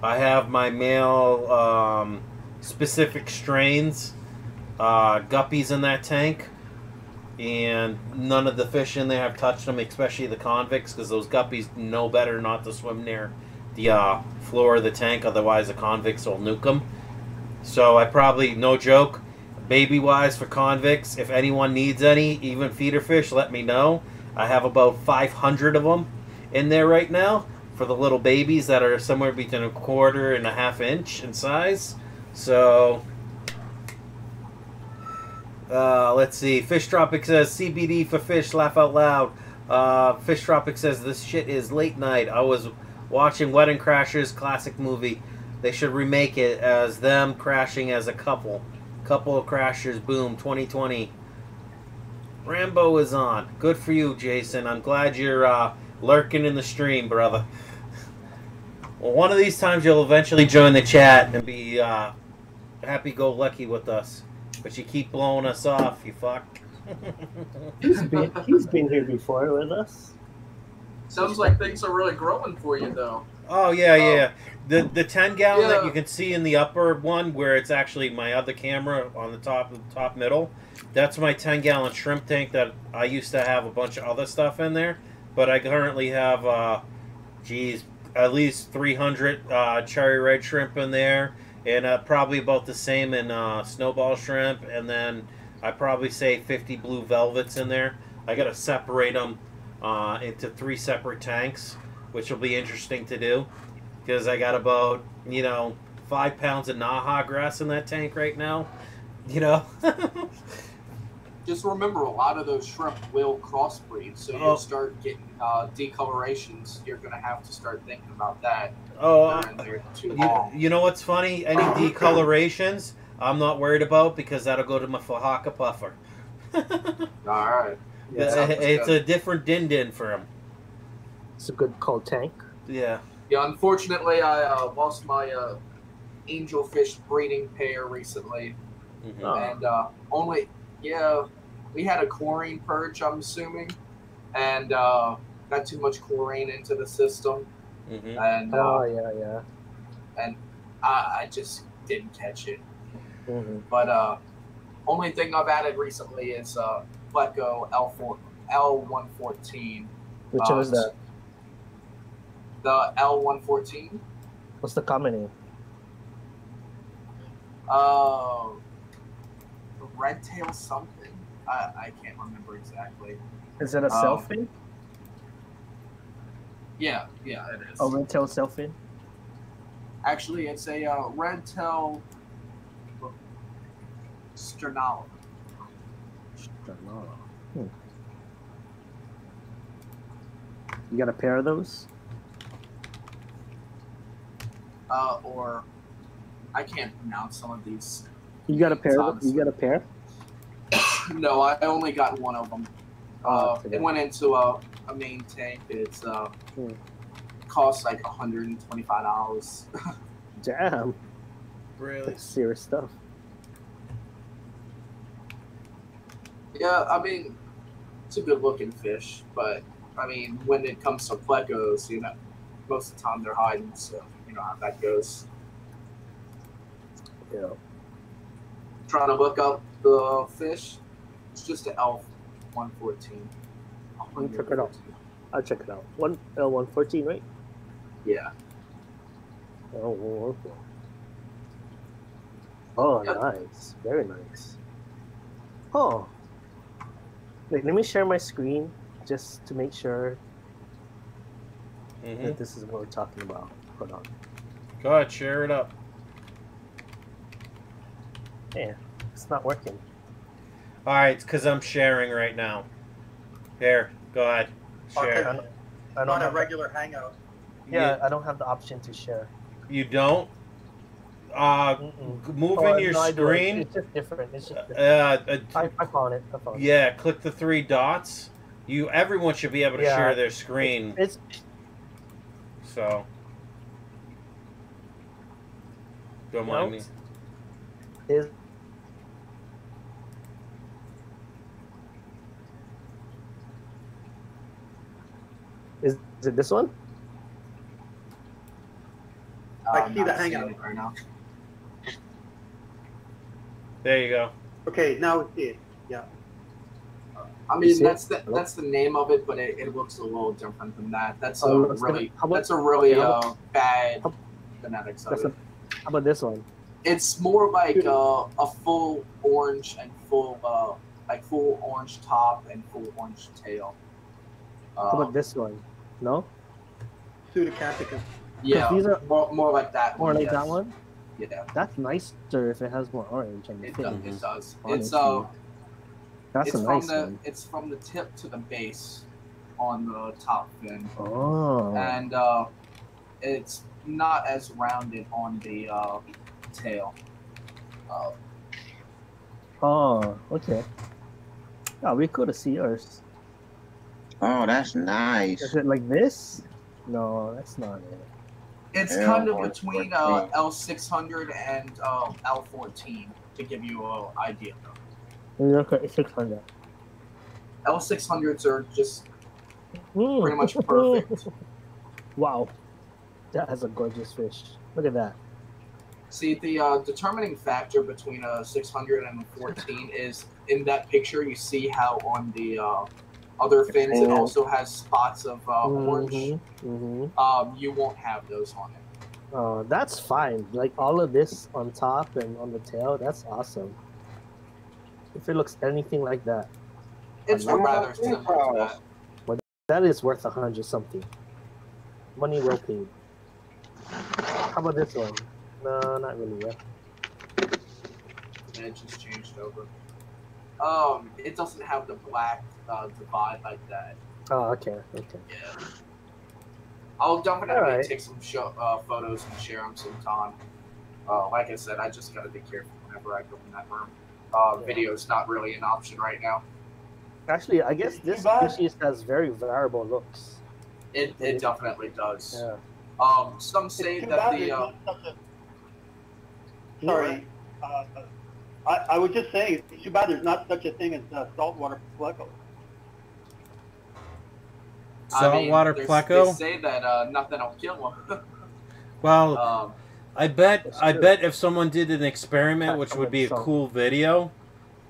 I have my male specific strains guppies in that tank. And none of the fish in there have touched them, especially the convicts, because those guppies know better not to swim near the floor of the tank, otherwise the convicts will nuke them. So I probably, no joke, baby-wise for convicts, if anyone needs any, even feeder fish, let me know. I have about 500 of them in there right now for the little babies that are somewhere between 1/4 and 1/2 inch in size. So let's see. Fish Tropic says CBD for fish. Laugh out loud. Fish Tropic says this shit is late night. I was watching Wedding Crashers classic movie. They should remake it as them crashing as a couple. Couple of crashers. Boom. 2020. Rambo is on. Good for you, Jason. I'm glad you're lurking in the stream, brother. Well, one of these times you'll eventually join the chat and be happy-go-lucky with us. But you keep blowing us off, you fuck. He's been here before with us. Sounds like things are really growing for you, though. Oh, yeah, yeah. The 10-gallon that Yeah. you can see in the upper one, where it's actually my other camera on the top middle, that's my 10-gallon shrimp tank that I used to have a bunch of other stuff in there. But I currently have, at least 300 cherry red shrimp in there, and probably about the same in snowball shrimp, and then I probably say 50 blue velvets in there. I got to separate them into 3 separate tanks, which will be interesting to do because I got about 5 pounds of Naha grass in that tank right now. Just remember, a lot of those shrimp will crossbreed, so you'll start getting decolorations. You're going to have to start thinking about that. You know what's funny? Any decolorations, I'm not worried about because that'll go to my Flahaka puffer. All right. It's a different din for him. It's a good cold tank. Yeah. Yeah. Unfortunately, I lost my angelfish breeding pair recently, and we had a chlorine purge, I'm assuming, and got too much chlorine into the system, and and I just didn't catch it. But only thing I've added recently is Pleco L114. Which one is that? The L114. What's the common name? Red tail something. I can't remember exactly. Is it a selfie? Yeah, it is. A red tail selfie? Actually, it's a red tail sternala. You got a pair of those? Or I can't pronounce some of these. You got a pair? You got a pair? No, I only got one of them. It went into a main tank. It's cost like $125. Damn. Really? That's serious stuff. Yeah, I mean, it's a good looking fish, but I mean, when it comes to plecos, most of the time they're hiding, so you know how that goes. Yeah. Trying to look up the fish. It's just an L114. I'll check it out. I'll check it out. L114, right? Yeah. Oh, okay. Oh, Yep. Nice. Very nice. Oh. Wait, let me share my screen just to make sure that this is what we're talking about. Hold on. Go ahead, share it up. Yeah, it's not working. All right, it's because I'm sharing right now. Here, go ahead. Share. Okay. I don't Not a have regular hangout. Yeah, I don't have the option to share. You don't? Moving your screen. It's just different. It's just different. I found it. Yeah, click the 3 dots. Everyone should be able to share their screen. So, don't mind me. Is it this one? I see the hangout right now. There you go. Okay, now it's it. Yeah. I mean, that's the name of it, but it looks a little different than that. That's a really bad phonetics of it. How about this one? It's more like a full orange and full orange top and full orange tail. How about this one? No? Pseudocaticus. Yeah, these are more like that one. More like that one? Yeah. That's nicer if it has more orange on the fin. It does. Honestly. That's a nice one. It's from the tip to the base on the top fin. Oh. And it's not as rounded on the tail. Oh, okay. Oh, we could have see yours. Oh, that's nice. Is it like this? No, that's not it. It's kind of between L600 and L14 to give you an idea. Okay, 600. L600s are just pretty much perfect. Wow, that has a gorgeous fish. Look at that. See, the determining factor between a 600 and a 14 is in that picture. You see how on the other fins. It Yeah. also has spots of orange. You won't have those on it. Oh, that's fine. Like all of this on top and on the tail, that's awesome. If it looks anything like that, It's I'm rather similar to that. well, that is worth 100 something. Money well paid. How about this one? No, not really. Yeah. And it just changed over. It doesn't have the black divide like that. Oh, okay, okay. Yeah. I'll definitely Alright. take some photos and share them sometime. Like I said, I just gotta be careful whenever I go in that room. Video is not really an option right now. Actually, I guess this species has very variable looks. It definitely does. Yeah. Some say It's too that bad the there's not such a- sorry, I was just saying, it's too bad there's not such a thing as saltwater pleco. Saltwater They pleco. say that nothing will kill them. Well, I bet if someone did an experiment, which would be a cool video,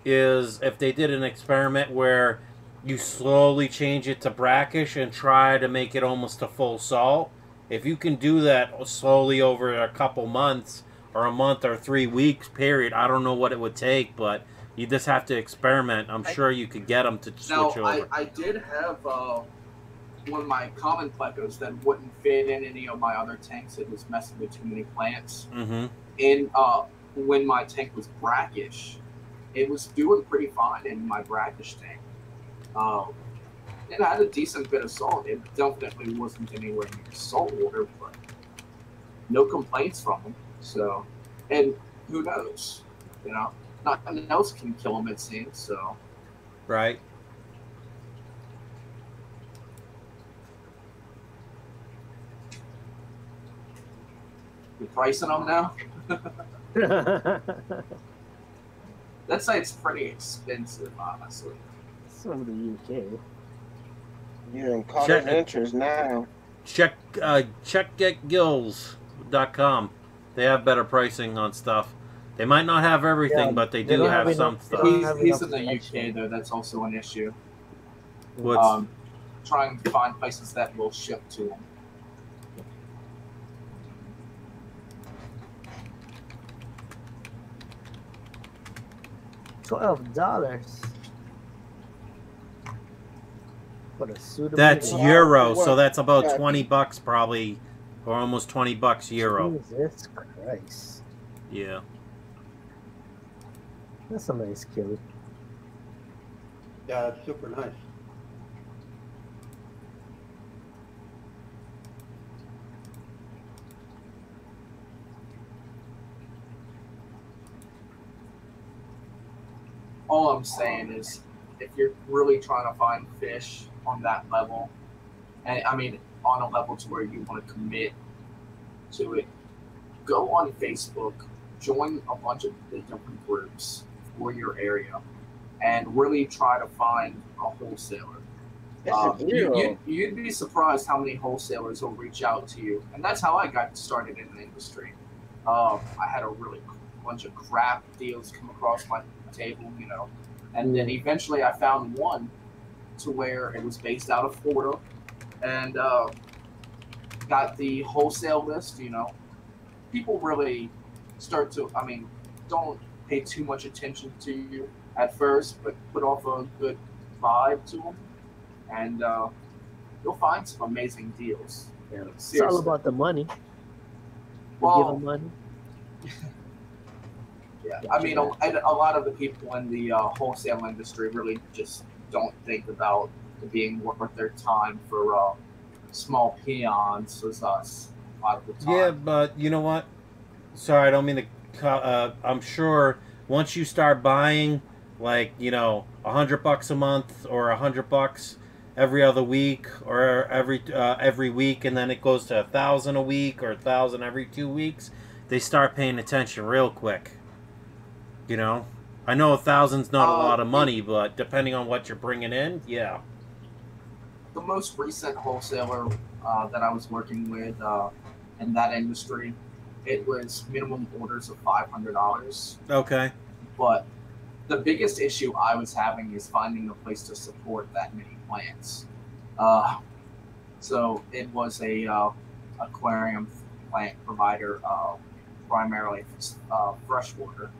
is if they did an experiment where you slowly change it to brackish and try to make it almost a full salt. If you can do that slowly over a couple months or a month or 3 weeks period, I don't know what it would take, but you just have to experiment. I'm sure you could get them to switch over. I did have one of my common plecos that wouldn't fit in any of my other tanks. It was messing with too many plants. And when my tank was brackish, it was doing pretty fine in my brackish tank. It had a decent bit of salt. It definitely wasn't anywhere near salt water, but no complaints from them. So, and who knows? You know, nothing else can kill them, it seems. So, Right. you're pricing them now? That site's pretty expensive, honestly. From the UK. You're in cottage interest now. Checkgetgills.com. They have better pricing on stuff. They might not have everything, but they do have some stuff. He's in the UK, though. That's also an issue. What's trying to find places that will ship to him. $12 for a suitable. That's euro, so that's about 20 bucks probably, or almost 20 bucks euro. Jesus Christ. Yeah. That's a nice kill. Yeah, that's super nice. All I'm saying is, if you're really trying to find fish on that level, and I mean on a level to where you want to commit to it, go on Facebook, join a bunch of the different groups for your area, and really try to find a wholesaler. You'd be surprised how many wholesalers will reach out to you, and that's how I got started in the industry. I had a really bunch of crap deals come across my table, you know, and then eventually I found one to where it was based out of Florida, and got the wholesale list. You know, people really start to, I mean, don't pay too much attention to you at first, but put off a good vibe to them, and you'll find some amazing deals. Yeah. It's Seriously. all about the money. Well, give them money. Yeah, I mean, a lot of the people in the wholesale industry really just don't think about it being worth their time for small peons as us a lot of the time. Yeah, but you know what? Sorry, I don't mean to. I'm sure once you start buying, like, you know, $100 a month or $100 every other week or every week, and then it goes to $1,000 a week or $1,000 every 2 weeks, they start paying attention real quick. You know, I know $1,000's not a lot of money, but depending on what you're bringing in, yeah. The most recent wholesaler that I was working with in that industry, it was minimum orders of $500. Okay. But the biggest issue I was having is finding a place to support that many plants. So it was a aquarium plant provider, primarily freshwater.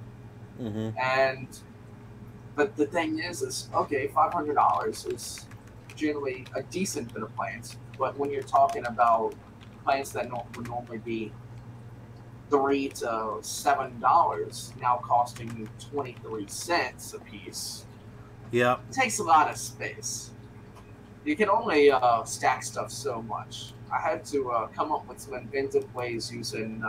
But the thing is okay, $500 is generally a decent bit of plants, but when you're talking about plants that would normally be $3 to $7 now costing you 23 cents a piece. Yeah, it takes a lot of space. You can only stack stuff so much. I had to come up with some inventive ways using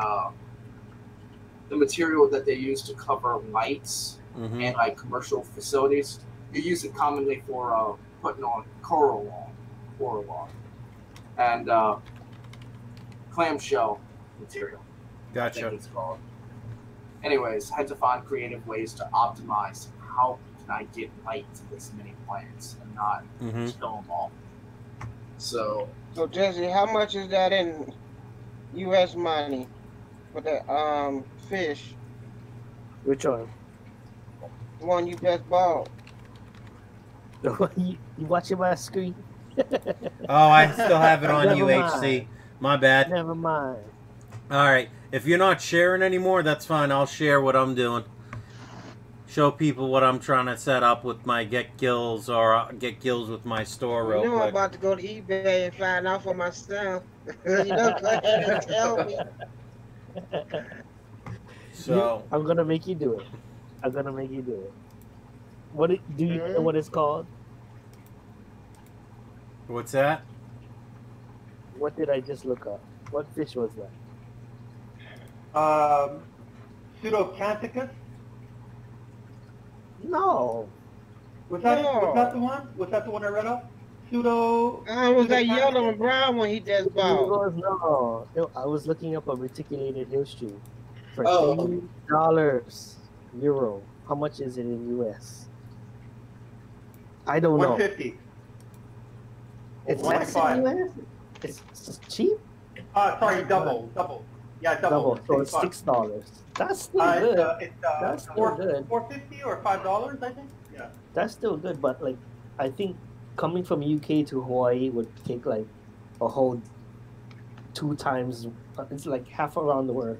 the material that they use to cover lights and like commercial facilities. You use it commonly for putting on coral on, and clamshell material. Gotcha. I think it's called. Anyways, I had to find creative ways to optimize how can I get light to this many plants and not kill them all. So Jesse, how much is that in U.S. money for the fish? Which one? The one you just bought. The one you watching my screen? Oh, I still have it on Never UHC. mind. My bad. Never mind. All right. If you're not sharing anymore, that's fine. I'll share what I'm doing. Show people what I'm trying to set up with my get gills or get gills with my store real quick. I'm about to go to eBay and find out for myself. You know, go ahead and tell me. So I'm gonna make you do it. I'm gonna make you do it. What do you know what it's called? what's that? What did I just look up? What fish was that? Pseudocanticus? No. Was that the one? Was that the one I read off? Pseudo. Was that yellow and brown one he just bought? No. I was looking up a reticulated hill stream for Oh. $80 euro. How much is it in US? I don't know. 150. It's less in US? It's cheap? Sorry, double. Yeah, double. So it's $6. That's still good. That's still good. $4.50 or $5, I think. Yeah. That's still good, but like, I think coming from UK to Hawaii would take like a whole 2 times. It's like half around the world.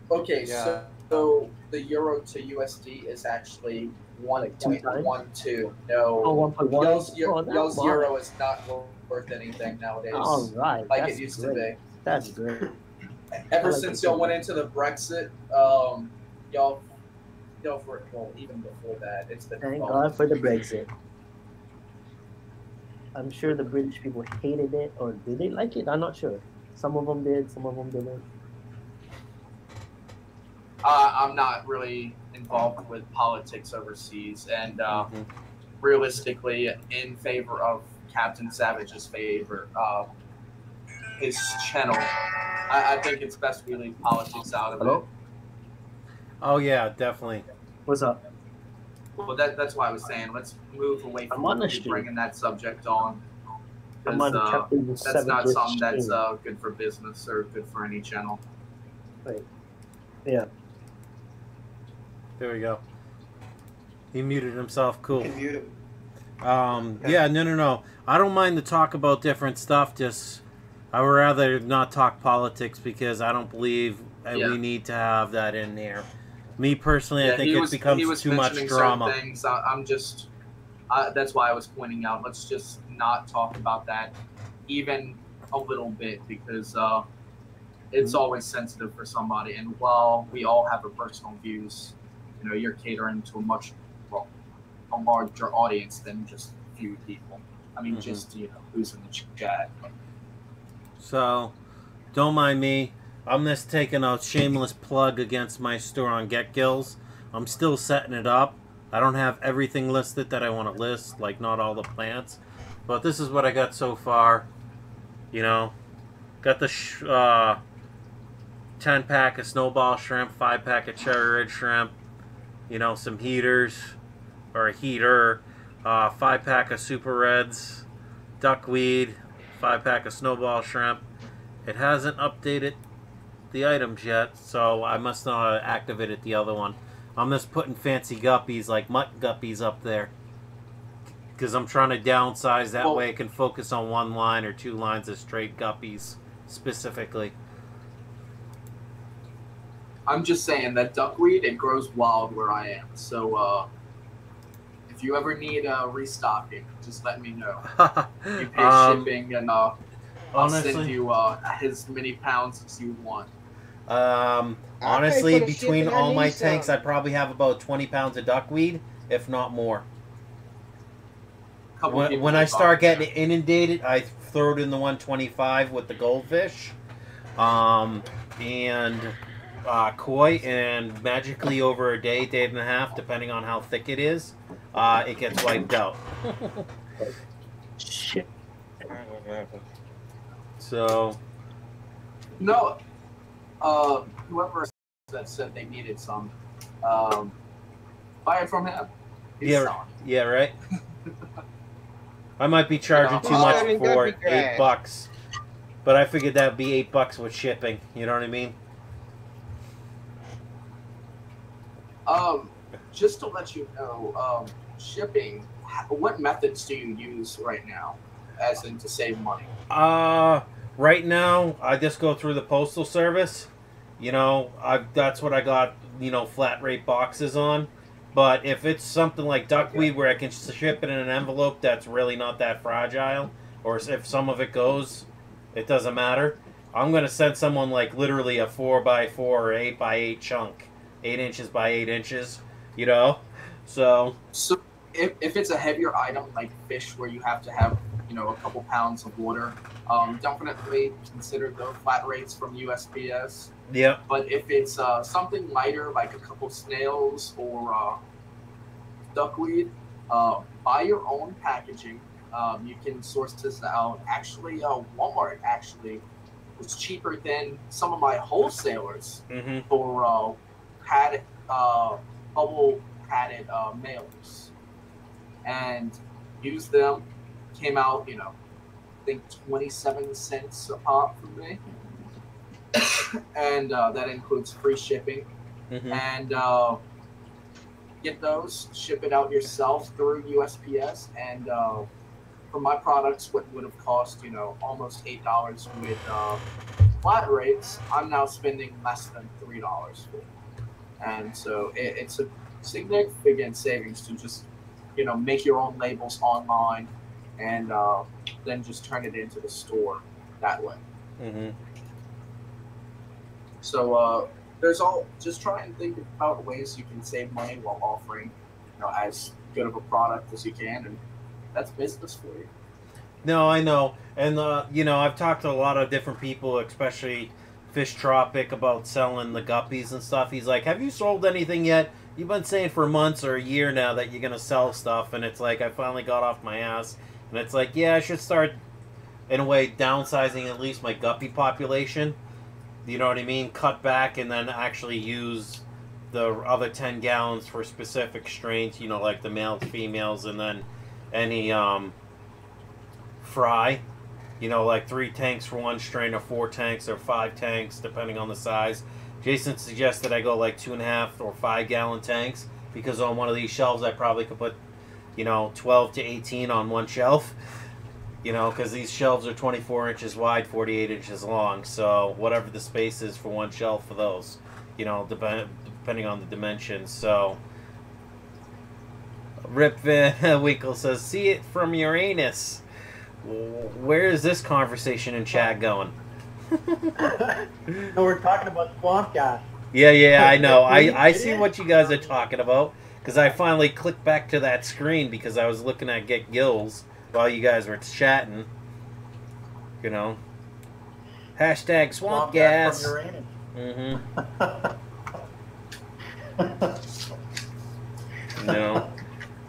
okay, Yeah. so the euro to USD is actually 1.12. No, Oh, 1.1. y'all's euro is not worth anything nowadays. All right. like That's it used great. to be. That's great. Ever like since it. y'all went into the Brexit, y'all for even before that, it's been Thank falling. God for the Brexit. I'm sure the British people hated it, or did they like it? I'm not sure. Some of them did, some of them didn't. I'm not really involved with politics overseas, and realistically, in favor of Captain Savage's his channel. I think it's best we leave politics out of Hello? it. Oh yeah, definitely. What's up? Well, that's why I was saying let's move away I'm from on the stream. bringing that subject on. I'm on Captain That's not Savage's something that's stream. good for business or good for any channel. Right. Yeah. There we go. He muted himself. Cool. Can mute him. Yeah, no. I don't mind to talk about different stuff. Just I would rather not talk politics because I don't believe we need to have that in there. Me personally, I think it becomes too much drama. Things. I'm just. That's why I was pointing out. Let's just not talk about that, even a little bit, because it's always sensitive for somebody. And while we all have our personal views, you're catering to a larger audience than just a few people. I mean, just who's in the chat. So, don't mind me. I'm just taking a shameless plug against my store on GetGills. I'm still setting it up. I don't have everything listed that I want to list, like not all the plants. But this is what I got so far. Got the 10-pack of snowball shrimp, 5-pack of cherry red shrimp, some heaters, or a heater, 5-pack of super reds, duckweed, 5-pack of snowball shrimp. It hasn't updated the items yet, so I must not have activated the other one. I'm just putting fancy guppies like mutt guppies up there because I'm trying to downsize. That way I can focus on one line or two lines of straight guppies specifically. I'm just saying that duckweed, it grows wild where I am. So if you ever need restocking, just let me know. You pay shipping, and I'll send you as many pounds as you want. Honestly, between all my tanks, I probably have about 20 pounds of duckweed, if not more. When I start getting inundated, I throw it in the 125 with the goldfish, and koi, and magically over a day, day and a half, depending on how thick it is, it gets wiped out. Shit. So. No. Whoever that said they needed some, buy it from him. Yeah, right. I might be charging too much for it, $8, but I figured that'd be $8 with shipping. You know what I mean? Just to let you know, shipping. What methods do you use right now, as in to save money? Right now, I just go through the postal service. You know, that's what I got, you know, flat rate boxes on. But if it's something like duckweed where I can ship it in an envelope that's really not that fragile, or if some of it goes, it doesn't matter. I'm going to send someone like literally a 4x4 or 8x8 chunk. 8 inches by 8 inches, you know? So if it's a heavier item like fish where you have to have, you know, a couple pounds of water, definitely consider those flat rates from USPS. Yeah. But if it's something lighter like a couple snails or duckweed, buy your own packaging. You can source this out. Actually, Walmart actually was cheaper than some of my wholesalers for bubble padded mailers, and use them. Came out, you know, I think 27 cents a pop for me, and that includes free shipping. And get those, ship it out yourself through USPS, and for my products, what would have cost, you know, almost $8 with flat rates, I'm now spending less than $3 for it. And so it's a significant savings to just, you know, make your own labels online and then just turn it into the store that way. So just try and think about ways you can save money while offering, you know, as good of a product as you can, and that's business for you. No, I know. And, you know, I've talked to a lot of different people, especially Fish Tropic, about selling the guppies and stuff. He's like, have you sold anything yet? You've been saying for months or a year now that you're going to sell stuff. And it's like, I finally got off my ass. And it's like, yeah, I should start, in a way, downsizing at least my guppy population. You know what I mean? Cut back and then actually use the other 10 gallons for specific strains, you know, like the males, females, and then any fry. You know, like 3 tanks for one strain, or 4 tanks, or 5 tanks, depending on the size. Jason suggested I go like 2.5 or 5 gallon tanks, because on one of these shelves I probably could put, you know, 12 to 18 on one shelf. You know, because these shelves are 24 inches wide, 48 inches long. So whatever the space is for one shelf for those, you know, depending on the dimensions. So Rip Van Winkle says, see it from your anus. Where is this conversation in chat going? No, we're talking about swamp gas. Yeah, I know. I see what you guys are talking about, because I finally clicked back to that screen because I was looking at Get Gills while you guys were chatting. You know. Hashtag swamp gas. From your anus. You know.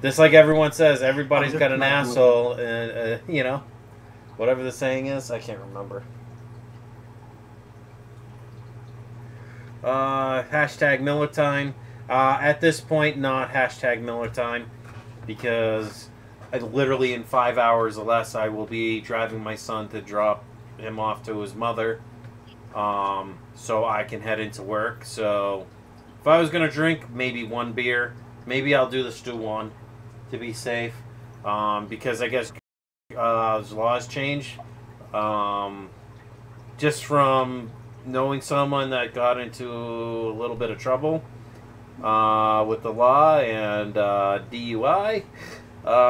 Just like everyone says, everybody's got an asshole, you know, whatever the saying is, I can't remember. Hashtag Miller time. At this point, not hashtag Miller time, because literally in 5 hours or less, I will be driving my son to drop him off to his mother, so I can head into work. So If I was gonna drink, maybe one beer. Maybe I'll do the stew one to be safe, because I guess laws change. Just from knowing someone that got into a little bit of trouble with the law and DUI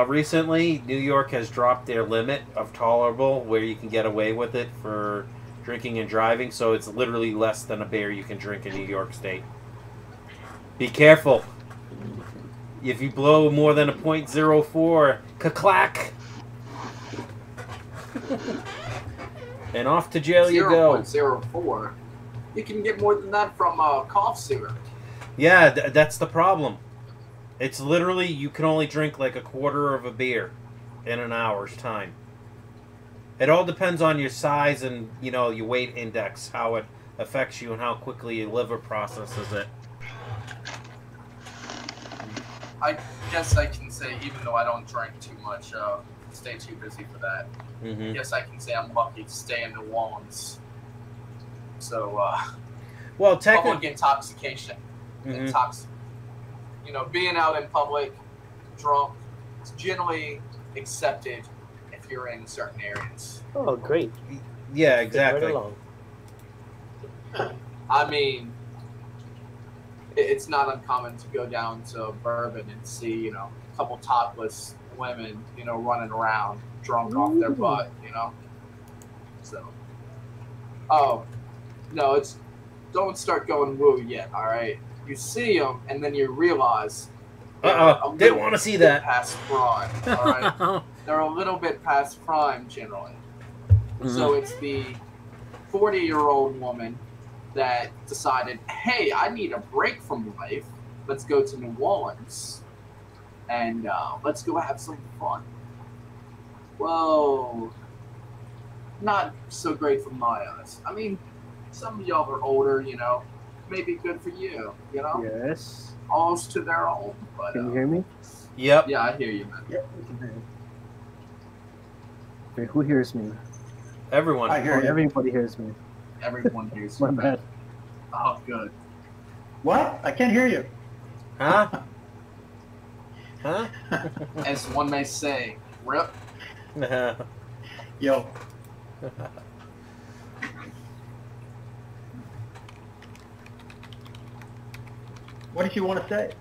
recently, New York has dropped their limit of tolerable where you can get away with it for drinking and driving, so it's literally less than a beer you can drink in New York State. Be careful. If you blow more than a .04, ka-clack! And off to jail you go. 0.04. You can get more than that from cough syrup. Yeah, that's the problem. It's literally, you can only drink like a quarter of a beer in an hour's time. It all depends on your size and, you know, your weight index, how it affects you and how quickly your liver processes it. I guess I can say, even though I don't drink too much, stay too busy for that. Mm-hmm. Yes, I can say I'm lucky to stay in New Orleans. So, well, technically, public intoxication. Mm-hmm. You know, being out in public, drunk, it's generally accepted if you're in certain areas. Oh, great. Yeah, Right exactly. along. I mean, it's not uncommon to go down to Bourbon and see, you know, a couple topless women, you know, running around drunk off their butt, you know. So, oh, no, it's, don't start going woo yet, all right? You see them, and then you realize didn't want to see that. Past prime, all right? They're a little bit past prime generally. Mm-hmm. So it's the 40-year-old woman that decided, hey, I need a break from life. Let's go to New Orleans and let's go have some fun. Whoa, not so great from my eyes. I mean, some of y'all are older, you know, maybe good for you, you know? Yes. All's to their own. But, Can you hear me? Yep. Yeah, I hear you, man. Yep, we can hear you. Okay, who hears me? Everyone. I hear you. Everybody hears me. Everyone hears My you. bad. Oh, good. What? I can't hear you. Huh? Huh? As one may say, rip. Yo. What did you want to say?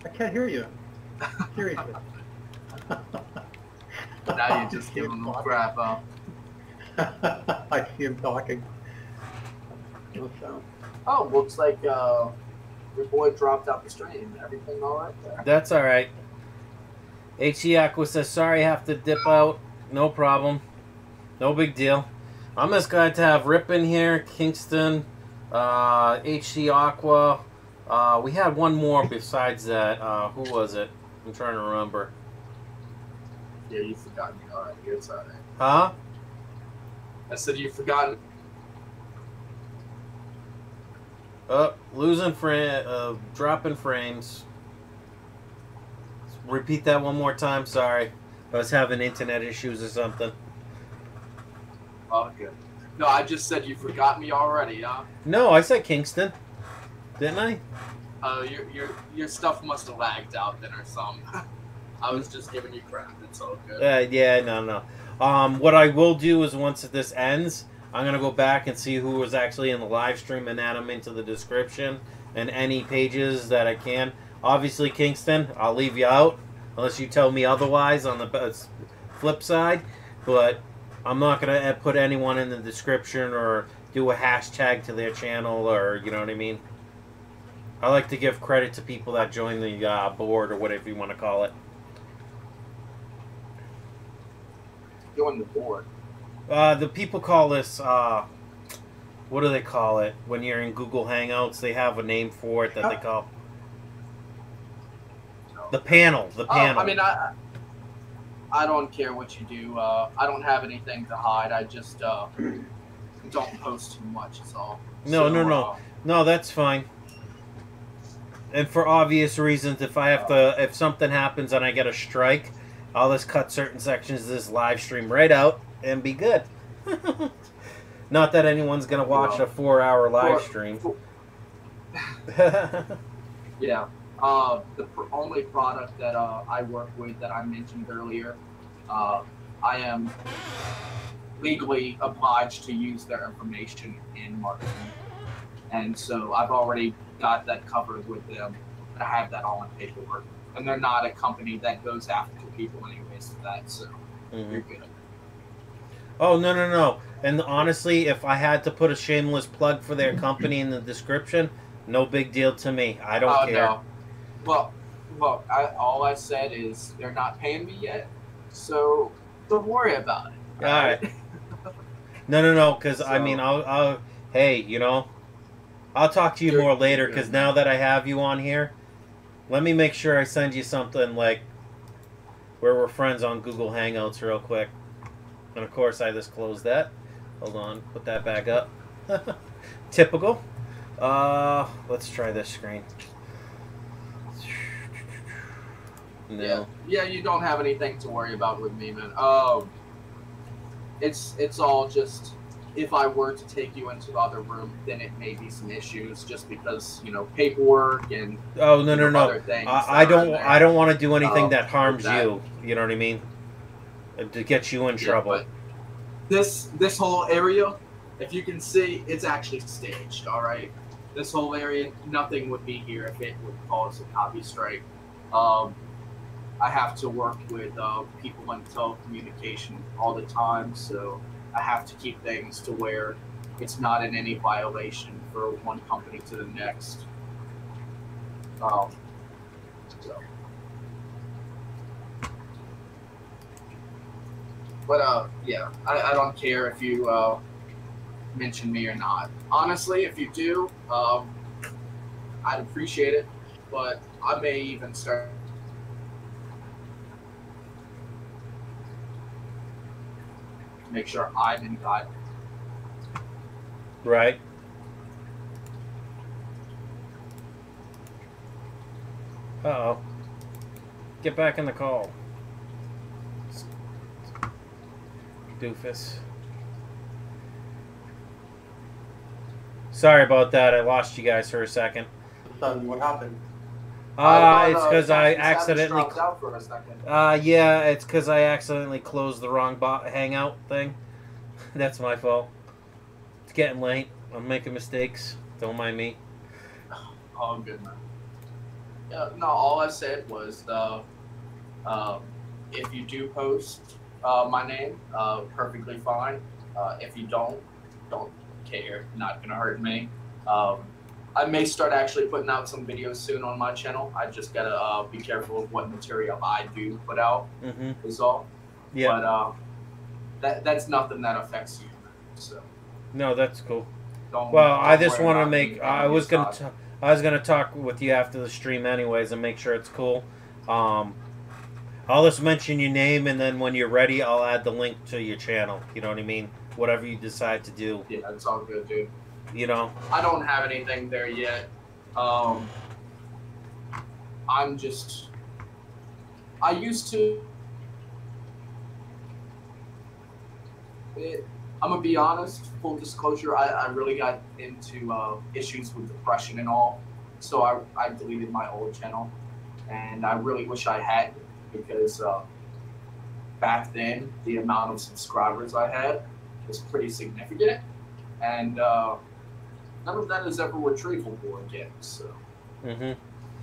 I can't hear you. Seriously. Now you're just giving them crap, huh? I see him talking. No sound. Oh, looks like your boy dropped out the stream. Everything all right there? That's all right. HE Aqua says, sorry, have to dip out. No problem. No big deal. I'm just glad to have Rip in here, Kingston, HC Aqua. We had one more besides that. Who was it? I'm trying to remember. Yeah, you forgot me already. It's all right. Huh? I said you forgot. Losing frame, dropping frames. Repeat that one more time. Sorry, I was having internet issues or something. Oh, good. No, I just said you forgot me already, huh? No, I said Kingston, didn't I? Your stuff must have lagged out then or something. I was just giving you crap. It's all good. Yeah, no. What I will do is once this ends, I'm gonna go back and see who was actually in the live stream and add them into the description and any pages that I can. Obviously, Kingston, I'll leave you out unless you tell me otherwise on the flip side. But I'm not gonna put anyone in the description or do a hashtag to their channel, or you know what I mean. I like to give credit to people that join the board or whatever you want to call it. Join the board. The people call this, what do they call it? When you're in Google Hangouts, they have a name for it that they call the panel. The panel. I mean, I don't care what you do. I don't have anything to hide. I just don't post too much. Is all. No, that's fine. And for obvious reasons, if something happens and I get a strike, I'll just cut certain sections of this live stream right out and be good. Not that anyone's gonna watch a 4-hour live stream. Yeah. The only product that I work with that I mentioned earlier, I am legally obliged to use their information in marketing. And so I've already got that covered with them. I have that all in paperwork. And they're not a company that goes after people anyways for that, so you're good. Oh, no. And honestly, if I had to put a shameless plug for their company in the description, no big deal to me. I don't care. No. Well, look, all I said is they're not paying me yet, so don't worry about it. All right. No, because I mean, hey, you know, I'll talk to you more later, because now that I have you on here, let me make sure I send you something like where we're friends on Google Hangouts real quick. And of course, I just closed that. Hold on, put that back up. Typical. Let's try this screen. No. Yeah, you don't have anything to worry about with me, man. It's all just, if I were to take you into the other room, then it may be some issues, just because, you know, paperwork and other things. I don't want to do anything that harms you. You know what I mean? To get you in trouble. But this whole area, if you can see, it's actually staged. All right, this whole area, nothing would be here if it would cause a copy strike. I have to work with people in telecommunication all the time, so I have to keep things to where it's not in any violation for one company to the next. So. But yeah, I don't care if you mention me or not. Honestly, if you do, I'd appreciate it. But I may even start to make sure I'm in God. Right. Uh-oh. Get back in the call. Doofus. Sorry about that. I lost you guys for a second. Son, what happened? It's because I accidentally. Out for a second. Yeah, it's because I accidentally closed the wrong hangout thing. That's my fault. It's getting late. I'm making mistakes. Don't mind me. Oh, good man. Yeah, no, all I said was if you do post my name, perfectly fine. If you don't care. Not gonna hurt me. I may start actually putting out some videos soon on my channel. I just gotta be careful of what material I do put out. Is all. Yeah. But that's nothing that affects you. So. No, that's cool. Don't I just want to worry make. about I was gonna talk with you after the stream anyways and make sure it's cool. I'll just mention your name, and then when you're ready, I'll add the link to your channel. You know what I mean? Whatever you decide to do. Yeah, it's all good, dude. You know? I don't have anything there yet. I'm used to... I'm going to be honest, full disclosure, I really got into issues with depression and all. So I deleted my old channel. And I really wish I hadn't, because back then, the amount of subscribers I had was pretty significant. And none of that is ever retrievable again. So,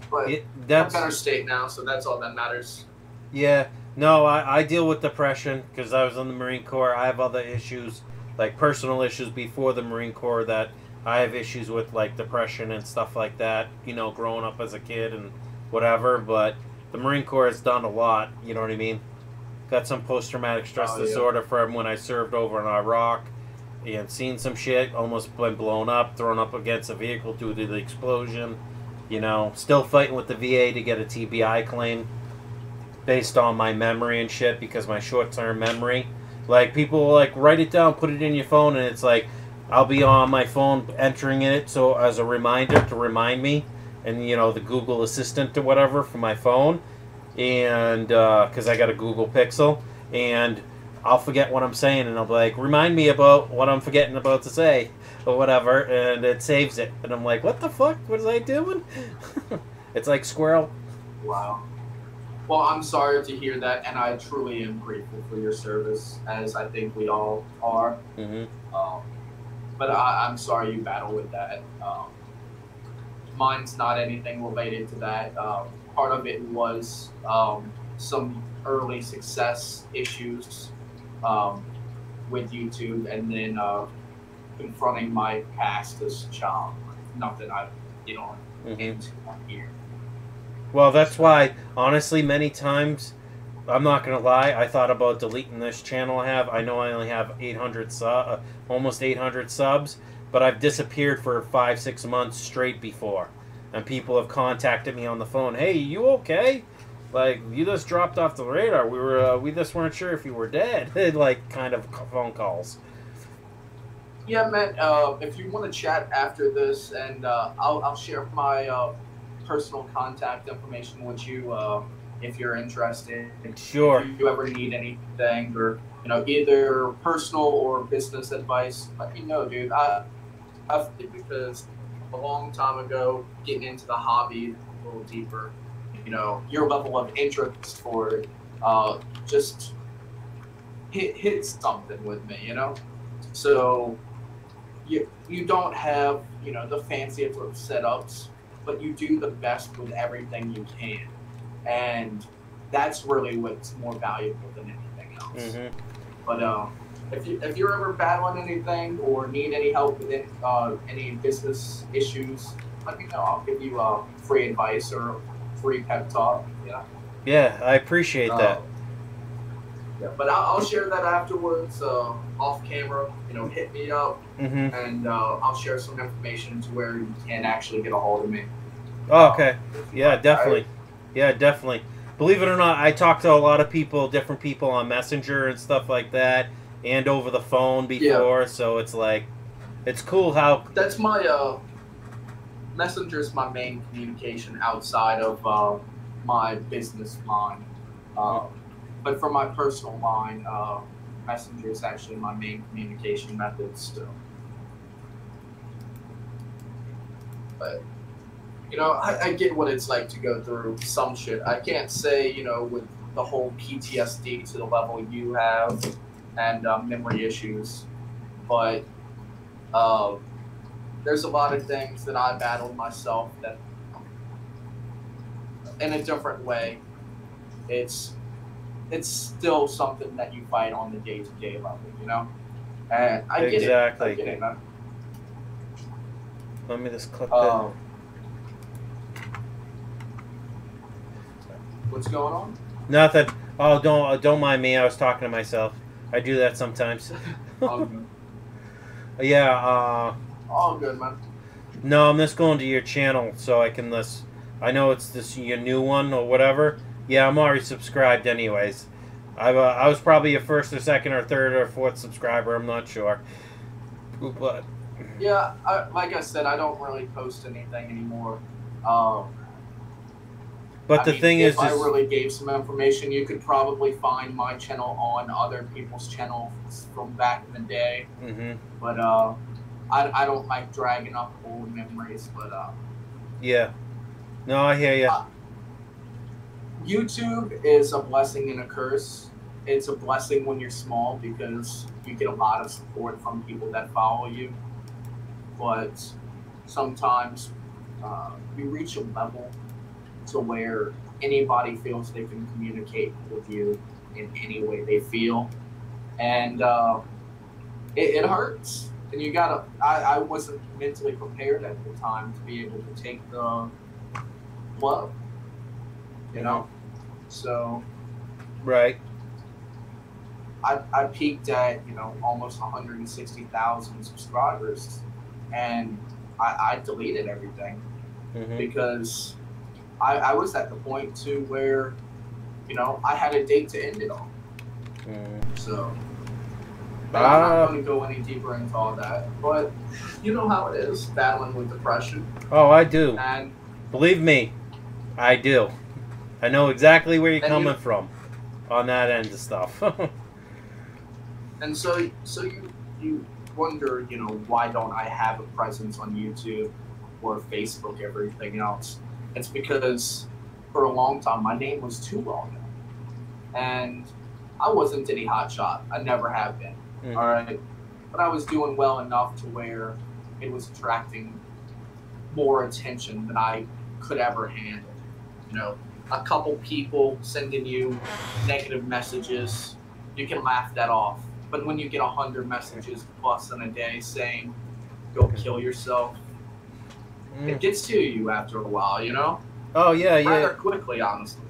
but that's in a better state now, so that's all that matters. Yeah, no, I deal with depression because I was in the Marine Corps. I have other issues, like personal issues before the Marine Corps, that I have issues with, like depression and stuff like that. You know, growing up as a kid and whatever. But the Marine Corps has done a lot. You know what I mean? Got some post-traumatic stress disorder from when I served over in Iraq. And seen some shit, almost been blown up, thrown up against a vehicle due to the explosion. You know, still fighting with the VA to get a TBI claim based on my memory and shit, because my short-term memory. Like, people like, write it down, put it in your phone, and it's like, I'll be on my phone entering it so as a reminder to remind me. And, you know, the Google Assistant or whatever for my phone. And, because I got a Google Pixel. And I'll forget what I'm saying, and I'll be like, remind me about what I'm forgetting about to say, or whatever, and it saves it. And I'm like, what the fuck? What was I doing? It's like Squirrel. Wow. Well, I'm sorry to hear that, and I truly am grateful for your service, as I think we all are. Mm-hmm. But I'm sorry you battle with that. Mine's not anything related to that. Part of it was some early success issues with YouTube, and then confronting my past as a child. Nothing I get on into on here. Well, that's why, honestly, many times, I'm not gonna lie, I thought about deleting this channel I have. I know I only have 800 almost 800 subs, but I've disappeared for 5-6 months straight before, and people have contacted me on the phone. Hey, you okay? Like, you just dropped off the radar. We just weren't sure if you were dead. Like, kind of phone calls. Yeah, man. If you want to chat after this, and I'll share my personal contact information with you if you're interested. Sure. If you ever need anything, or either personal or business advice, let me know, dude. I've because a long time ago, getting into the hobby a little deeper, your level of interest for it just hit something with me, So you don't have the fanciest of setups, but you do the best with everything you can, and that's really what's more valuable than anything else. Mm-hmm. But if you're ever battling anything or need any help with any business issues, let me know. I'll give you free advice or free pep talk. Yeah, I appreciate that. Yeah, but I'll share that afterwards, off camera. Hit me up, and I'll share some information to where you can actually get a hold of me. Oh, okay. Yeah, definitely. Yeah, definitely. Believe it or not, I talked to a lot of people, different people on Messenger and stuff like that, and over the phone before. Yeah. So it's like, it's cool how. That's my Messenger's my main communication outside of my business line. But for my personal line, Messenger is actually my main communication method still. But, I get what it's like to go through some shit. I can't say, with the whole PTSD to the level you have and memory issues, but there's a lot of things that I battled myself that, in a different way, it's still something that you fight on the day-to-day level, And I get it. I get it, man. Let me just click that. What's going on? Nothing. Oh, don't mind me. I was talking to myself. I do that sometimes. All good. Yeah. All good, man. No, I'm just going to your channel so I can list. I know it's your new one or whatever. Yeah, I'm already subscribed anyways. I was probably your first or second or third or fourth subscriber. I'm not sure. But yeah, like I said, I don't really post anything anymore. But the thing is, if I really gave some information, you could probably find my channel on other people's channels from back in the day. But I don't like dragging up old memories. But yeah, no, I hear you. YouTube is a blessing and a curse. It's a blessing when you're small because you get a lot of support from people that follow you. But sometimes you reach a level to where anybody feels they can communicate with you in any way they feel. And it hurts. And you gotta, I wasn't mentally prepared at the time to be able to take the blow. So right, I peaked at almost 160,000 subscribers, and I deleted everything because I was at the point to where I had a date to end it all. So I'm not going to go any deeper into all that, but you know how it is battling with depression. Oh, I do. And believe me, I do. I know exactly where you're coming from on that end of stuff. And so you wonder, you know, why don't I have a presence on YouTube or Facebook, everything else? It's because for a long time my name was too well known, and I wasn't any hotshot. I never have been. Mm-hmm. All right, but I was doing well enough to where it was attracting more attention than I could ever handle. You know, a couple people sending you negative messages, you can laugh that off. But when you get 100 messages plus in a day saying, go kill yourself, it gets to you after a while, you know? Oh, yeah, yeah. Rather quickly, honestly.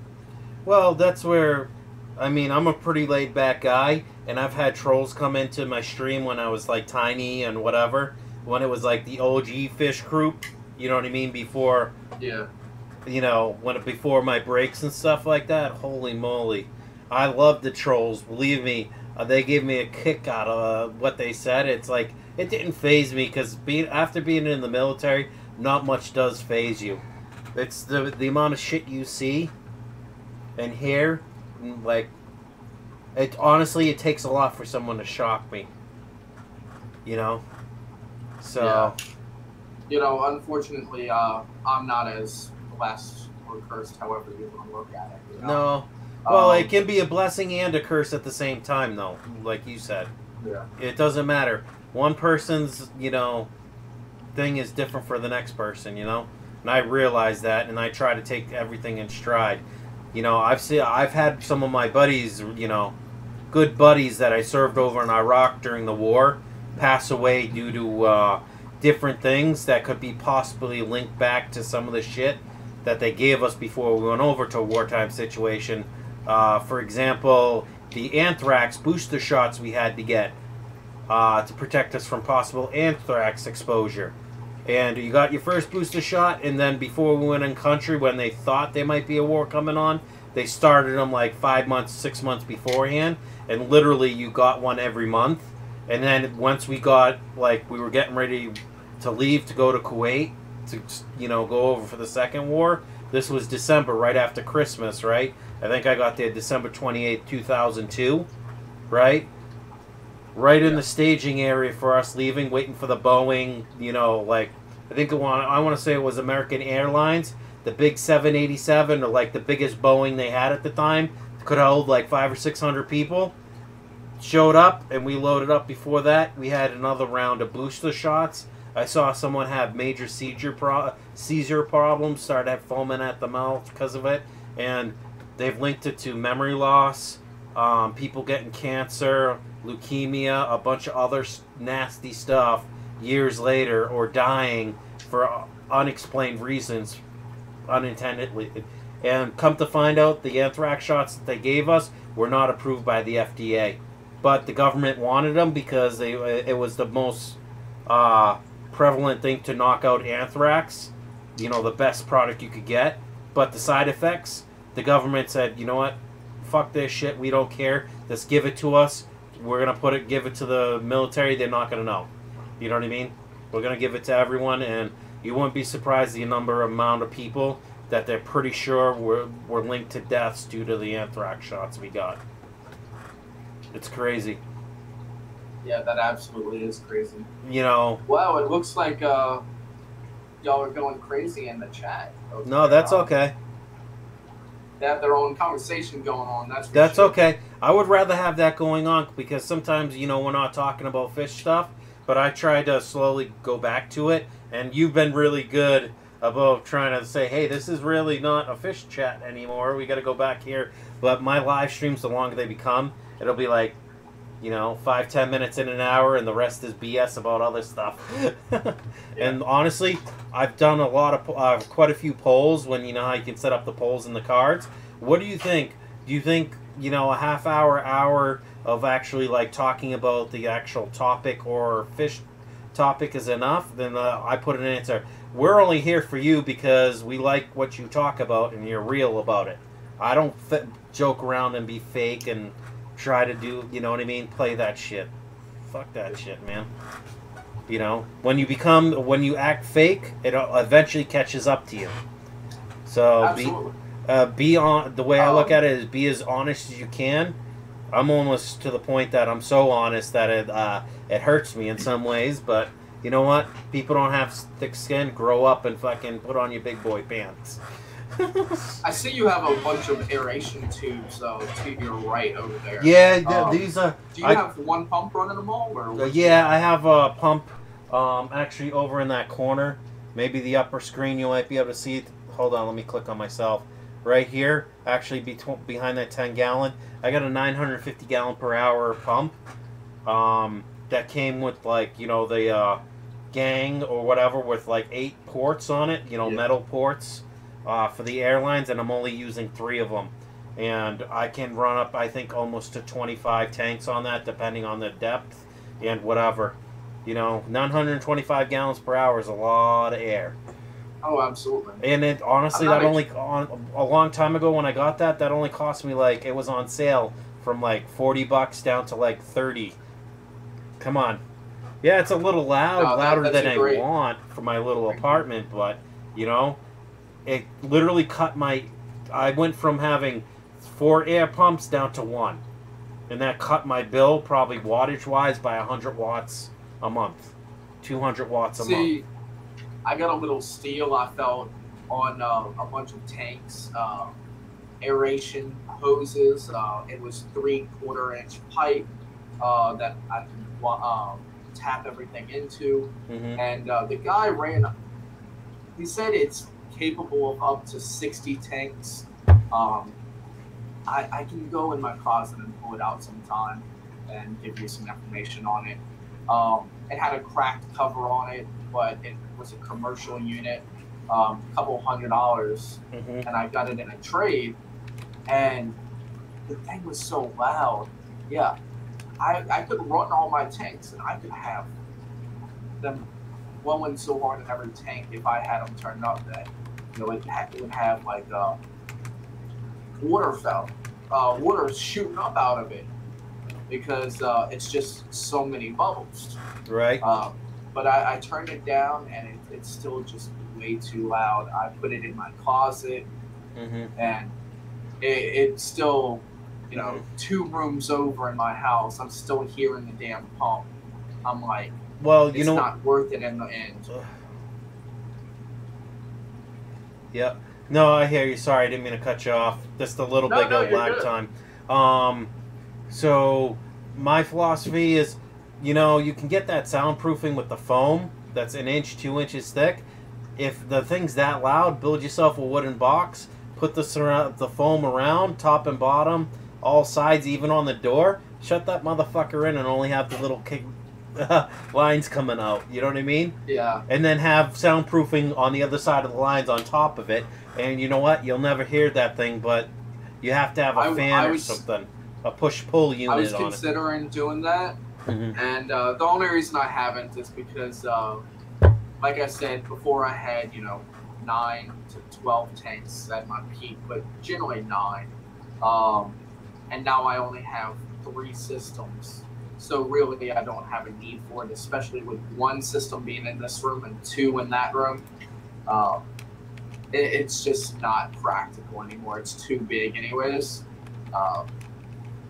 Well, that's where, I mean, I'm a pretty laid-back guy, and I've had trolls come into my stream when I was, like, tiny and whatever, when it was, like, the OG fish group, you know what I mean, before, Yeah. you know, before my breaks and stuff like that. Holy moly. I love the trolls, believe me. They gave me a kick out of what they said. It's like, it didn't faze me, because after being in the military, not much does faze you. It's the amount of shit you see and hear, like, honestly, it takes a lot for someone to shock me. You know? So... Yeah. You know, unfortunately, I'm not as blessed or cursed, however you want to look at it. You know? No. Well, it can be a blessing and a curse at the same time, though, like you said. Yeah. It doesn't matter. One person's, you know, thing is different for the next person, you know? And I realize that, and I try to take everything in stride. You know, I've had some of my buddies, you know, good buddies that I served over in Iraq during the war, pass away due to different things that could be possibly linked back to some of the shit that they gave us before we went over to a wartime situation. For example, the anthrax booster shots we had to get to protect us from possible anthrax exposure. And you got your first booster shot, and then before we went in country, when they thought there might be a war coming on, they started them like 5 months, 6 months beforehand, and literally you got one every month. And then once we got, like, we were getting ready to leave to go to Kuwait to, you know, go over for the second war. This was December, right after Christmas, right? I think I got there December 28th, 2002, right? Right in the staging area for us leaving, waiting for the Boeing, you know, like, I want to say it was American Airlines, the big 787, or like the biggest Boeing they had at the time, could hold like 500 or 600 people. Showed up, and we loaded up before that. We had another round of booster shots. I saw someone have major seizure problems, started having foaming at the mouth because of it, and they've linked it to memory loss, people getting cancer, leukemia, a bunch of other nasty stuff years later, or dying for unexplained reasons, unintendedly. And come to find out, the anthrax shots that they gave us were not approved by the FDA. But the government wanted them because it was the most prevalent thing to knock out anthrax. You know, the best product you could get. But the side effects, the government said, you know what, fuck this shit, we don't care. Just give it to us. We're going to give it to the military. They're not going to know. You know what I mean? We're going to give it to everyone, and you wouldn't be surprised the amount of people that they're pretty sure were linked to deaths due to the anthrax shots we got. It's crazy. Yeah, that absolutely is crazy. You know. Wow, it looks like y'all are going crazy in the chat. Okay. No, that's okay. They have their own conversation going on. That's sure. Okay. I would rather have that going on because sometimes, you know, we're not talking about fish stuff, but I try to slowly go back to it, and you've been really good about trying to say, hey, this is really not a fish chat anymore. We got to go back here. But my live streams, the longer they become, it'll be like, you know, 5-10 minutes in an hour, and the rest is BS about other stuff. Yeah. And honestly, I've done quite a few polls when, you know, how you can set up the polls in the cards. What do you think? Do you think, you know, a half hour of actually like talking about the actual topic or fish topic is enough? Then I put an answer. We're only here for you because we like what you talk about and you're real about it. I don't joke around and be fake and try to do, you know what I mean, play that shit. Fuck that shit, man. You know, when you act fake, it eventually catches up to you. So absolutely. be on. The way I look at it is be as honest as you can, I'm almost to the point that I'm so honest that it hurts me in some ways, but you know what? People don't have thick skin. Grow up and fucking put on your big boy pants. I see you have a bunch of aeration tubes to your right over there. Yeah, these are... Do you have one pump running them all? Or yeah, I have a pump actually over in that corner. Maybe the upper screen you might be able to see it. Hold on, let me click on myself. Right here, actually behind that 10-gallon, I got a 950 gallon per hour pump that came with, like, you know, the gang or whatever with like 8 ports on it, you know, metal ports for the airlines, and I'm only using 3 of them. And I can run up, I think, almost to 25 tanks on that, depending on the depth and whatever. You know, 925 gallons per hour is a lot of air. Oh, absolutely. And it honestly, that only a long time ago when I got that only cost me, like, it was on sale from like $40 down to like 30. Come on. Yeah, it's a little loud, louder than I want for my little apartment, but you know, it literally cut my. I went from having 4 air pumps down to 1, and that cut my bill probably wattage wise by 100 watts a month, 200 watts a month. I got a little steal I felt on a bunch of tanks, aeration hoses. It was 3/4-inch pipe that I could tap everything into. And the guy he said it's capable of up to 60 tanks. I can go in my closet and pull it out sometime and give you some information on it. It had a cracked cover on it, but it was a commercial unit, a couple $100, and I got it in a trade, and the thing was so loud. Yeah, I could run all my tanks, and I could have them blowing so hard in every tank if I had them turned up that, you know, it would have like water shooting up out of it, because it's just so many bubbles. Right. But I turned it down, and it's still just way too loud. I put it in my closet, and it's still, you know, 2 rooms over in my house. I'm still hearing the damn pump. I'm like, well, you it's know, not worth it in the end. Yep. No, I hear you. Sorry, I didn't mean to cut you off. Just a little bit of lag time. So my philosophy is, you know, you can get that soundproofing with the foam that's 1 inch, 2 inches thick. If the thing's that loud, build yourself a wooden box, put the foam around, top and bottom, all sides, even on the door. Shut that motherfucker in and only have the little lines coming out. You know what I mean? Yeah. And then have soundproofing on the other side of the lines on top of it. And you know what? You'll never hear that thing, but you have to have a fan or something. A push-pull unit on it. I was considering doing that. And the only reason I haven't is because, like I said before, I had, you know, 9 to 12 tanks at my peak, but generally 9. And now I only have 3 systems. So really, I don't have a need for it, especially with 1 system being in this room and 2 in that room. It's just not practical anymore. It's too big anyways.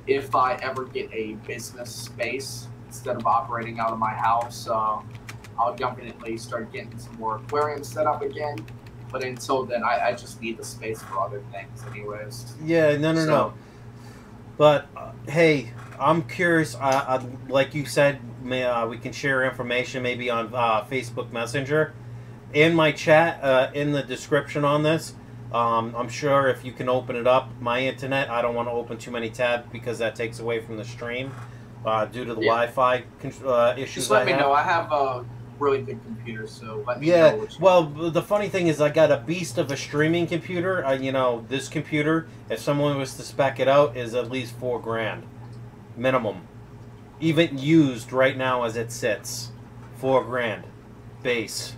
If I ever get a business space instead of operating out of my house, I'll definitely start getting some more aquariums set up again. But until then, I just need the space for other things anyways. Yeah, no. But, hey, I'm curious. Like you said, we can share information maybe on Facebook Messenger. In my chat, in the description on this, I'm sure if you can open it up, my internet, I don't want to open too many tabs because that takes away from the stream due to the Wi-Fi issues. Just let me know. I have a really good computer, so let me know. Yeah, well, the funny thing is I got a beast of a streaming computer. You know, this computer, if someone was to spec it out, is at least $4,000 minimum. Even used right now as it sits, $4,000 base.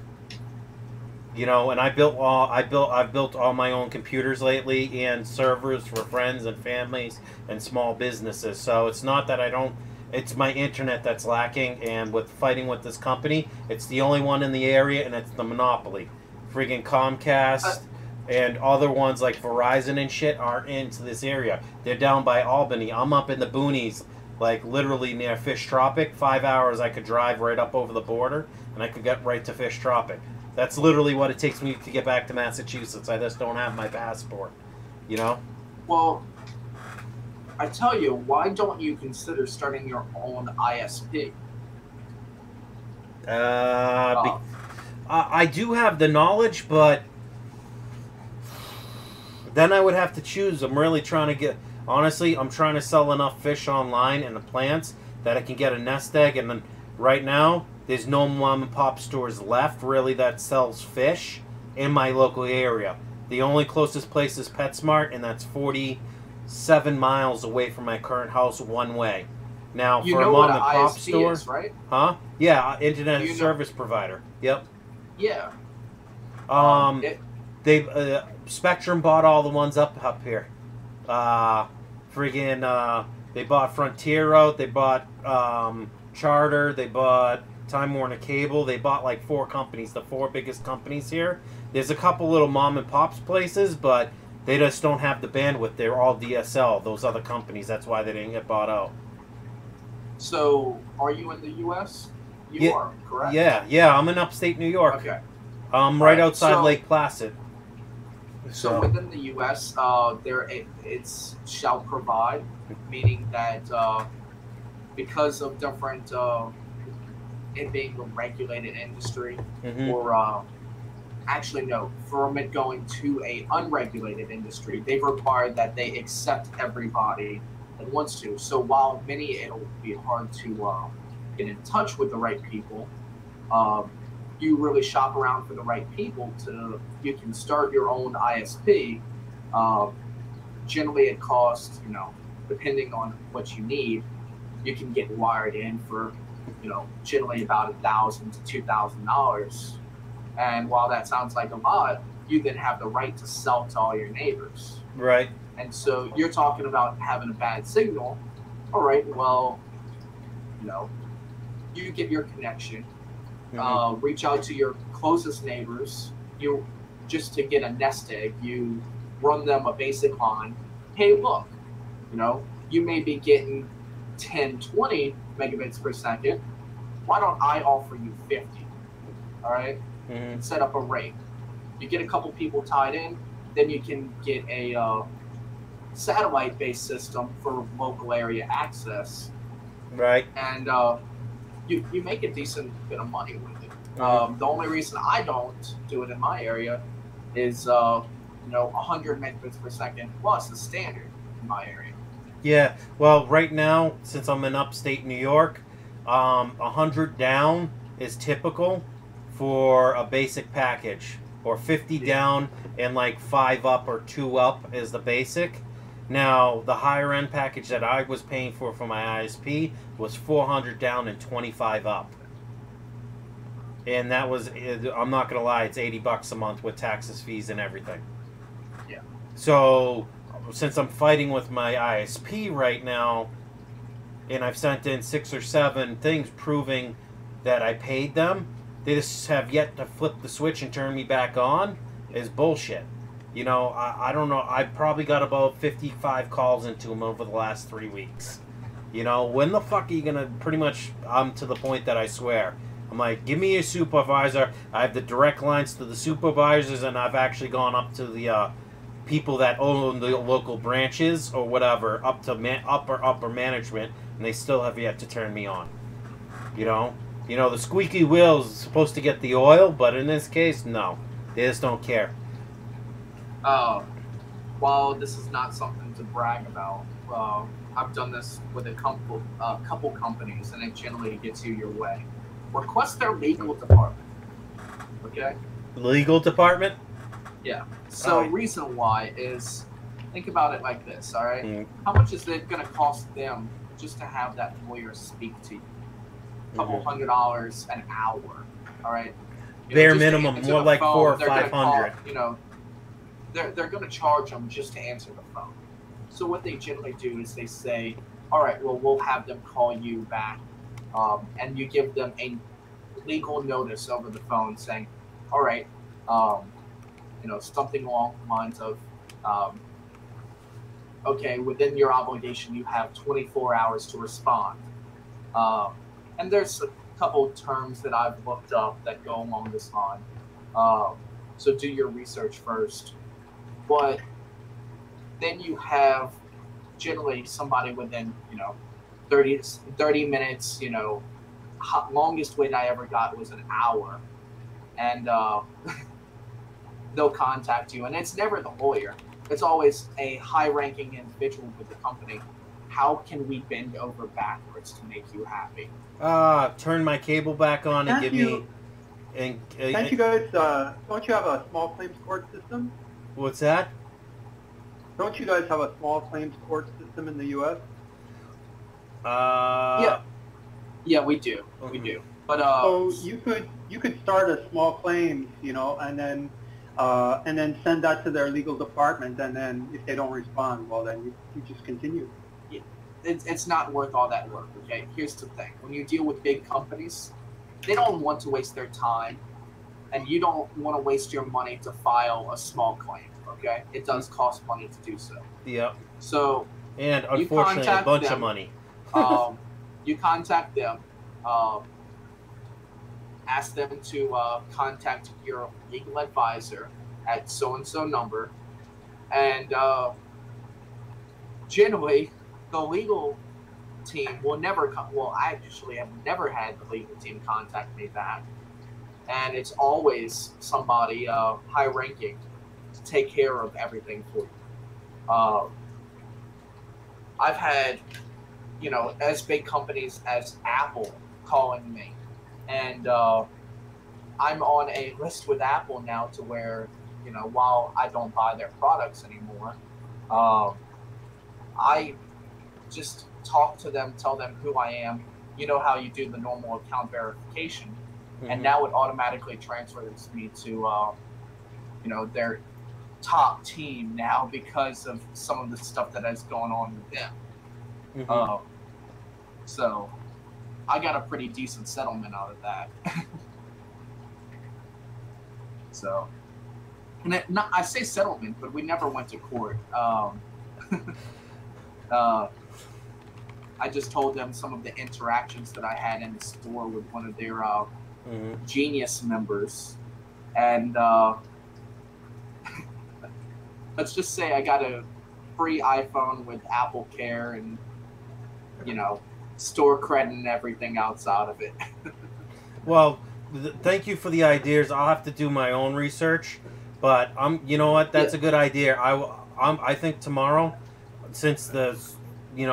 You know, and I've built all my own computers lately and servers for friends and families and small businesses. So it's not that I don't. It's my internet that's lacking, and with fighting with this company, it's the only one in the area, and it's the monopoly. Friggin' Comcast, And other ones like Verizon and shit aren't into this area. They're down by Albany. I'm up in the boonies, like literally near Fish Tropic. 5 hours I could drive right up over the border, and I could get right to Fish Tropic. That's literally what it takes me to get back to Massachusetts. I just don't have my passport, you know? Well, I tell you, why don't you consider starting your own ISP? I do have the knowledge, but then I would have to choose. I'm really trying to get... Honestly, I'm trying to sell enough fish online and the plants that I can get a nest egg. And then right now, there's no mom and pop stores left, really, that sells fish in my local area. The only closest place is PetSmart, and that's 47 miles away from my current house one way. Now, You for a know mom what and an pop ISP store... is, right? Huh? Yeah, internet You know- service provider. Yep. Yeah. They Spectrum bought all the ones up here. They bought Frontier out. They bought Charter. They bought Time Warner Cable. They bought like 4 companies, the 4 biggest companies here. There's a couple little mom and pops places, but they just don't have the bandwidth. They're all DSL. Those other companies. That's why they didn't get bought out. So, are you in the U.S.? You Yeah, are, correct? Yeah. I'm in upstate New York. Okay. I'm right Right, outside so- Lake Placid. So within the U.S., it's shall provide, meaning that because of different it being a regulated industry, Mhm. or actually no, from it going to a unregulated industry, they've required that they accept everybody that wants to. So while many it'll be hard to get in touch with the right people, you really shop around for the right people you can start your own ISP. Generally it costs, depending on what you need, you can get wired in for, generally about $1,000 to $2,000. And while that sounds like a lot, you then have the right to sell to all your neighbors. Right. And so you're talking about having a bad signal. All right, well, you get your connection. Reach out to your closest neighbors. You just to get a nest egg. You run them a basic line. Hey, look, you may be getting 10, 20 megabits per second. Why don't I offer you 50? All right, and set up a rate. You get a couple people tied in, then you can get a satellite-based system for local area access. Right. And you make a decent bit of money with it. The only reason I don't do it in my area is 100 megabits per second plus is standard in my area. Yeah. Well, right now, since I'm in upstate New York, 100 down is typical for a basic package, or 50 down and like 5 up or 2 up is the basic. Now, the higher end package that I was paying for my ISP was 400 down and 25 up. And that was, I'm not going to lie, it's $80 a month with taxes, fees, and everything. Yeah. So, since I'm fighting with my ISP right now, and I've sent in 6 or 7 things proving that I paid them, they just have yet to flip the switch and turn me back on, is bullshit. I don't know. I probably got about 55 calls into them over the last 3 weeks. When the fuck are you going to pretty much... I'm to the point that I swear. I'm like, give me your supervisor. I have the direct lines to the supervisors, and I've actually gone up to the people that own the local branches or whatever, up to upper management, and they still have yet to turn me on. The squeaky wheel is supposed to get the oil, but in this case, no. They just don't care. While this is not something to brag about, I've done this with a couple companies, and it generally gets you your way. Request their legal department. Okay? Legal department? Yeah. So reason why is, think about it like this, all right? How much is it going to cost them just to have that lawyer speak to you? A couple $100 an hour, all right? Bare minimum, more like $400 or $500. They're going to charge them just to answer the phone. So what they generally do is they say, all right, well, we'll have them call you back, and you give them a legal notice over the phone saying, all right, something along the lines of, okay, within your obligation, you have 24 hours to respond. And there's a couple terms that I've looked up that go along this line. So do your research first. But then you have generally somebody within, 30 minutes, longest wait I ever got was an hour. And they'll contact you. And it's never the lawyer. It's always a high-ranking individual with the company. How can we bend over backwards to make you happy? Turn my cable back on and give me... Can't you guys, don't you have a small claims court system? What's that? Don't you guys have a small claims court system in the U.S.? Yeah, we do. We do. But so you could start a small claim, and then send that to their legal department, and then if they don't respond, well, then you just continue. It's not worth all that work. Okay, here's the thing: when you deal with big companies, they don't want to waste their time, and you don't want to waste your money to file a small claim. Okay, it does cost money to do so. Yep. So and unfortunately, a bunch of money. You contact them. Ask them to contact your legal advisor at so-and-so number. And generally, the legal team will never come. Well, I actually have never had the legal team contact me back. And it's always somebody high-ranking to take care of everything for you. I've had, as big companies as Apple calling me. And I'm on a list with Apple now to where, while I don't buy their products anymore, I just talk to them, tell them who I am. You know how you do the normal account verification. Mm-hmm. And now it automatically transfers me to, their top team now because of some of the stuff that is going on with them. Mm-hmm. So I got a pretty decent settlement out of that. So, and I say settlement, but we never went to court. I just told them some of the interactions that I had in the store with one of their Genius members. And let's just say I got a free iPhone with Apple Care and, store credit and everything outside of it. Well, thank you for the ideas. I'll have to do my own research, but you know what? That's a good idea. I think tomorrow, since the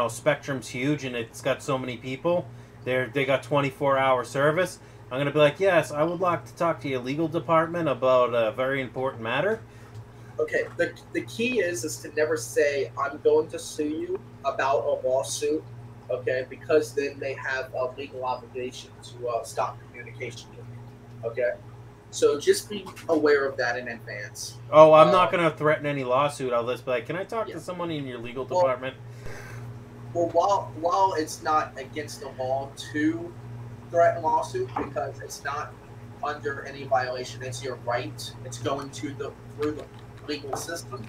spectrum's huge and it's got so many people, they got 24-hour service. I'm gonna be like, yes, I would like to talk to your legal department about a very important matter. Okay. The key is to never say I'm going to sue you about a lawsuit. Okay, because then they have a legal obligation to stop communication with you. Okay, so just be aware of that in advance. Oh, I'm not going to threaten any lawsuit. I'll just be like, can I talk to someone in your legal department? Well, while it's not against the law to threaten lawsuit because it's not under any violation, it's your right. It's going through the legal system.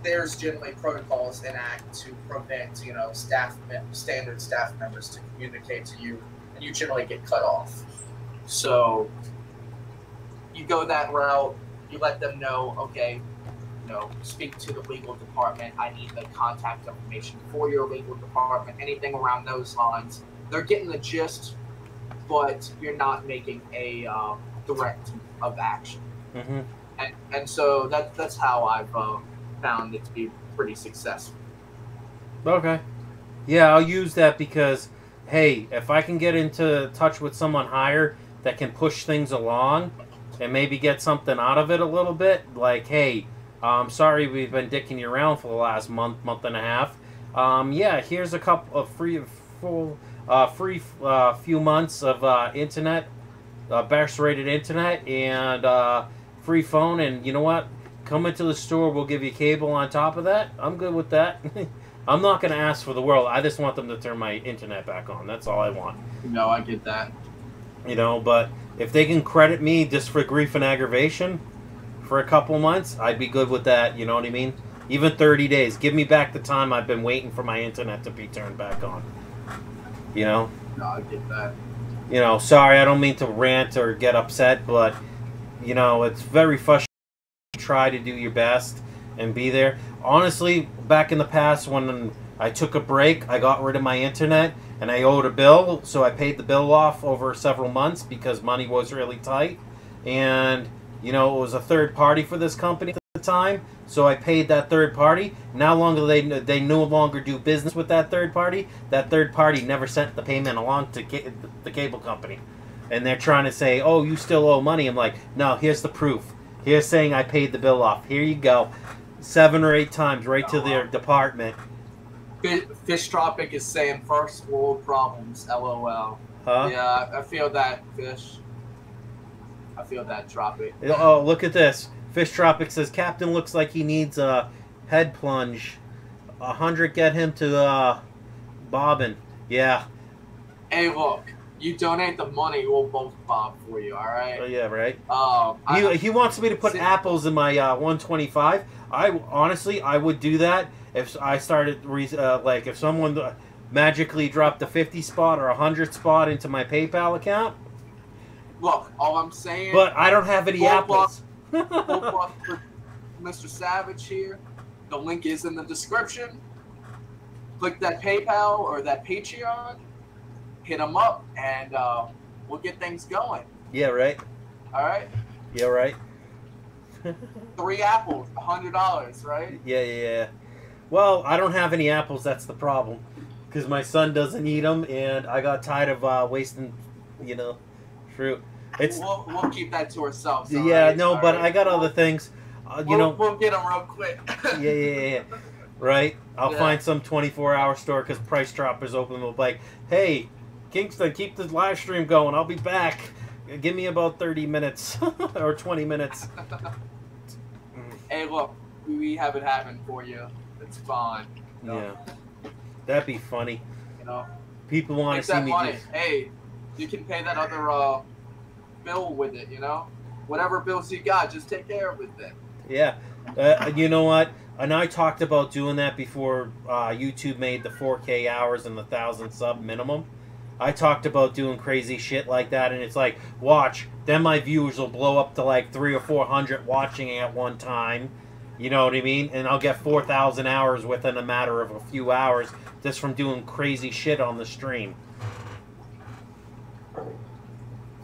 There's generally protocols enacted to prevent, standard staff members to communicate to you, and you generally get cut off. So you go that route. You let them know, okay, speak to the legal department. I need the contact information for your legal department. Anything around those lines. They're getting the gist, but you're not making a threat of action. Mm-hmm. And so that's how I've found it to be pretty successful. Okay. Yeah, I'll use that because, hey, if I can get into touch with someone higher that can push things along and maybe get something out of it a little bit, like, hey, sorry we've been dicking you around for the last month and a half. Yeah, here's a couple of free few months of internet, best rated internet, and free phone, and you know what? Come into the store, we'll give you cable on top of that. I'm good with that. I'm not going to ask for the world. I just want them to turn my internet back on. That's all I want. No, I get that. But if they can credit me just for grief and aggravation for a couple months, I'd be good with that. You know what I mean? Even 30 days. Give me back the time I've been waiting for my internet to be turned back on. You know? No, I get that. You know, sorry, I don't mean to rant or get upset, but, you know, it's very frustrating to try to do your best and be there. Honestly, back in the past when I took a break, I got rid of my internet, and I owed a bill, so I paid the bill off over several months because money was really tight. And, you know, it was a third party for this company at the time, so I paid that third party. Now they no longer do business with that third party. That third party never sent the payment along to the cable company. And they're trying to say, oh, you still owe money. I'm like, no, here's the proof. Here's saying I paid the bill off. Here you go. 7 or 8 times right to their department. Fish Tropic is saying first world problems, LOL. Huh? Yeah, I feel that, Fish. I feel that, Tropic. Oh, look at this. Fish Tropic says, Captain looks like he needs a head plunge. 100 get him to bobbin. Yeah. Hey, look. You donate the money, we'll both bob for you, alright? Yeah, right. He wants me to put See, apples in my 125. Honestly, I would do that if I started, like, if someone magically dropped a 50 spot or a 100 spot into my PayPal account. Look, all I'm saying... But I don't have any apples. Full buck for Mr. Savage here. The link is in the description. Click that PayPal or that Patreon. Hit them up, and we'll get things going. Yeah, right. All right? Yeah, right. 3 apples, $100, right? Yeah. Well, I don't have any apples. That's the problem, because my son doesn't eat them, and I got tired of wasting, you know, fruit. We'll keep that to ourselves. Yeah, right? no, all but right. I got other things. We'll get them real quick. Yeah. Right. I'll find some 24-hour store because Price Droppers open. Will be like, hey, Kingston, keep this live stream going. I'll be back. Give me about 30 minutes or 20 minutes. Hey, look, we have it happen for you. It's fine. You know? Yeah, that'd be funny. You know, people want to see that me. Money. Hey, you can pay that other bill with it. You know, whatever bills you got, just take care of it then. Yeah, you know what? And I talked about doing that before YouTube made the 4K hours and the 1,000 sub minimum. I talked about doing crazy shit like that, and it's like, watch, then my viewers will blow up to like 300 or 400 watching at one time. You know what I mean? And I'll get 4,000 hours within a matter of a few hours just from doing crazy shit on the stream.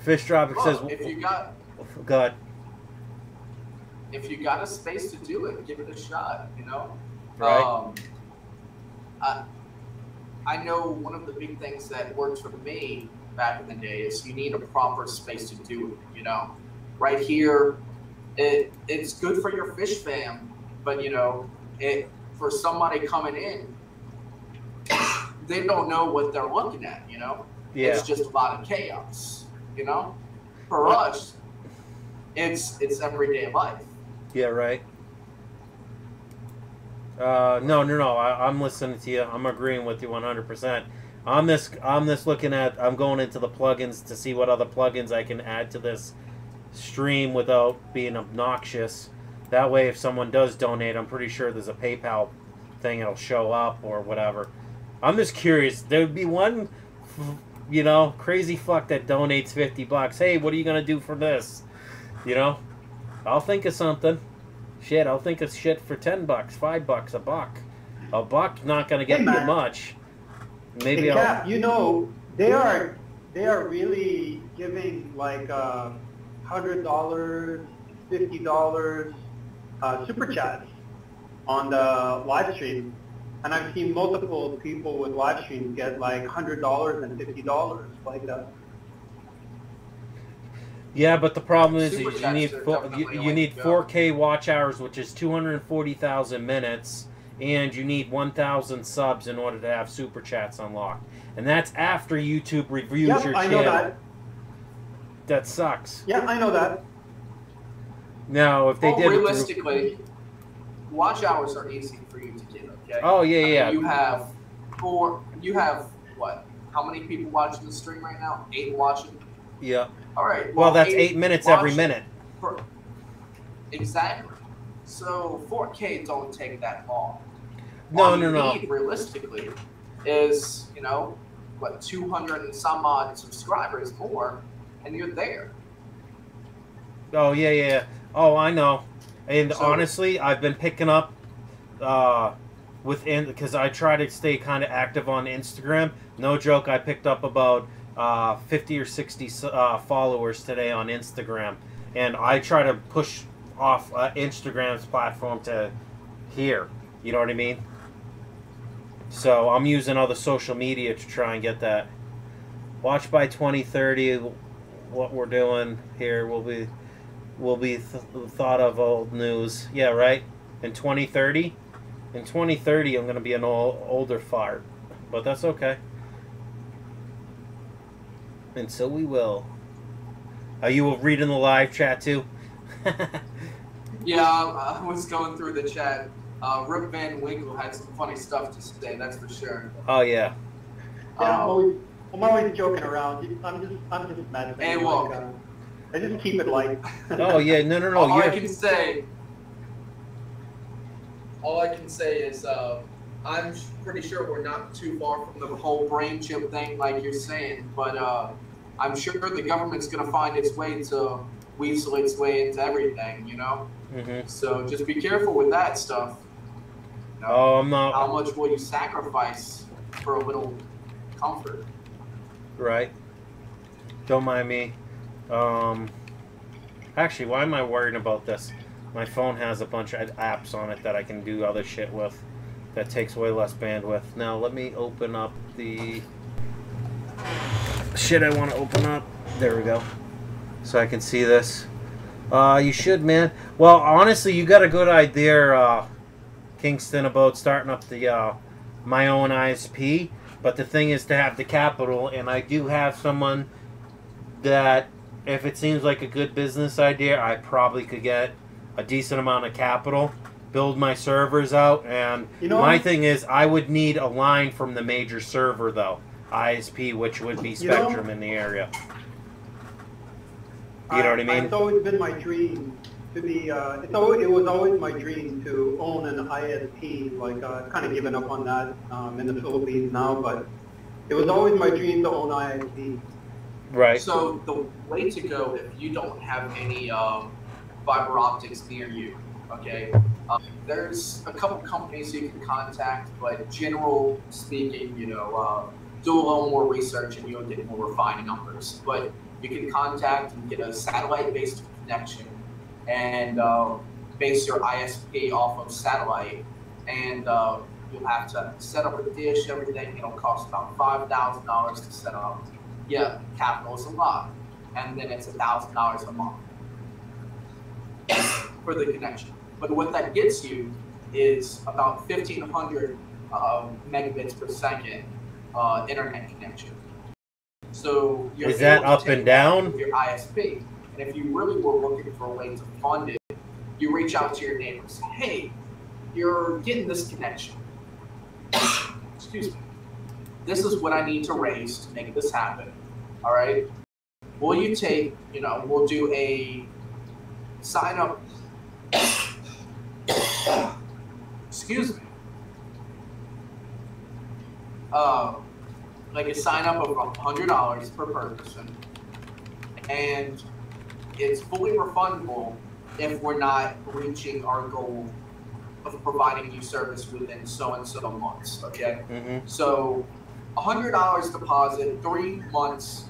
Fish Tropic says, if you got, God. If you got a space to do it, give it a shot. You know, right? I know one of the big things that worked for me back in the day is you need a proper space to do it. You know, right here, it's good for your fish fam, but you know, for somebody coming in, they don't know what they're looking at. You know, it's just a lot of chaos. You know, for us, it's everyday life. Yeah, right. No. I'm listening to you. I'm agreeing with you 100%. I'm going into the plugins to see what other plugins I can add to this stream without being obnoxious. That way, if someone does donate, I'm pretty sure there's a PayPal thing that'll show up or whatever. I'm just curious. There would be one, you know, crazy fuck that donates $50. Hey, what are you gonna do for this? You know, I'll think of something. Shit, I'll think of shit for $10, $5, $1. $1 not gonna get me much. Maybe hey, I'll. Cap, you know, they are really giving like $100, $50 super chats on the live stream, and I've seen multiple people with live streams get like $100 and $50 like that. Yeah, but the problem is Super you need you need 4K watch hours, which is 240,000 minutes, and you need 1,000 subs in order to have super chats unlocked. And that's after YouTube reviews your channel. I know that. That sucks. Yeah, I know that. Now, if they did realistically, watch hours are easy for you to get. Okay. Oh yeah. You have what? How many people watching the stream right now? 8 watching. Yeah. All right. Well, that's 8 minutes every minute. Exactly. So 4K don't take that long. No, All no, you no. need, realistically, is, you know, what, 200 and some odd subscribers more, and you're there. Oh, yeah, yeah. Oh, I know. And So- honestly, I've been picking up within, because I try to stay kind of active on Instagram. No joke, I picked up about 50 or 60 followers today on Instagram. And I try to push off Instagram's platform to here. You know what I mean? So I'm using other social media to try and get that. Watch by 2030. What we're doing here will be thought of old news. Yeah, right. In 2030. In 2030, I'm gonna be an older fart, but that's okay. And so we will. Are you reading the live chat too? Yeah, I was going through the chat. Rip Van Winkle had some funny stuff to say, that's for sure. Oh yeah. Yeah, I'm always joking around. I'm just mad. Hey, well, I just keep it light. Oh yeah, no. All I can say is I'm pretty sure we're not too far from the whole brain chip thing, like you're saying. But I'm sure the government's gonna find its way to weasel its way into everything, you know. Mm-hmm. So just be careful with that stuff. You know, Oh, I'm not. how much will you sacrifice for a little comfort? Right. Don't mind me. Actually, why am I worrying about this? My phone has a bunch of apps on it that I can do other shit with that takes way less bandwidth. Now, let me open up the shit I want to open up. There we go. So I can see this. You should, man. Well, honestly, you got a good idea, Kingston, about starting up the my own ISP. But the thing is to have the capital, and I do have someone that, if it seems like a good business idea, I probably could get a decent amount of capital, build my servers out, and my thing is I would need a line from the major server, though, ISP, which would be Spectrum in the area. You know what I mean? It's always been my dream to be. It was always my dream to own an ISP. Like kind of given up on that in the Philippines now, but it was always my dream to own ISP. Right. So the way to go, if you don't have any fiber optics near you, okay, there's a couple companies you can contact, but general speaking, you know, do a little more research and you'll get more refined numbers. But you can contact and get a satellite-based connection and base your ISP off of satellite, and you'll have to set up a dish, everything. It'll cost about $5,000 to set up. Yeah, capital is a lot, and then it's $1,000 a month for the connection. But what that gets you is about 1,500 megabits per second internet connection. So you're is that able to up take and down? with your ISP, and if you really were looking for a way to fund it, you reach out to your neighbors. Hey, you're getting this connection. Excuse me. This is what I need to raise to make this happen. All right. Will you take? You know, we'll do a sign up. Excuse me. Like a sign up of $100 per person, and it's fully refundable if we're not reaching our goal of providing you service within so and so months. Okay, so $100 deposit, 3 months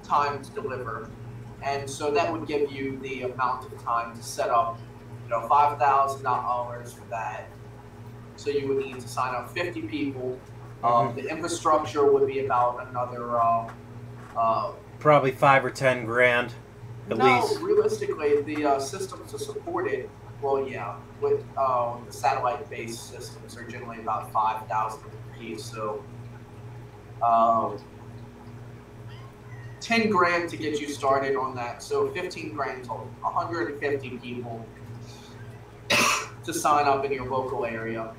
time to deliver, and so that would give you the amount of time to set up, you know, $5,000 for that. So you would need to sign up 50 people. The infrastructure would be about another probably 5 or 10 grand at least. No, realistically, the systems to support it, well, yeah, with the satellite-based systems are generally about 5,000 a piece. So 10 grand to get you started on that. So 15 grand total, 150 people to sign up in your local area.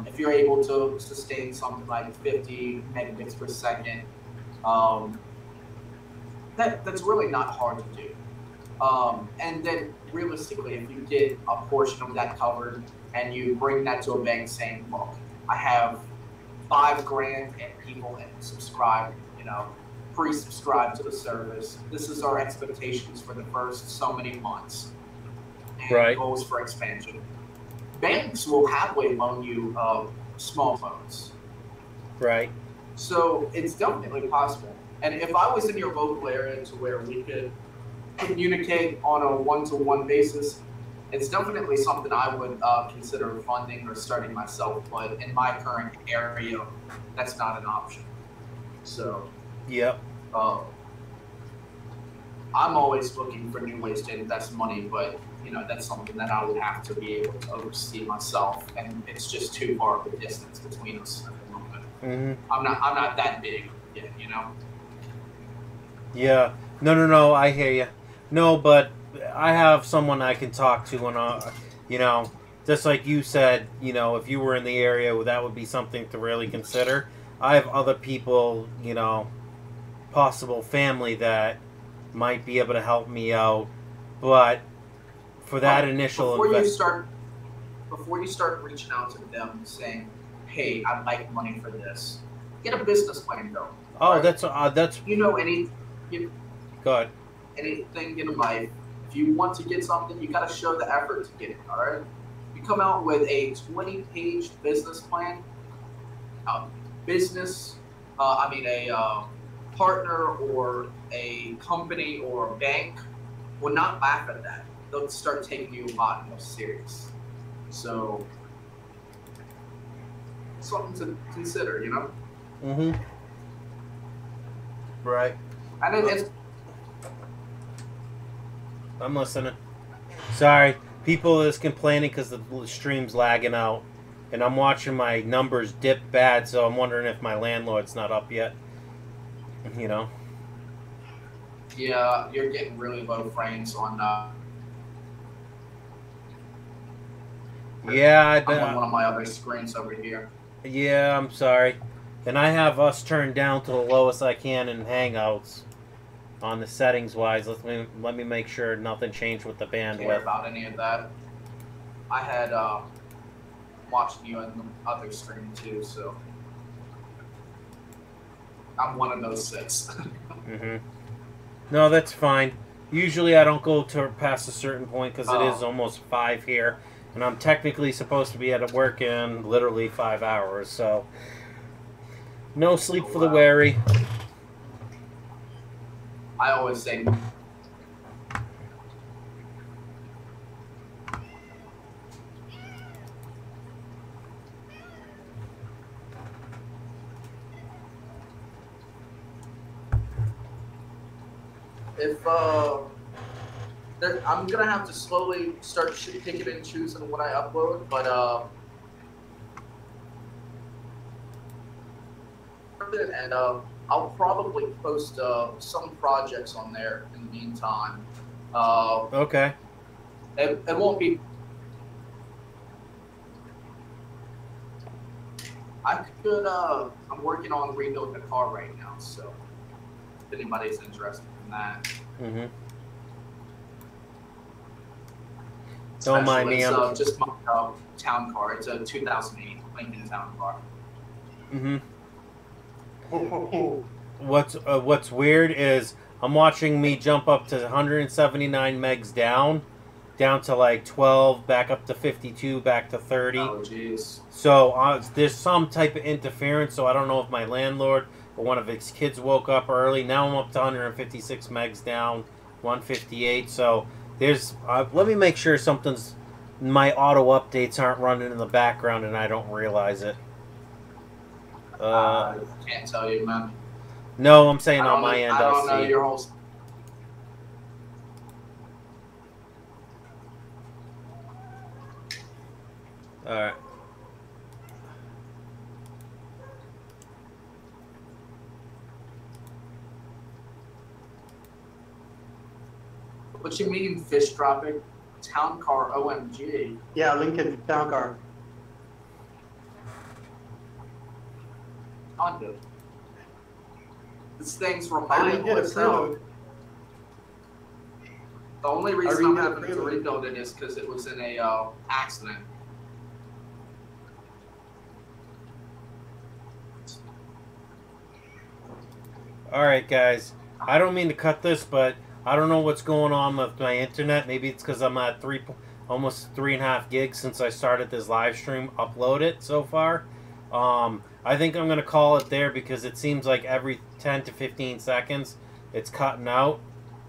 If you're able to sustain something like 50 megabits per second, that's really not hard to do. And then realistically, if you get a portion of that covered and you bring that to a bank saying, look, I have $5,000 and people have subscribed, pre-subscribed to the service. This is our expectations for the first so many months. And goals for expansion. Banks will happily loan you small loans. Right. So it's definitely possible. And if I was in your local area to where we could communicate on a one-to-one basis, it's definitely something I would consider funding or starting myself. But in my current area, that's not an option. So, yep. I'm always looking for new ways to invest money, but that's something that I would have to be able to oversee myself, and it's just too far of a distance between us at the moment. Mm-hmm. I'm not that big yet, Yeah. No. I hear you. No, but I have someone I can talk to, and just like you said, if you were in the area, that would be something to really consider. I have other people, possible family that might be able to help me out, but for that initial before you start reaching out to them saying, hey, I'd like money for this, get a business plan going. Oh, right? that's go ahead. Anything in life, if you want to get something, you got to show the effort to get it. All right, you come out with a 20-page business plan, a partner or a company or a bank will not laugh at that. They'll start taking you a lot more serious. So, something to consider, Mm-hmm. Right. And it's... I'm listening. Sorry. People is complaining because the stream's lagging out. And I'm watching my numbers dip bad, so I'm wondering if my landlord's not up yet. Yeah, you're getting really low frames on... Yeah, I'm on one of my other screens over here. Yeah, I'm sorry. And I have us turned down to the lowest I can in Hangouts on the settings wise. Let me make sure nothing changed with the bandwidth. Don't care about any of that. I had watched you on the other stream too, so I'm one of those 6. Mm-hmm. No, that's fine. Usually I don't go to past a certain point because it is almost 5 here. And I'm technically supposed to be at work in literally 5 hours, so no sleep for the wary. I always say I'm gonna have to slowly start picking and choosing what I upload, but and I'll probably post some projects on there in the meantime. Okay. It won't be. I could. I'm working on rebuilding a car right now, so if anybody's interested in that. Mm-hmm. Don't mind me. It's just my town car. It's a 2008 Lincoln town car. Mm-hmm. What's weird is I'm watching me jump up to 179 megs down to like 12, back up to 52, back to 30. Oh, jeez. So there's some type of interference. So I don't know if my landlord or one of his kids woke up early. Now I'm up to 156 megs down, 158. So there's. Let me make sure my auto updates aren't running in the background and I don't realize it. Can't tell you, man. No, I'm saying on my end. I don't know your whole. All right. What you mean, fish dropping? Town car, OMG. Yeah, Lincoln town car. Honda. This thing's I didn't reliable get a as hell. preload. The only reason I'm having to rebuilt it. rebuild it is because it was in a accident. All right, guys. I don't mean to cut this, but I don't know what's going on with my internet. Maybe it's because I'm at almost 3.5 gigs since I started this live stream. Upload it so far. I think I'm gonna call it there because it seems like every 10 to 15 seconds it's cutting out,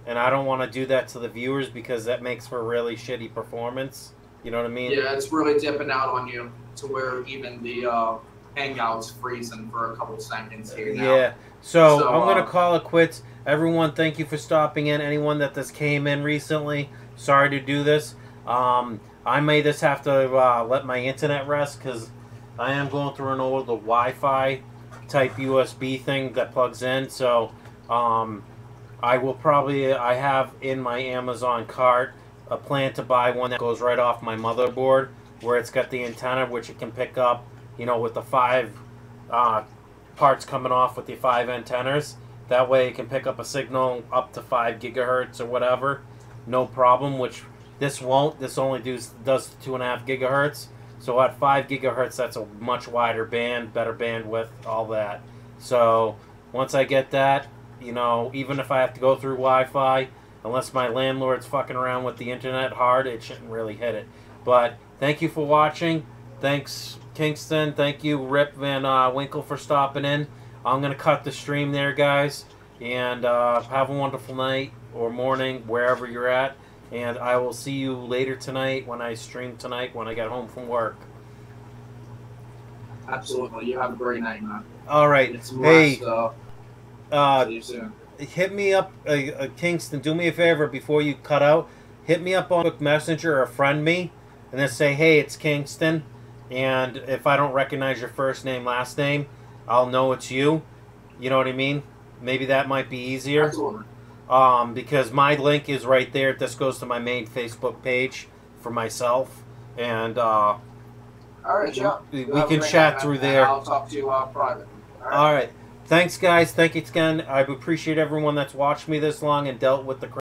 and I don't want to do that to the viewers because that makes for a really shitty performance. You know what I mean? Yeah, it's really dipping out on you to where even the hangout's freezing for a couple seconds here now. Yeah. So I'm gonna call it quits. Everyone, thank you for stopping in. Anyone that just came in recently, sorry to do this. I may just have to let my internet rest because I am going through an old Wi-Fi type USB thing that plugs in. So I will probably, I have in my Amazon cart a plan to buy one that goes right off my motherboard where it's got the antenna which it can pick up, you know, with the 5 parts coming off with the 5 antennas. That way it can pick up a signal up to 5 gigahertz or whatever, no problem, which this won't. This only does 2.5 gigahertz. So at 5 gigahertz, that's a much wider band, better bandwidth, all that. So once I get that, you know, even if I have to go through Wi-Fi, unless my landlord's fucking around with the internet hard, it shouldn't really hit it. But thank you for watching. Thanks, Kingston. Thank you, Rip Van Winkle, for stopping in. I'm going to cut the stream there, guys. And have a wonderful night or morning, wherever you're at. And I will see you later tonight when I stream tonight when I get home from work. Absolutely. You have a great night, man. All right. Hey, see you soon. Hit me up, Kingston. Do me a favor before you cut out. Hit me up on Quick Messenger or friend me, and then say, "Hey, it's Kingston." And if I don't recognize your first name, last name, I'll know it's you. You know what I mean? Maybe that might be easier. Absolutely. Because my link is right there. This goes to my main Facebook page for myself, and all right, yeah. we can chat through there. I'll talk to you privately. All right. Thanks, guys. Thank you again. I appreciate everyone that's watched me this long and dealt with the